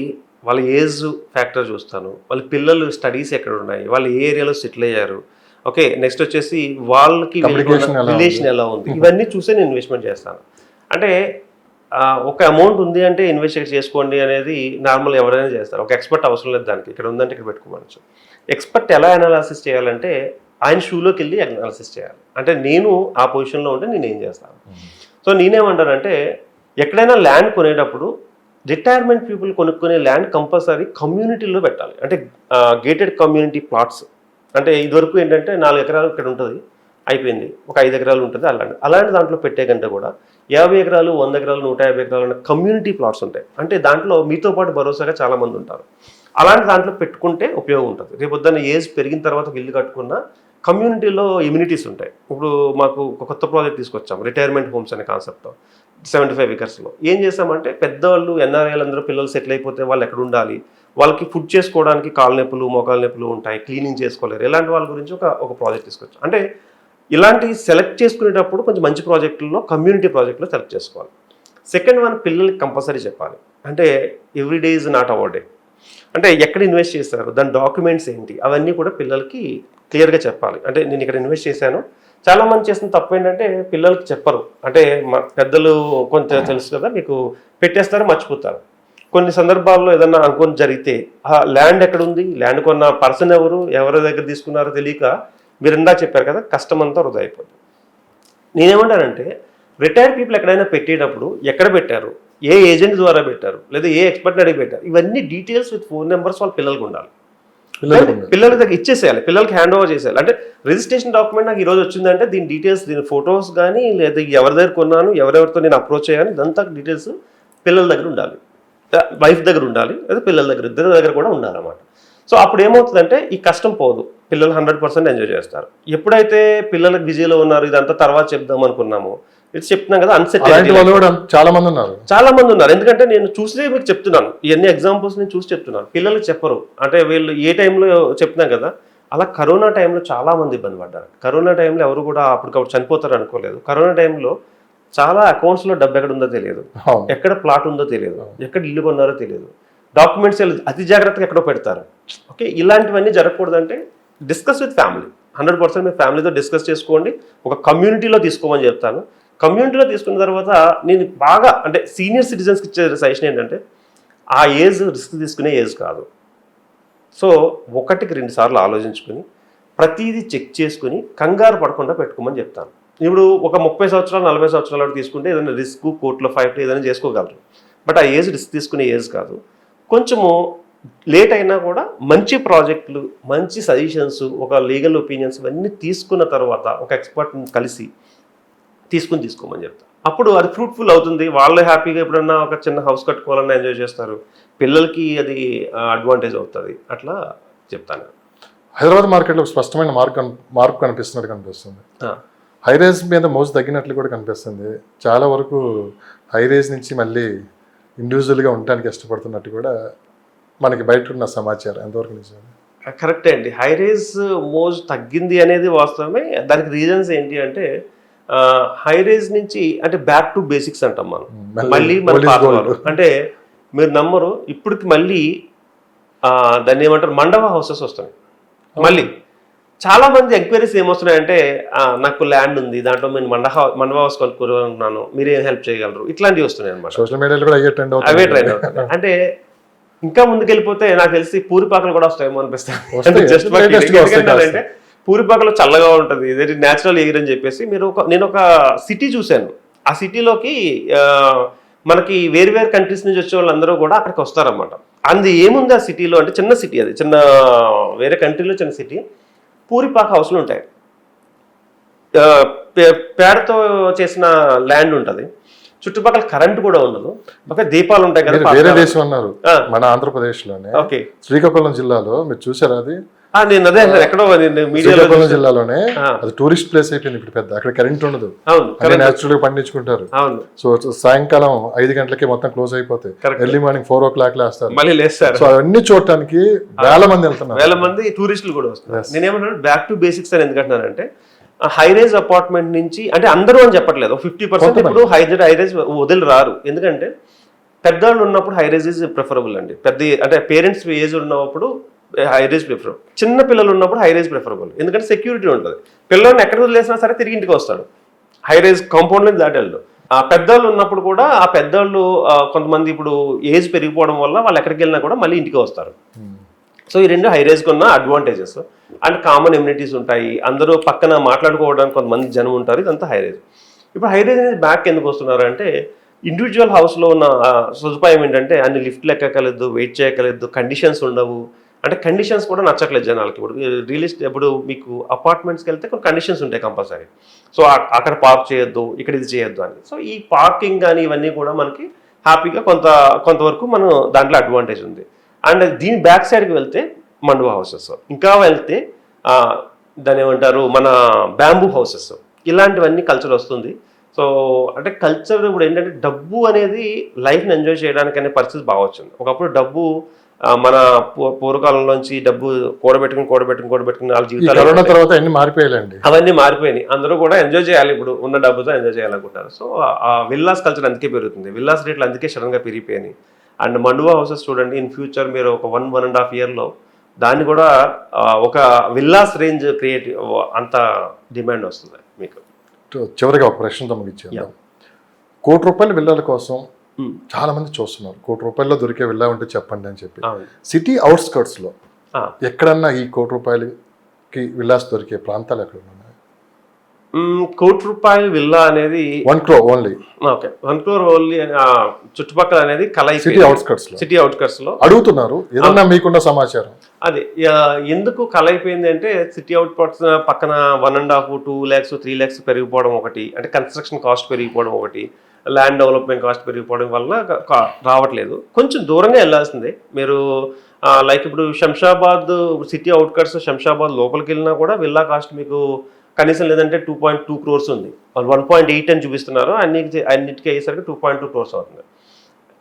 వాళ్ళ ఏజ్ ఫ్యాక్టర్ చూస్తాను, వాళ్ళ పిల్లలు స్టడీస్ ఎక్కడ ఉన్నాయి, వాళ్ళు ఏ ఏరియాలో సెటిల్ అయ్యారు, ఓకే, నెక్స్ట్ వచ్చేసి వాళ్ళకి రిలేషన్ ఎలా ఉంది, ఇవన్నీ చూసే నేను ఇన్వెస్ట్మెంట్ చేస్తాను. అంటే ఒక అమౌంట్ ఉంది అంటే ఇన్వెస్ట్ చేసుకోండి అనేది నార్మల్ ఎవరైనా చేస్తారు, ఒక ఎక్స్పర్ట్ అవసరం లేదు దానికి. ఇక్కడ ఉందంటే ఇక్కడ పెట్టుకోవచ్చు. ఎక్స్పర్ట్ ఎలా అనాలిసిస్ చేయాలంటే ఆయన షూలోకి వెళ్ళి అనాలిసిస్ చేయాలి. అంటే నేను ఆ పొజిషన్లో ఉంటే నేను ఏం చేస్తాను. సో నేనేమంటానంటే ఎక్కడైనా ల్యాండ్ కొనేటప్పుడు రిటైర్మెంట్ పీపుల్ కొనుక్కునే ల్యాండ్ కంపల్సరీ కమ్యూనిటీలో పెట్టాలి. అంటే గేటెడ్ కమ్యూనిటీ ప్లాట్స్. అంటే ఇదివరకు ఏంటంటే 4 ఎకరాలు ఇక్కడ ఉంటుంది అయిపోయింది, ఒక 5 ఎకరాలు ఉంటుంది, అలాంటి దాంట్లో పెట్టే కంటే కూడా 50 ఎకరాలు 100 ఎకరాలు 150 ఎకరాలు అనే కమ్యూనిటీ ప్లాట్స్ ఉంటాయి. అంటే దాంట్లో మీతో పాటు భరోసాగా చాలామంది ఉంటారు. అలాంటి దాంట్లో పెట్టుకుంటే ఉపయోగం ఉంటుంది. రేపు పొద్దున్న ఏజ్ పెరిగిన తర్వాత ఇల్లు కట్టుకున్న కమ్యూనిటీలో ఇమ్యూనిటీస్ ఉంటాయి. ఇప్పుడు మాకు ఒక కొత్త ప్రాజెక్ట్ తీసుకొచ్చాం, రిటైర్మెంట్ హోమ్స్ అనే కాన్సెప్ట్తో 75 ఎకర్స్లో. ఏం చేసామంటే పెద్దవాళ్ళు ఎన్ఆర్ఐలు అందరూ పిల్లలు సెటిల్ అయిపోతే వాళ్ళు ఎక్కడ ఉండాలి, వాళ్ళకి ఫుడ్ చేసుకోవడానికి కాళ్ళ నొప్పులు మోకాళ్ళ నొప్పులు ఉంటాయి, క్లీనింగ్ చేసుకోలేరు, ఇలాంటి వాళ్ళ గురించి ఒక ప్రాజెక్ట్ తీసుకొచ్చాం. అంటే ఇలాంటి సెలెక్ట్ చేసుకునేటప్పుడు కొంచెం మంచి ప్రాజెక్టుల్లో కమ్యూనిటీ ప్రాజెక్టులో సెలెక్ట్ చేసుకోవాలి. సెకండ్ వన్, పిల్లలకి కంపల్సరీ చెప్పాలి. అంటే everyday is not our day. అంటే ఎక్కడ ఇన్వెస్ట్ చేస్తారు, దాని డాక్యుమెంట్స్ ఏంటి, అవన్నీ కూడా పిల్లలకి క్లియర్గా చెప్పాలి. అంటే నేను ఇక్కడ ఇన్వెస్ట్ చేశాను. చాలామంది చేసిన తప్పు ఏంటంటే పిల్లలకి చెప్పరు. అంటే పెద్దలు కొంత తెలుసు కదా మీకు, పెట్టేస్తారు మర్చిపోతారు. కొన్ని సందర్భాల్లో ఏదన్నా అనుకోని జరిగితే ఆ ల్యాండ్ ఎక్కడ ఉంది, ల్యాండ్ కొన్న పర్సన్ ఎవరి దగ్గర తీసుకున్నారో తెలియక మీరు ఇందా చెప్పారు కదా, కష్టం అంతా వృధా అయిపోతుంది. నేనేమంటానంటే రిటైర్డ్ పీపుల్ ఎక్కడైనా పెట్టేటప్పుడు ఎక్కడ పెట్టారు, ఏ ఏజెంట్ ద్వారా పెట్టారు, లేదా ఏ ఎక్స్పర్ట్ని అడిగి పెట్టారు, ఇవన్నీ డీటెయిల్స్ విత్ ఫోన్ నెంబర్స్ వాళ్ళ పిల్లలకు ఉండాలి. పిల్లల దగ్గర ఇచ్చేసేయాలి, పిల్లలకి హ్యాండ్ ఓవర్ చేసేయాలి. అంటే రిజిస్ట్రేషన్ డాక్యుమెంట్ నాకు ఈరోజు వచ్చిందంటే దీని డీటెయిల్స్, దీని ఫొటోస్ కానీ లేదా ఎవరి దగ్గర కొన్నాను, ఎవరెవరితో నేను అప్రోచ్ అయ్యాను, ఇదంతా డీటెయిల్స్ పిల్లల దగ్గర ఉండాలి, వైఫ్ దగ్గర ఉండాలి, లేదా పిల్లల దగ్గర, ఇద్దరి దగ్గర కూడా ఉండాలన్నమాట. సో అప్పుడు ఏమవుతుందంటే ఈ కష్టం పోదు, పిల్లలు 100% ఎంజాయ్ చేస్తారు. ఎప్పుడైతే పిల్లలకు బిజీలో ఉన్నారు, ఇదంతా తర్వాత చెప్దాం అనుకున్నాము, ఇట్స్ చెప్తున్నాం కదా, అన్సర్టెనిటీ చాలా మంది ఉన్నారు. ఎందుకంటే నేను చూసి మీకు చెప్తున్నాను, ఇవన్నీ ఎగ్జాంపుల్స్ నేను చూసి చెప్తున్నాను. పిల్లలకు చెప్పరు. అంటే వీళ్ళు ఏ టైంలో చెప్తున్నాం కదా, అలా కరోనా టైంలో చాలా మంది ఇబ్బంది పడ్డారు. కరోనా టైంలో ఎవరు కూడా అప్పటికప్పుడు చనిపోతారు అనుకోలేదు. కరోనా టైంలో చాలా అకౌంట్స్లో డబ్బు ఎక్కడ ఉందో తెలియదు, ఎక్కడ ప్లాట్ ఉందో తెలియదు, ఎక్కడ ఇల్లు కొన్నారో తెలియదు, డాక్యుమెంట్స్ అతి జాగ్రత్తగా ఎక్కడో పెడతారు. ఓకే, ఇలాంటివన్నీ జరగకూడదంటే డిస్కస్ విత్ ఫ్యామిలీ. 100% మీ ఫ్యామిలీతో డిస్కస్ చేసుకోండి. ఒక కమ్యూనిటీలో తీసుకోమని చెప్తాను. కమ్యూనిటీలో తీసుకున్న తర్వాత నేను బాగా అంటే సీనియర్ సిటిజన్స్కి ఇచ్చే సజెషన్ ఏంటంటే ఆ ఏజ్ రిస్క్ తీసుకునే ఏజ్ కాదు. సో 1కి 2 సార్లు ఆలోచించుకుని ప్రతిదీ చెక్ చేసుకుని కంగారు పడకుండా పెట్టుకోమని చెప్తాను. ఇప్పుడు ఒక 30 సంవత్సరాలు 40 సంవత్సరాలు తీసుకుంటే ఏదైనా రిస్క్ కోర్టులో ఫైట్ ఏదైనా చేసుకోగలరు. బట్ ఆ ఏజ్ రిస్క్ తీసుకునే ఏజ్ కాదు. కొంచెము లేట్ అయినా కూడా మంచి ప్రాజెక్టులు, మంచి సజెషన్స్, ఒక లీగల్ ఒపీనియన్స్ ఇవన్నీ తీసుకున్న తర్వాత ఒక ఎక్స్పర్ట్ని కలిసి తీసుకోమని చెప్తాను. అప్పుడు అది ఫ్రూట్ఫుల్ అవుతుంది. వాళ్ళే హ్యాపీగా ఎప్పుడన్నా ఒక చిన్న హౌస్ కట్టుకోవాలన్నా ఎంజాయ్ చేస్తారు. పిల్లలకి అది అడ్వాంటేజ్ అవుతుంది. అట్లా చెప్తాను. హైదరాబాద్ మార్కెట్లో స్పష్టమైన మార్పు కనిపిస్తుంది. హైరేజ్ మీద మోజు తగ్గినట్లు కూడా కనిపిస్తుంది. చాలా వరకు హైరేజ్ నుంచి మళ్ళీ ఇండివిజువల్గా ఉండటానికి ఇష్టపడుతున్నట్టు కూడా మనకి బయట ఉన్న సమాచారం. ఎంతవరకు నిజం? కరెక్టే అండి. హైరేజ్ మోజు తగ్గింది అనేది వాస్తవమే. దానికి రీజన్స్ ఏంటి అంటే హైరేజ్ నుంచి అంటే బ్యాక్ టు బేసిక్స్ అంటాం మనం. మళ్ళీ అంటే మీరు నమ్మరు, ఇప్పటికి మళ్ళీ దాన్ని ఏమంటారు మండవ హౌసెస్ వస్తున్నాయి. మళ్ళీ చాలా మంది ఎంక్వైరీస్ ఏమొస్తున్నాయంటే నాకు ల్యాండ్ ఉంది, దాంట్లో నేను మండవ హౌస్ కొనుక్కున్నాను, మీరేం హెల్ప్ చేయగలరు, ఇట్లాంటివి వస్తున్నాయి అనమాట. సోషల్ మీడియాలో కూడా అవే ట్రైన్ అవుతాయి. అంటే ఇంకా ముందుకెళ్ళిపోతే నాకు తెలిసి పూరిపాకలు కూడా వస్తాయేమో అనిపిస్తాను. అంటే పూరిపాకలో చల్లగా ఉంటుంది, ఇది న్యాచురల్ ఎయిర్ అని చెప్పేసి నేను ఒక సిటీ చూశాను. ఆ సిటీలోకి మనకి వేరు కంట్రీస్ నుంచి వచ్చే వాళ్ళందరూ కూడా అక్కడికి వస్తారన్నమాట. అది ఏముంది ఆ సిటీలో అంటే చిన్న సిటీ, అది చిన్న వేరే కంట్రీలో చిన్న సిటీ. పూరిపాక హౌస్లు ఉంటాయి, పేడతో చేసిన ల్యాండ్ ఉంటుంది, చుట్టుపక్కల కరెంట్ కూడా ఉండదు, ఒక దీపాలు ఉంటాయి కదా. వేరే దేశం అన్నారు, మన ఆంధ్రప్రదేశ్లోనే శ్రీకాకుళం జిల్లాలో మీరు చూసారా? అది నేను అదే ఎక్కడో శ్రీకాకుళం జిల్లాలోనే అది టూరిస్ట్ ప్లేస్ అయిపోయింది ఇప్పుడు పెద్ద. అక్కడ కరెంట్ ఉండదు, నేచురల్ గా పండించుకుంటారు. సో సాయంకాలం 5 గంటలకి మొత్తం క్లోజ్ అయిపోతాయి, ఎర్లీ మార్నింగ్ 4 o'clock లేస్తారు, మళ్ళీ లేస్తారు. సో అవన్నీ చూడటానికి వేల మంది వెళ్తున్నారు, వేల మంది టూరిస్టులు కూడా వస్తారు. నేనేమన్నా బ్యాక్ టు బేసిక్స్ అని ఎందుకంటున్నానంటే హైరేజ్ అపార్ట్మెంట్ నుంచి అంటే అందరూ అని చెప్పట్లేదు, 50% ఇప్పుడు హైరేజ్ వదిలి రారు. ఎందుకంటే పెద్దవాళ్ళు ఉన్నప్పుడు హైరేజ్ ఈజ్ ప్రిఫరబుల్ అండి. అంటే పేరెంట్స్ ఏజ్ ఉన్నప్పుడు హైరేజ్ ప్రిఫరబుల్, చిన్న పిల్లలు ఉన్నప్పుడు హైరేజ్ ప్రిఫరబుల్. ఎందుకంటే సెక్యూరిటీ ఉంటుంది, పిల్లల్ని ఎక్కడ వదిలేసినా సరే తిరిగి ఇంటికి వస్తాడు, హైరేజ్ కాంపౌండ్ నుంచి దాటెళ్ళు. ఆ పెద్దవాళ్ళు ఉన్నప్పుడు కూడా ఆ పెద్దవాళ్ళు కొంతమంది ఇప్పుడు ఏజ్ పెరిగిపోవడం వల్ల వాళ్ళు ఎక్కడికి వెళ్ళినా కూడా మళ్ళీ ఇంటికి వస్తారు. సో ఈ రెండు హైరేజ్కి ఉన్న అడ్వాంటేజెస్. అండ్ కామన్ ఎమ్యూనిటీస్ ఉంటాయి, అందరూ పక్కన మాట్లాడుకోవడానికి కొంతమంది జనం ఉంటారు, ఇదంతా హైరేజ్. ఇప్పుడు హైరేజ్ అనేది బ్యాక్ ఎందుకు వస్తున్నారు అంటే ఇండివిజువల్ హౌస్లో ఉన్న సదుపాయం ఏంటంటే అన్ని లిఫ్ట్లు ఎక్కగలదు, వెయిట్ చేయగలదు, కండిషన్స్ ఉండవు. అంటే కండిషన్స్ కూడా నచ్చట్లేదు జనాలకి. ఇప్పుడు మీకు అపార్ట్మెంట్స్కి వెళ్తే కొన్ని కండిషన్స్ ఉంటాయి కంపల్సరీ. సో అక్కడ పార్క్ చేయొద్దు, ఇక్కడ ఇది చేయొద్దు అని. సో ఈ పార్కింగ్ కానీ ఇవన్నీ కూడా మనకి హ్యాపీగా కొంతవరకు మనం దాంట్లో అడ్వాంటేజ్ ఉంది. అండ్ దీని బ్యాక్ సైడ్కి వెళ్తే మండువా హౌసెస్, ఇంకా వెళ్తే దాని ఏమంటారు మన బ్యాంబూ హౌసెస్, ఇలాంటివన్నీ కల్చర్ వస్తుంది. సో అంటే కల్చర్ ఇప్పుడు ఏంటంటే డబ్బు అనేది లైఫ్ని ఎంజాయ్ చేయడానికి అనే పరిస్థితి బాగా వచ్చింది. ఒకప్పుడు డబ్బు మన పూర్వకాలంలోంచి డబ్బు కూడబెట్టుకుని వాళ్ళ జీవితాలు తర్వాత అన్ని మారిపోయాయండి, అవన్నీ మారిపోయినాయి. అందరూ కూడా ఎంజాయ్ చేయాలి, ఇప్పుడు ఉన్న డబ్బుతో ఎంజాయ్ చేయాలనుకుంటారు. సో ఆ విల్లాస్ కల్చర్ అందుకే పెరుగుతుంది, విల్లాస్ రేట్లు అందుకే సడన్గా పెరిగిపోయినాయి. అండ్ మండువా హౌసెస్ చూడండి, ఇన్ ఫ్యూచర్ మీరు ఒక 1.5 yearలో దాన్ని కూడా ఒక విల్లాస్ రేంజ్ క్రియేట్ అంత డిమాండ్ వస్తుంది మీకు. చివరిగా ఒక ప్రశ్నతో ముగించాను. ₹1,00,00,000 విల్లాల కోసం చాలా మంది చూస్తున్నారు, ₹1,00,00,000 దొరికే విల్లా ఉంటే చెప్పండి అని చెప్పి. సిటీ అవుట్స్కర్ట్స్ లో ఎక్కడన్నా ఈ ₹1,00,00,000కి విల్లాస్ దొరికే ప్రాంతాలు ఎక్కడ ఉన్నాయి? ₹1,00,00,000 విల్లా అనేది 1 crore only. Okay, 1 crore only చుట్టుపక్కల అనేది సిటీ అవుట్స్కర్ట్స్ లో అడుగుతున్నారు. ఏదన్నా మీకున్న సమాచారం? అదే ఎందుకు కలైపోయింది అంటే సిటీ అవుట్స్కర్ట్స్ పక్కన 1.5, 2 lakhs 3 lakhs పెరిగిపోవడం ఒకటి, అంటే కన్స్ట్రక్షన్ కాస్ట్ పెరిగిపోవడం ఒకటి, ల్యాండ్ డెవలప్మెంట్ కాస్ట్ పెరిగిపోవడం వల్ల రావట్లేదు. కొంచెం దూరంగా వెళ్ళాల్సిందే మీరు. లైక్ ఇప్పుడు శంషాబాద్ సిటీ అవుట్కట్స్, శంషాబాద్ లోపలికి వెళ్ళినా కూడా విల్లా కాస్ట్ మీకు కనీసం లేదంటే 2.2 crores ఉంది. వాళ్ళు 1.8 అని చూపిస్తున్నారు, అన్నిటికీ అయ్యేసరికి 2.2 crores అవుతుంది.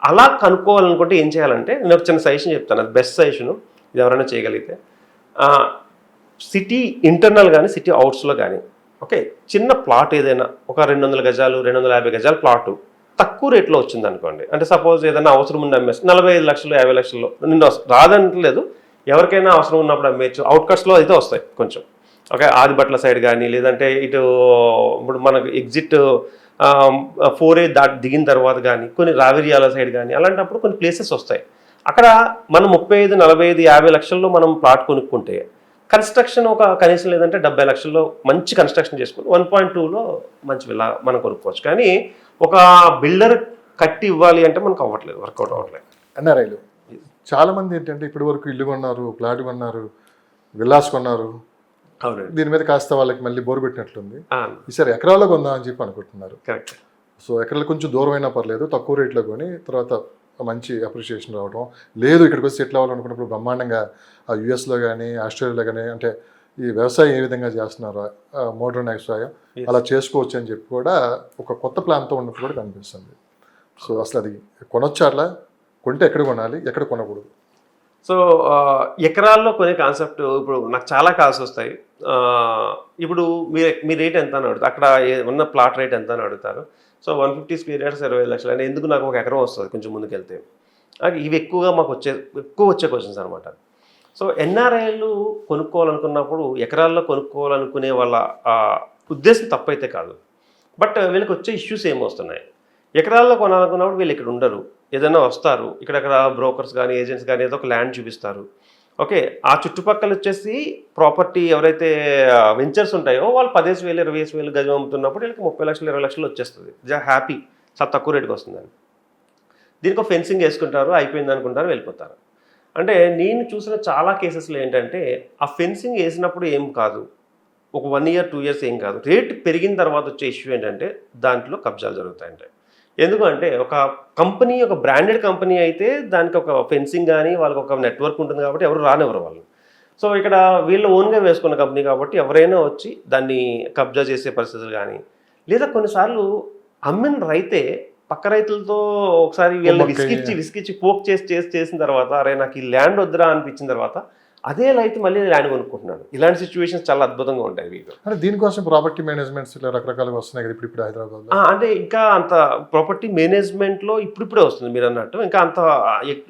అలా కనుక్కోవాలనుకుంటే ఏం చేయాలంటే నేను ఒక చిన్న సజెషన్ చెప్తాను, అది బెస్ట్ సజెషను, ఇది ఎవరైనా చేయగలిగితే. సిటీ ఇంటర్నల్ కానీ సిటీ అవుట్స్లో కానీ ఓకే చిన్న ప్లాట్ ఏదైనా ఒక 200 గజాలు 250 గజాల ప్లాటు తక్కువ రేట్లో వచ్చింది అనుకోండి. అంటే సపోజ్ ఏదైనా అవసరం ఉంది అమ్మేసి 45 లక్షలు 50 లక్షల్లో నిన్ను రాదంటలేదు, ఎవరికైనా అవసరం ఉన్నప్పుడు అమ్మేయచ్చు. అవుట్కట్స్లో అయితే వస్తాయి కొంచెం. ఓకే, ఆదిబట్ల సైడ్ కానీ లేదంటే ఇటు ఇప్పుడు మనకు ఎగ్జిట్ 4A దిగిన తర్వాత కానీ కొన్ని రావిరియాల సైడ్ కానీ అలాంటప్పుడు కొన్ని ప్లేసెస్ వస్తాయి. అక్కడ మనం 35, 45, 50 లక్షల్లో మనం ప్లాట్ కొనుక్కుంటే కన్స్ట్రక్షన్ ఒక కనీసం లేదంటే 70 లక్షల్లో మంచి కన్స్ట్రక్షన్ చేసుకుని 1.2లో మంచి విలా మనం కొనుక్కోవచ్చు. కానీ ఒక బిల్డర్ కట్టి ఇవ్వాలి అంటే మనకు అవ్వట్లేదు, వర్కౌట్ అవ్వట్లేదు. ఎన్ఆర్ఐలు చాలా మంది ఏంటంటే ఇప్పటి వరకు ఇల్లు కొన్నారు, ప్లాట్ కొన్నారు, విల్లాస్ కొన్నారు, అవునండి, దీని మీద కాస్త వాళ్ళకి మళ్ళీ బోర్ పెట్టినట్లుంది. ఆ, ఈసారి ఎకరాల్లో కొందాం అని చెప్పి అనుకుంటున్నారు. కరెక్ట్. సో ఎకరాలు కొంచెం దూరం అయినా పర్లేదు, తక్కువ రేట్లో కొని తర్వాత మంచి అప్రిషియేషన్ రావడం, లేదు ఇక్కడికి వచ్చి సెటిల్ అవ్వాలనుకున్నప్పుడు బ్రహ్మాండంగా ఆ యుఎస్లో కానీ ఆస్ట్రేలియాలో కానీ అంటే ఈ వ్యవసాయం ఏ విధంగా చేస్తున్నారో మోడర్న్ వ్యవసాయం అలా చేసుకోవచ్చు అని చెప్పి కూడా ఒక కొత్త ప్లాన్తో ఉన్నప్పుడు కూడా కనిపిస్తుంది. సో అసలు అది కొనొచ్చా, అట్లా కొంటే ఎక్కడ కొనాలి, ఎక్కడ కొనకూడదు? సో ఎకరాల్లో కొనే కాన్సెప్ట్ ఇప్పుడు నాకు చాలా కాల్స్ వస్తాయి. ఇప్పుడు మీ రేట్ ఎంత అని అడుగుతారు, అక్కడ ఉన్న ప్లాట్ రేట్ ఎంత అని అడుగుతారు. సో 150 స్క్వేర్ యార్డ్స్ 20 లక్షలు అని, ఎందుకు నాకు ఒక ఎకరం వస్తుంది కొంచెం ముందుకెళ్తే. ఇవి ఎక్కువ వచ్చే క్వశ్చన్స్ అనమాట. సో ఎన్ఆర్ఐలు కొనుక్కోవాలనుకున్నప్పుడు ఎకరాల్లో కొనుక్కోవాలనుకునే వాళ్ళ ఉద్దేశం తప్పైతే కాదు, బట్ వీళ్ళకి వచ్చే ఇష్యూస్ ఏమొస్తున్నాయి. ఎకరాల్లో కొనాలనుకున్నప్పుడు వీళ్ళు ఇక్కడ ఉండరు, ఏదైనా వస్తారు, ఇక్కడక్కడ బ్రోకర్స్ కానీ ఏజెంట్స్ కానీ ఏదో ఒక ల్యాండ్ చూపిస్తారు. ఓకే, ఆ చుట్టుపక్కల వచ్చేసి ప్రాపర్టీ ఎవరైతే వెంచర్స్ ఉంటాయో వాళ్ళు 15,000 20,000 గజం అమ్ముతున్నప్పుడు వీళ్ళకి 30 లక్షలు 20 లక్షలు వచ్చేస్తుంది. హ్యాపీ, చాలా తక్కువ రేటుకి వస్తుందని. దీనికి ఒక ఫెన్సింగ్ వేసుకుంటారు, అయిపోయింది అనుకుంటారు, వెళ్ళిపోతారు. అంటే నేను చూసిన చాలా కేసెస్లో ఏంటంటే ఆ ఫెన్సింగ్ వేసినప్పుడు ఏం కాదు, ఒక 1 year 2 years ఏం కాదు, రేటు పెరిగిన తర్వాత వచ్చే ఇష్యూ ఏంటంటే దాంట్లో కబ్జాలు జరుగుతాయంటే. ఎందుకంటే ఒక కంపెనీ, ఒక బ్రాండెడ్ కంపెనీ అయితే దానికి ఒక ఫెన్సింగ్ కానీ వాళ్ళకి ఒక నెట్వర్క్ ఉంటుంది కాబట్టి ఎవరు రానివ్వరు వాళ్ళు. సో ఇక్కడ వీళ్ళు ఓన్గా వేసుకున్న కంపెనీ కాబట్టి ఎవరైనా వచ్చి దాన్ని కబ్జా చేసే పరిస్థితులు కానీ, లేదా కొన్నిసార్లు అమ్మిన రైతే పక్క రైతులతో ఒకసారి వీళ్ళని విసికిచ్చి పోక్ చేసిన తర్వాత అరే నాకు ఈ ల్యాండ్ వద్దురా అనిపించిన తర్వాత అదే రైతు మళ్ళీ ల్యాండ్ కొనుక్కుంటున్నాడు. ఇలాంటి సిచ్యువేషన్స్ చాలా అద్భుతంగా ఉంటాయి వీళ్ళు. అంటే దీనికోసం ప్రాపర్టీ మేనేజ్మెంట్స్ రకరకాలుగా వస్తున్నాయి కదా ఇప్పుడు హైదరాబాద్. అంటే ఇంకా అంత ప్రాపర్టీ మేనేజ్మెంట్లో ఇప్పుడిప్పుడే వస్తుంది మీరు అన్నట్టు, ఇంకా అంత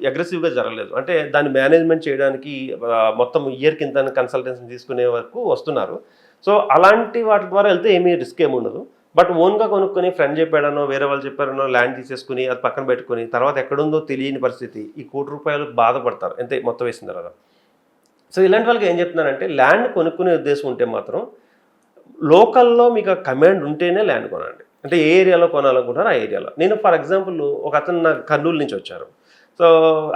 అగ్రెసివ్గా జరగలేదు. అంటే దాన్ని మేనేజ్మెంట్ చేయడానికి మొత్తం ఇయర్ కింద కన్సల్టెన్సీ తీసుకునే వరకు వస్తున్నారు. సో అలాంటి వాటి ద్వారా వెళ్తే ఏమీ రిస్క్ ఏమి ఉండదు. బట్ ఓన్గా కొనుక్కొని ఫ్రెండ్ చెప్పాడనో వేరే వాళ్ళు చెప్పారనో ల్యాండ్ తీసేసుకుని అది పక్కన పెట్టుకుని తర్వాత ఎక్కడుందో తెలియని పరిస్థితి, ఈ ₹1,00,00,000 బాధపడతారు ఎంత మొత్తం వేసిన తర్వాత. సో ఇలాంటి వాళ్ళకి ఏం చెప్తున్నానంటే ల్యాండ్ కొనుక్కునే ఉద్దేశం ఉంటే మాత్రం లోకల్లో మీకు కమాండ్ ఉంటేనే ల్యాండ్ కొనండి. అంటే ఏ ఏరియాలో కొనాలనుకుంటారో ఆ ఏరియాలో. నేను ఫర్ ఎగ్జాంపుల్ ఒక అతను నాకు కర్నూలు నుంచి వచ్చారు. సో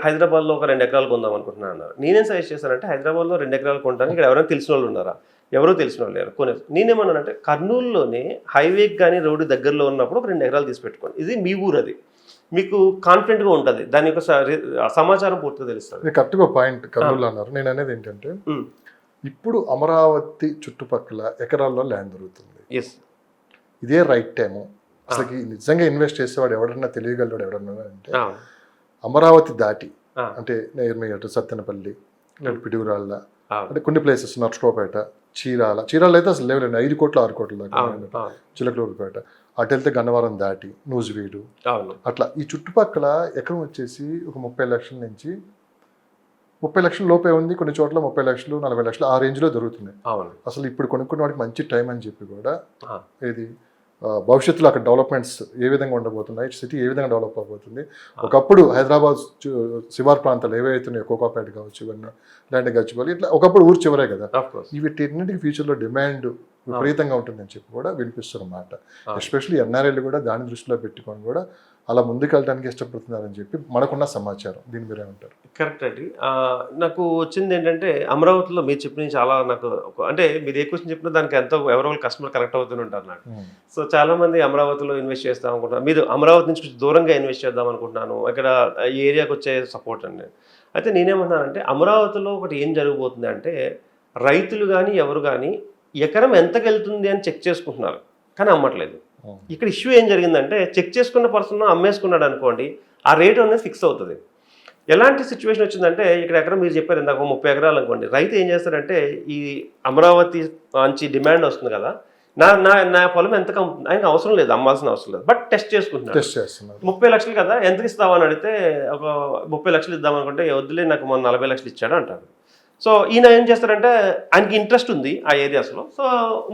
హైదరాబాద్లో ఒక 2 ఎకరాలు కొందాం అనుకుంటున్నాను అన్నారు. నేనేం సజెస్ట్ చేశానంటే హైదరాబాద్లో 2 ఎకరాలు కొంటాను, ఇక్కడ ఎవరైనా తెలిసిన వాళ్ళు ఉన్నారా, ఎవరో తెలిసిన వాళ్ళు లేరు, కొనే. నేనేమన్నానంటే కర్నూలులోనే హైవేకి కానీ రోడ్డు దగ్గరలో ఉన్నప్పుడు ఒక 2 ఎకరాలు తీసి పెట్టుకోండి. ఇది మీ ఊరు, అది మీకు కాన్ఫిడెంట్గా ఉంటుంది, దాని యొక్క సమాచారం పూర్తిగా తెలుస్తుంది. కరెక్ట్గా పాయింట్ కర్నూలు అన్నారు. నేను అనేది ఏంటంటే ఇప్పుడు అమరావతి చుట్టుపక్కల ఎకరాల్లో ల్యాండ్ దొరుకుతుంది. ఎస్, ఇదే రైట్ టైము. అసలు నిజంగా ఇన్వెస్ట్ చేసేవాడు ఎవడన్నా తెలియగలడు ఎవడన్నా అంటే అమరావతి దాటి అంటే నేర్మయ్య సత్తెనపల్లి లేదా పిడుగురాళ్ళ అంటే కొన్ని ప్లేసెస్ నర్సుకోపేట చీరాల అయితే అసలు లేవులేండి 5 కోట్లు 6 కోట్ల దాకా, చిలకలూరుపేట అటు వెళ్తే గన్నవరం దాటి నూజివీడు అట్లా ఈ చుట్టుపక్కల ఎకరం వచ్చేసి ఒక 30 లక్షల నుంచి 30 లక్షల లోపే ఉంది, కొన్ని చోట్ల 30 లక్షలు 40 లక్షలు ఆ రేంజ్లో దొరుకుతున్నాయి. అసలు ఇప్పుడు కొనుక్కున్న వాడికి మంచి టైం అని చెప్పి కూడా ఇది భవిష్యత్తులో అక్కడ డెవలప్మెంట్స్ ఏ విధంగా ఉండబోతున్నాయి, సిటీ ఏ విధంగా డెవలప్ అవబోతుంది. ఒకప్పుడు హైదరాబాద్ శివార్ ప్రాంతాలు ఏవైతున్నాయో కోకాపేట కావచ్చు, ఇవన్నీ ఇలాంటి గచ్చిబౌలి ఇట్లా ఒకప్పుడు ఊరు చివరే కదా, వీటిన్నిటికి ఫ్యూచర్లో డిమాండ్ విపరీతంగా ఉంటుందని చెప్పి కూడా వినిపిస్తున్నమాట. ఎస్పెషల్లీ ఎన్ఆర్ఐలు కూడా దాని దృష్టిలో పెట్టుకొని కూడా అలా ముందుకు వెళ్ళడానికి ఇష్టపడుతున్నారని చెప్పి మనకున్న సమాచారం. దీని మీరే ఉంటారు. కరెక్ట్ అండి. నాకు వచ్చింది ఏంటంటే అమరావతిలో మీరు చెప్పిన చాలా నాకు అంటే మీరు ఏ క్వశ్చన్ చెప్పినా దానికి ఎంతో ఎవరో కస్టమర్ కనెక్ట్ అవుతూనే ఉంటారు నాకు. సో చాలా మంది అమరావతిలో ఇన్వెస్ట్ చేస్తాం అనుకుంటున్నారు, మీరు అమరావతి నుంచి కొంచెం దూరంగా ఇన్వెస్ట్ చేద్దాం అనుకుంటున్నాను, ఇక్కడ ఈ ఏరియాకి వచ్చే సపోర్ట్ అండి. అయితే నేనేమంటున్నానంటే అమరావతిలో ఒకటి ఏం జరగబోతుంది అంటే రైతులు కానీ ఎవరు కానీ ఎకరం ఎంతకు వెళ్తుంది అని చెక్ చేసుకుంటున్నారు కానీ అమ్మట్లేదు. ఇక్కడ ఇష్యూ ఏం జరిగిందంటే చెక్ చేసుకున్న పర్సన్ అమ్మేసుకున్నాడు అనుకోండి, ఆ రేటు అనేది ఫిక్స్ అవుతుంది. ఎలాంటి సిచ్యువేషన్ వచ్చిందంటే ఇక్కడ ఎకరం మీరు చెప్పారు ఇందాక 30 ఎకరాలు అనుకోండి, రైతు ఏం చేస్తారంటే ఈ అమరావతి మంచి డిమాండ్ వస్తుంది కదా, నా పొలం ఎంతకు అమ్ముతుంది ఆయనకు అవసరం లేదు, అమ్మాల్సిన అవసరం లేదు, బట్ టెస్ట్ చేసుకుంటున్నాడు. 30 లక్షలు కదా ఎంతకు ఇస్తామని అడిగితే ఒక 30 లక్షలు ఇద్దామనుకుంటే వద్దులే నాకు మొన్న 40 లక్షలు ఇచ్చాడు అంటాడు. సో ఈయన ఏం చేస్తారంటే ఆయనకి ఇంట్రెస్ట్ ఉంది ఆ ఏరియాస్లో, సో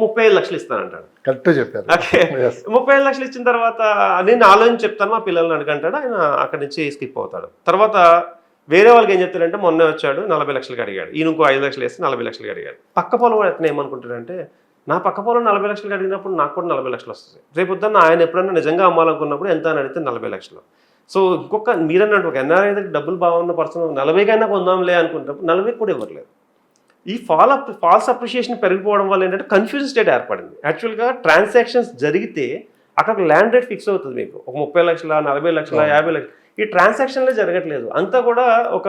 35 లక్షలు ఇస్తానంటాడు. కరెక్ట్గా చెప్పారు. ఓకే, 35 లక్షలు ఇచ్చిన తర్వాత నేను ఆలోచించి చెప్తాను మా పిల్లల్ని అడగంటాడు, ఆయన అక్కడి నుంచి స్కిప్ అవుతాడు. తర్వాత వేరే వాళ్ళకి ఏం చెప్తారంటే మొన్నే వచ్చాడు 40 లక్షలకి అడిగాడు, ఈయన ఇంకో 5 లక్షలు వేస్తే 40 లక్షలకి అడిగాడు. పక్క పొలం కూడా అతను ఏమనుకుంటాడంటే నా పక్క పొలం 40 లక్షలకి అడిగినప్పుడు నాకు కూడా 40 లక్షలు వస్తుంది, రేపు పొద్దున్న ఆయన ఎప్పుడన్నా నిజంగా అమ్మాలనుకున్నప్పుడు ఎంత అని అడిగితే 40 లక్షలు. సో ఇంకొక మీరన్నట్టు ఒక ఎన్ఆర్ఐ దగ్గర డబ్బులు బాగున్న పర్సన్ 40కైనా కొందాంలే అనుకుంటున్నప్పుడు 40 కూడా ఇవ్వట్లేదు. ఈ ఫాల్స్ అప్రిషియేషన్ పెరిగిపోవడం వల్ల ఏంటంటే కన్ఫ్యూజన్ స్టేట్ ఏర్పడింది. యాక్చువల్గా ట్రాన్సాక్షన్స్ జరిగితే అక్కడ ల్యాండ్ రేట్ ఫిక్స్ అవుతుంది మీకు, ఒక 30 లక్షల 40 లక్షల 50 లక్షలు. ఈ ట్రాన్సాక్షన్లే జరగట్లేదు, అంతా కూడా ఒక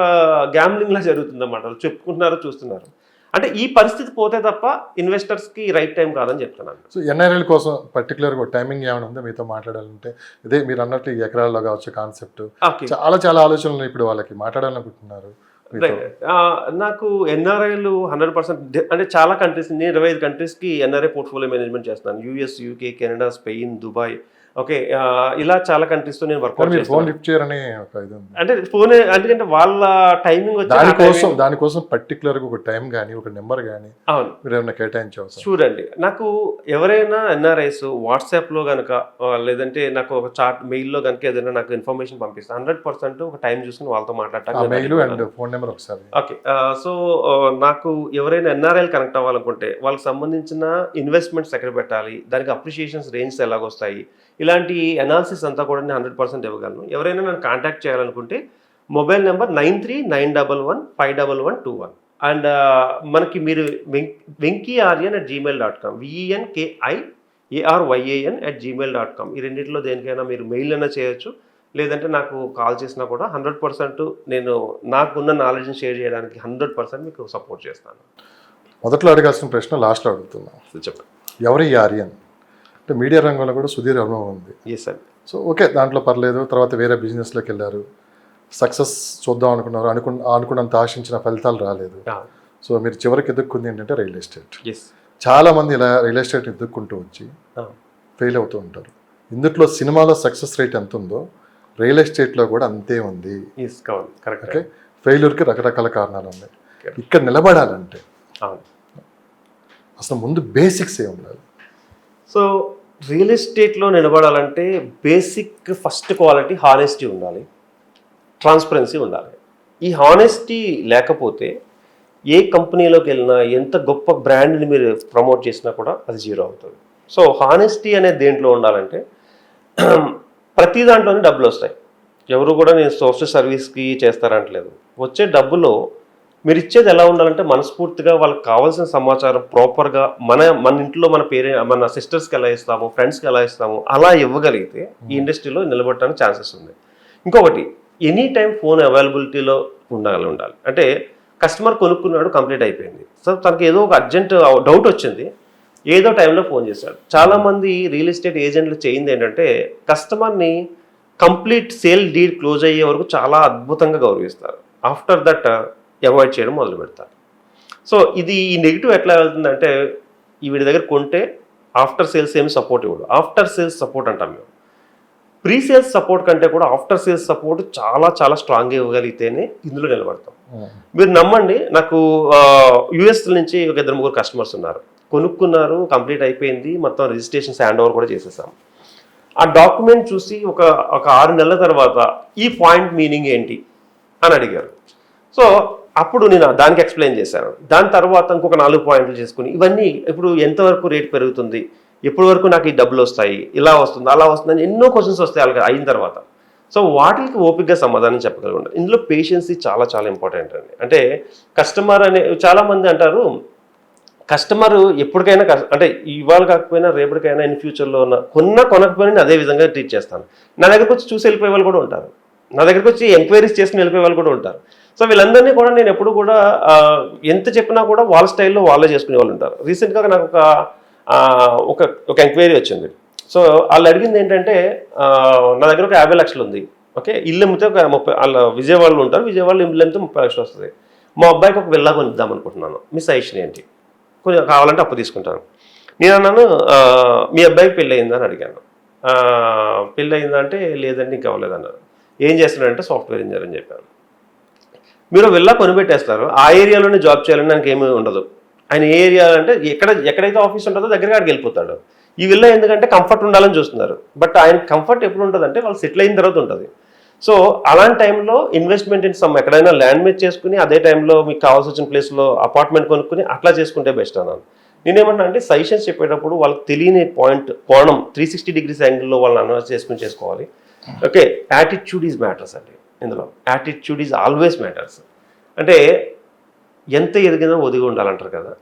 గ్యామ్లింగ్లా జరుగుతుంది అన్నమాట. వాళ్ళు చెప్పుకుంటున్నారు, చూస్తున్నారు. అంటే ఈ పరిస్థితి పోతే తప్ప ఇన్వెస్టర్స్కి రైట్ టైం కాదని చెప్తున్నాను. సో ఎన్ఆర్ఐల కోసం పర్టికులర్గా టైమింగ్ ఏమైనా ఉందో మీతో మాట్లాడాలంటే ఇదే మీరు అన్నట్లు ఈ ఎకరాల్లో కావచ్చు కాన్సెప్ట్ చాలా ఆలోచనలు ఇప్పుడు వాళ్ళకి మాట్లాడాలనుకుంటున్నారు. నాకు ఎన్ఆర్ఐలు 100% అంటే చాలా కంట్రీస్, నేను 25 కంట్రీస్కి ఎన్ఆర్ఐ పోర్ట్ఫోలియో మేనేజ్మెంట్ చేస్తున్నాను. US, UK, Canada, Spain, Dubai, okay, ఇలా చాలా కంట్రీస్తో నేను వర్క్ ఫోన్ లిఫ్ట్ చేయరని ఒక ఇది ఉంది. అంటే ఫోన్ ఎందుకంటే వాళ్ళ టైమింగ్ దానికోసం పర్టికులర్గా ఒక టైం కానీ ఒక నెంబర్ కానీ అవును మీరు ఏమైనా కేటాయించవచ్చు. చూడండి, నాకు ఎవరైనా ఎన్ఆర్ఐస్ వాట్సాప్లో కనుక లేదంటే నాకు ఒక చాట్ మెయిల్లో కనుక ఏదైనా నాకు ఇన్ఫర్మేషన్ పంపిస్తాను, 100% ఒక టైం చూసుకుని వాళ్ళతో మాట్లాడటానికి మెయిల్ అండ్ ఫోన్ నెంబర్ ఒకసారి. ఓకే, సో నాకు ఎవరైనా ఎన్ఆర్ఐలు కనెక్ట్ అవ్వాలనుకుంటే వాళ్ళకి సంబంధించిన ఇన్వెస్ట్మెంట్స్ ఎక్కడ పెట్టాలి, దానికి అప్రిషియేషన్స్ రేంజ్ ఎలాగొస్తాయి, ఇలాంటి అనాలిసిస్ అంతా కూడా నేను 100% ఇవ్వగలను. ఎవరైనా నన్ను కాంటాక్ట్ చేయాలనుకుంటే మొబైల్ నెంబర్ 9391151121 అండ్ మనకి మీరు venkiaryan@gmail.com venkiaryan@gmail.com ఈ రెండింటిలో దేనికైనా మీరు మెయిల్ అయినా చేయొచ్చు, లేదంటే నాకు కాల్ చేసినా కూడా 100% నేను నాకున్న నాలెడ్జ్ని షేర్ చేయడానికి 100% మీకు సపోర్ట్ చేస్తాను. మొదట్లో అడగాల్సిన ప్రశ్న లాస్ట్లో అడుగుతున్నాను. చెప్పండి, ఎవరి ఆర్యన్? అంటే మీడియా రంగంలో కూడా సుదీర్ఘ అనుభవం ఉంది. ఎస్ అండి. సో ఓకే, దాంట్లో పర్లేదు. తర్వాత వేరే బిజినెస్లోకి వెళ్ళారు, సక్సెస్ చూద్దాం అనుకున్నారు, అనుకున్నంత ఆశించిన ఫలితాలు రాలేదు. సో మీరు చివరికి ఎదుర్కొంది ఏంటంటే రియల్ ఎస్టేట్. చాలామంది ఇలా రియల్ ఎస్టేట్ ఎదుర్కొంటూ వచ్చి ఫెయిల్ అవుతూ ఉంటారు. ఇందులో సినిమాలో సక్సెస్ రేట్ ఎంత ఉందో రియల్ ఎస్టేట్లో కూడా అంతే ఉంది. ఓకే, ఫెయిల్యూర్కి రకరకాల కారణాలు ఉన్నాయి. ఇక్కడ నిలబడాలంటే అసలు ముందు బేసిక్స్ ఏ ఉండాలి? సో రియల్ ఎస్టేట్లో నిలబడాలంటే బేసిక్ ఫస్ట్ క్వాలిటీ హానెస్టీ ఉండాలి, ట్రాన్స్పరెన్సీ ఉండాలి. ఈ హానెస్టీ లేకపోతే ఏ కంపెనీలోకి వెళ్ళినా ఎంత గొప్ప బ్రాండ్ని మీరు ప్రమోట్ చేసినా కూడా అది జీరో అవుతుంది. సో హానెస్టీ అనేది దేంట్లో ఉండాలంటే ప్రతి దాంట్లోనే డబ్బులు వస్తాయి. ఎవరు కూడా నేను సోషల్ సర్వీస్కి చేస్తారంటలేదు. వచ్చే డబ్బులో మీరు ఇచ్చేది ఎలా ఉండాలంటే మనస్ఫూర్తిగా వాళ్ళకి కావాల్సిన సమాచారం ప్రాపర్గా మన ఇంట్లో మన సిస్టర్స్కి ఎలా ఇస్తాము, ఫ్రెండ్స్కి ఎలా ఇస్తాము, అలా ఇవ్వగలిగితే ఈ ఇండస్ట్రీలో నిలబడటానికి ఛాన్సెస్ ఉంది. ఇంకొకటి, ఎనీ టైం ఫోన్ అవైలబిలిటీలో ఉండాలి. అంటే కస్టమర్ కొనుక్కున్నాడు, కంప్లీట్ అయిపోయింది, సో తనకి ఏదో ఒక అర్జెంట్ డౌట్ వచ్చింది, ఏదో టైంలో ఫోన్ చేశాడు. చాలామంది రియల్ ఎస్టేట్ ఏజెంట్లు చేయింది ఏంటంటే కస్టమర్ని కంప్లీట్ సేల్ డీడ్ క్లోజ్ అయ్యే వరకు చాలా అద్భుతంగా గౌరవిస్తారు. ఆఫ్టర్ దట్ అవాయిడ్ చేయడం మొదలు పెడతారు. సో ఈ నెగిటివ్ ఎట్లా వెళ్తుందంటే వీడి దగ్గర కొంటే ఆఫ్టర్ సేల్స్ ఏమి సపోర్ట్ ఇవ్వడు. ఆఫ్టర్ సేల్స్ సపోర్ట్ అంటాం మేము. ప్రీ సేల్స్ సపోర్ట్ కంటే కూడా ఆఫ్టర్ సేల్స్ సపోర్ట్ చాలా చాలా స్ట్రాంగ్గా ఇవ్వగలిగితేనే ఇందులో నిలబడతాం. మీరు నమ్మండి, నాకు యుఎస్ నుంచి ఒక 2-3 కస్టమర్స్ ఉన్నారు, కొనుక్కున్నారు, కంప్లీట్ అయిపోయింది, మొత్తం రిజిస్ట్రేషన్స్ హ్యాండ్ ఓవర్ కూడా చేసేసాం. ఆ డాక్యుమెంట్ చూసి ఒక 6 నెలల తర్వాత ఈ పాయింట్ మీనింగ్ ఏంటి అని అడిగారు. సో అప్పుడు నేను దానికి ఎక్స్ప్లెయిన్ చేశాను. దాని తర్వాత ఇంకొక 4 పాయింట్లు చేసుకుని ఇవన్నీ ఇప్పుడు ఎంతవరకు రేట్ పెరుగుతుంది, ఎప్పటి వరకు నాకు ఈ డబ్బులు వస్తాయి, ఇలా వస్తుంది, అలా వస్తుంది అని ఎన్నో క్వశ్చన్స్ వస్తాయి వాళ్ళకి అయిన తర్వాత. సో వాటికి ఓపికగా సమాధానం చెప్పగలరు. ఇందులో పేషెన్సీ చాలా చాలా ఇంపార్టెంట్ అండి. అంటే కస్టమర్ చాలామంది అంటారు కస్టమర్ ఎప్పటికైనా అంటే ఇవాళ కాకపోయినా రేపటికైనా ఇన్ ఫ్యూచర్లో కొనకపోయినా అదే విధంగా ట్రీట్ చేస్తాను. నా దగ్గరకు వచ్చి చూసి వెళ్ళిపోయే వాళ్ళు కూడా ఉంటారు, నా దగ్గరకు వచ్చి ఎంక్వైరీస్ చేసుకుని వెళ్ళిపోయే వాళ్ళు కూడా ఉంటారు. సో వీళ్ళందరినీ కూడా నేను ఎప్పుడు కూడా ఎంత చెప్పినా కూడా వాళ్ళ స్టైల్లో వాళ్ళే చేసుకునే వాళ్ళు ఉంటారు. రీసెంట్గా నాకు ఒక ఎంక్వైరీ వచ్చింది. సో వాళ్ళు అడిగింది ఏంటంటే నా దగ్గర ఒక 50 లక్షలు ఉంది, ఓకే, ఇల్లు అమ్మితే ఒక 30, వాళ్ళ విజయవాడలో ఉంటారు, విజయవాడలో ఇల్లు అమ్మితే 30 లక్షలు వస్తుంది. మా అబ్బాయికి ఒక విల్లా కొనిద్దాం అనుకుంటున్నాను, మీ సజెషన్ ఏంటి? కొంచెం కావాలంటే అప్పు తీసుకుంటాను. నేను అన్నాను మీ అబ్బాయికి పెళ్ళి అయిందా అని అడిగాను. పెళ్ళి అయిందంటే లేదండి ఇంకా అవ్వలేదన్నారు. ఏం చేస్తున్నాడంటే సాఫ్ట్వేర్ ఇంజనీర్ అని చెప్పాను. మీరు విల్లా కొనిపెట్టేస్తారు, ఆ ఏరియాలోనే జాబ్ చేయాలని నాకు ఏమీ ఉండదు. ఆయన ఏ ఏరియా అంటే ఎక్కడైతే ఆఫీస్ ఉంటుందో దగ్గరగా ఆడికి వెళ్ళిపోతాడు. ఈ విల్లా ఎందుకంటే కంఫర్ట్ ఉండాలని చూస్తున్నారు, బట్ ఆయన కంఫర్ట్ ఎప్పుడు ఉంటుంది అంటే వాళ్ళు సెటిల్ అయిన తర్వాత ఉంటుంది. సో అలాంటి టైంలో ఇన్వెస్ట్మెంట్ ఇన్ సమ్ ఎక్కడైనా ల్యాండ్ మీద చేసుకుని అదే టైంలో మీకు కావాల్సి వచ్చిన ప్లేస్లో అపార్ట్మెంట్ కొనుక్కుని అట్లా చేసుకుంటే బెస్ట్ అన్నాను. నేనేమన్నా అంటే సజెషన్స్ చెప్పేటప్పుడు వాళ్ళకి తెలియని కోణం 360 డిగ్రీస్ యాంగిల్లో వాళ్ళని అనలైజ్ చేసుకోవాలి. ఓకే, యాటిట్యూడ్ ఈజ్ మ్యాటర్స్ అండి. ఇందులో యాటిట్యూడ్ ఈజ్ ఆల్వేస్ మ్యాటర్స్. అంటే ఎంత ఎదిగినా ఒదిగి ఉండాలంటారు కదా,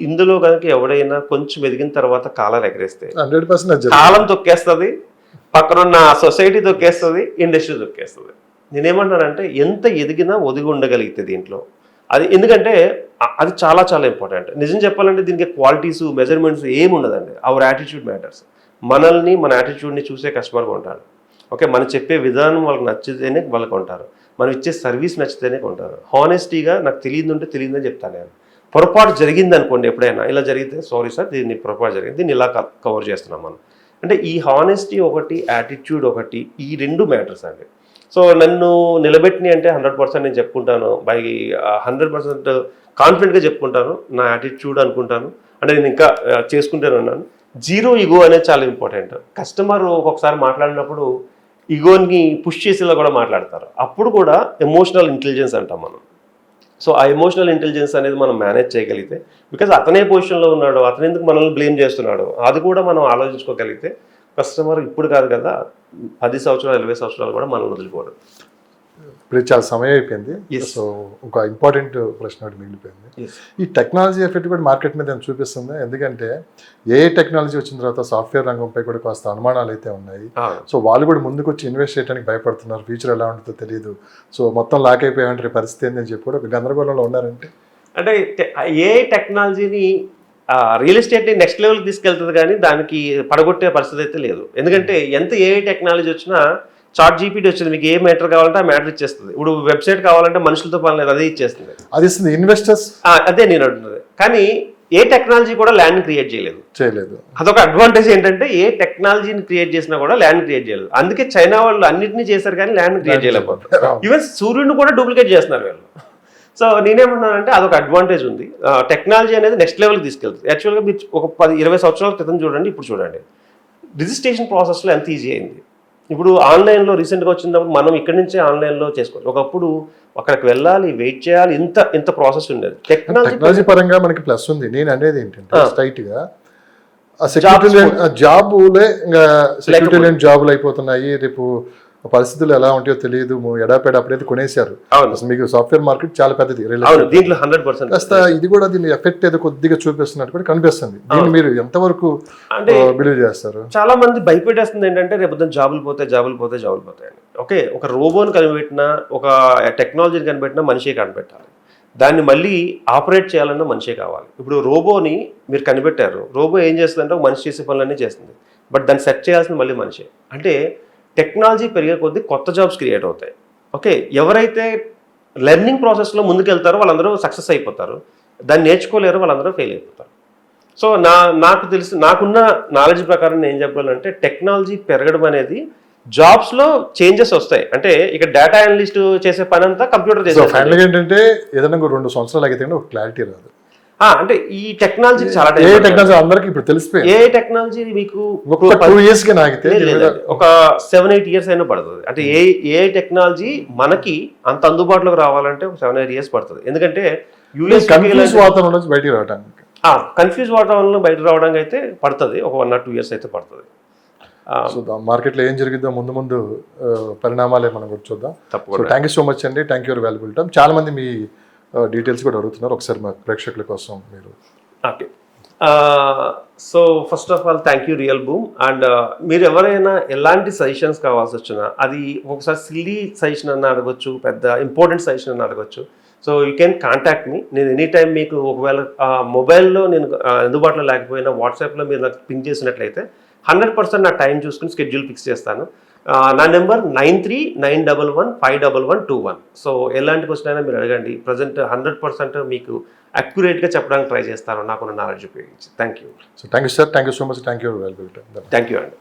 ఇందులో కనుక ఎవడైనా కొంచెం ఎదిగిన తర్వాత కాలం ఎగరేస్తే 100% కాలం తొక్కేస్తుంది, పక్కనున్న సొసైటీ తొక్కేస్తుంది, ఇండస్ట్రీ తొక్కేస్తుంది. నేనేమంటానంటే ఎంత ఎదిగినా ఒదిగి ఉండగలిగితే దీంట్లో అది, ఎందుకంటే అది చాలా చాలా ఇంపార్టెంట్. నిజం చెప్పాలంటే దీనికి క్వాలిటీస్ మెజర్మెంట్స్ ఏమి ఉండదండి. Our attitude matters. మనల్ని మన యాటిట్యూడ్ని చూసే కస్టమర్గా ఉంటారు. ఓకే, మనం చెప్పే విధానం వాళ్ళకి నచ్చితేనే వాళ్ళకి ఉంటారు, మనం ఇచ్చే సర్వీస్ నచ్చితేనే కొంటారు. హానెస్టీగా నాకు తెలియదు ఉంటే తెలియదని చెప్తాను నేను. పొరపాటు జరిగింది అనుకోండి, ఎప్పుడైనా ఇలా జరిగితే సారీ సార్ దీన్ని పొరపాటు జరిగింది, దీన్ని ఇలా కవర్ చేస్తున్నాం మనం అంటే. ఈ హానెస్టీ ఒకటి, యాటిట్యూడ్ ఒకటి, ఈ రెండు మ్యాటర్స్ అండి. సో నన్ను నిలబెట్టిని అంటే 100% నేను చెప్పుకుంటాను, బై 100% కాన్ఫిడెంట్గా చెప్పుకుంటాను. నా యాటిట్యూడ్ అనుకుంటాను అంటే నేను ఇంకా చేసుకుంటూనే ఉన్నాను. జీరో ఈగో అనేది చాలా ఇంపార్టెంట్. కస్టమర్ ఒక్కొక్కసారి మాట్లాడినప్పుడు ఈగోని పుష్ చేసేలా కూడా మాట్లాడతారు. అప్పుడు కూడా ఎమోషనల్ ఇంటెలిజెన్స్ అంటాం మనం. సో ఆ ఎమోషనల్ ఇంటెలిజెన్స్ అనేది మనం మేనేజ్ చేయగలిగితే, బికాజ్ అతనే పొజిషన్లో ఉన్నాడు, అతను ఎందుకు మనల్ని బ్లేమ్ చేస్తున్నాడు, అది కూడా మనం ఆలోచించుకోగలిగితే కస్టమర్ ఇప్పుడు కాదు కదా 10 సంవత్సరాలు 20 సంవత్సరాలు కూడా మనల్ని వదిలిపోవడం. ఇప్పుడు చాలా సమయం అయిపోయింది. సో ఒక ఇంపార్టెంట్ ప్రశ్న ఒకటి మిగిలిపోయింది. ఈ టెక్నాలజీ ఎఫెక్ట్ కూడా మార్కెట్ మీద ఏమైనా చూపిస్తుంది? ఎందుకంటే ఏ టెక్నాలజీ వచ్చిన తర్వాత సాఫ్ట్వేర్ రంగంపై కూడా కాస్త అనుమానాలు అయితే ఉన్నాయి. సో వాళ్ళు కూడా ముందుకు వచ్చి ఇన్వెస్ట్ చేయడానికి భయపడుతున్నారు, ఫ్యూచర్ ఎలా ఉంటుందో తెలియదు, సో మొత్తం లాక్ అయిపోయామంటే పరిస్థితి ఏంటని చెప్పి కూడా ఒక గందరగోళంలో ఉన్నారంటే. అంటే ఏ టెక్నాలజీని రియల్ ఎస్టేట్ని నెక్స్ట్ లెవెల్కి తీసుకెళ్తుంది కానీ దానికి పడగొట్టే పరిస్థితి అయితే లేదు. ఎందుకంటే ఎంత ఏ టెక్నాలజీ వచ్చినా, చాట్ జీపీటీ వచ్చింది, మీకు ఏ మ్యాటర్ కావాలంటే ఆ మ్యాటర్ ఇచ్చేస్తుంది. ఇప్పుడు వెబ్సైట్ కావాలంటే మనుషులతో పని లేదు, అదే ఇచ్చేస్తుంది, అది ఇస్తుంది ఇన్వెస్టర్స్. అదే నేను అంటున్నది. కానీ ఏ టెక్నాలజీ కూడా ల్యాండ్ క్రియేట్ చేయలేదు. అదొక అడ్వాంటేజ్ ఏంటంటే ఏ టెక్నాలజీని క్రియేట్ చేసినా కూడా ల్యాండ్ క్రియేట్ చేయలేదు. అందుకే చైనా వాళ్ళు అన్నింటినీ చేశారు కానీ ల్యాండ్ క్రియేట్ చేయలేకపోతారు. ఈవెన్ సూర్యుడిని కూడా డూప్లికేట్ చేస్తున్నారు వీళ్ళు. సో నేనేమన్నానంటే అదొక అడ్వాంటేజ్ ఉంది. టెక్నాలజీ అనేది నెక్స్ట్ లెవెల్కి తీసుకెళ్తుంది. యాక్చువల్గా మీరు ఒక 10-20 సంవత్సరాల క్రితం చూడండి, ఇప్పుడు చూడండి, రిజిస్ట్రేషన్ ప్రాసెస్లో ఎంత ఈజీ అయింది. ఇప్పుడు ఆన్లైన్లో రీసెంట్గా వచ్చినప్పుడు మనం ఇక్కడి నుంచే ఆన్లైన్లో చేసుకోవచ్చు. ఒకప్పుడు అక్కడికి వెళ్ళాలి, వెయిట్ చేయాలి, ఇంత ప్రాసెస్ ఉండేది. టెక్నాలజీ పరంగా మనకి ప్లస్ ఉంది. నేను అనేది ఏంటంటే స్ట్రైట్గా సెక్యూరిటీ జాబులే ఇంకా సెక్యూరిటీ లేని జాబులు అయిపోతున్నాయి. రేపు పరిస్థితులు ఎలా ఉంటాయో తెలియదు, ఎడాపెడా అప్పుడైతే కొనేశారు. అసలు మీకు సాఫ్ట్వేర్ మార్కెట్ చాలా పెద్దది, దీంట్లో 100% కాస్త ఇది కూడా దీని ఎఫెక్ట్ ఏదో కొద్దిగా చూపిస్తున్నట్టు కూడా కనిపిస్తుంది. దీన్ని మీరు ఎంతవరకు బిలీవ్ చేస్తారు? చాలా మంది భయపెట్టేస్తుంది ఏంటంటే రేపు జాబులు పోతాయి అని. ఓకే, ఒక రోబోని కనిపెట్టినా, ఒక టెక్నాలజీని కనిపెట్టినా మనిషే కనిపెట్టాలి. దాన్ని మళ్ళీ ఆపరేట్ చేయాలన్నా మనిషే కావాలి. ఇప్పుడు రోబోని మీరు కనిపెట్టారు, రోబో ఏం చేస్తుందంటే ఒక మనిషి చేసే పనులన్నీ చేస్తుంది, బట్ దాన్ని సెట్ చేయాల్సింది మళ్ళీ మనిషే. అంటే టెక్నాలజీ పెరిగే కొద్దీ కొత్త జాబ్స్ క్రియేట్ అవుతాయి. ఓకే, ఎవరైతే లెర్నింగ్ ప్రాసెస్లో ముందుకెళ్తారో వాళ్ళందరూ సక్సెస్ అయిపోతారు, దాన్ని నేర్చుకోలేరు వాళ్ళందరూ ఫెయిల్ అయిపోతారు. సో నాకున్న నాలెడ్జ్ ప్రకారం నేను ఏం చెప్పాలంటే టెక్నాలజీ పెరగడం అనేది జాబ్స్లో చేంజెస్ వస్తాయి. అంటే ఇక్కడ డేటా అనలిస్ట్ చేసే పని అంతా కంప్యూటర్ చేసే. ఏంటంటే ఏదైనా 2 సంవత్సరాలు అయితే ఒక క్లారిటీ రాదు. అంటే ఈ టెక్నాలజీ చాలా అందరికి ఇప్పుడు తెలిసిపోయింది. ఏ టెక్నాలజీ మీకు ఒక 7-8 ఇయర్స్ అయినా పడుతుంది. అంటే ఏ టెక్నాలజీ మనకి అంత అందుబాటులోకి రావాలంటే ఒక 7-8 ఇయర్స్ పడుతుంది. ఎందుకంటే కన్ఫ్యూజ్ వాతావరణం బయటికి రావడానికి, కన్ఫ్యూజ్ వాతావరణంలో బయట రావడానికి అయితే పడుతుంది, ఒక 1 or 2 ఇయర్స్ అయితే పడుతుంది. సో మార్కెట్లో ఏం జరిగిందో ముందు పరిణామాలే మనం కూడా చూద్దాం. తప్పకుండా. థ్యాంక్ యూ సో మచ్ అండి, thank you for valuable time. చాలా మంది మీ డీటెయిల్స్ కూడా అడుగుతున్నారు, ఒకసారి మా ప్రేక్షకుల కోసం మీరు. Okay, so first of all thank you real boom. And మీరు ఎవరైనా ఎలాంటి సజెషన్స్ కావాల్సి వచ్చినా, అది ఒకసారి సిల్లీ సజెషన్ అన్న అడగొచ్చు, పెద్ద ఇంపార్టెంట్ సజెషన్ అన్న అడగొచ్చు. So you can contact me. నేను ఎనీ టైం మీకు ఒకవేళ మొబైల్లో నేను అందుబాటులో లేకపోయినా వాట్సాప్లో మీరు నాకు పింక్ చేసినట్లయితే 100% నా టైం చూసుకుని షెడ్యూల్ ఫిక్స్ చేస్తాను. నా నెంబర్ 9391151121. సో ఎలాంటి క్వశ్చన్ అయినా మీరు అడగండి. ప్రజెంట్ 100% మీకు అక్యురేట్గా చెప్పడానికి ట్రై చేస్తాను నాకున్న నాలెడ్జ్ ఉపయోగించి. Thank you. So thank you sir, thank you so much, thank you. Thank you అండి.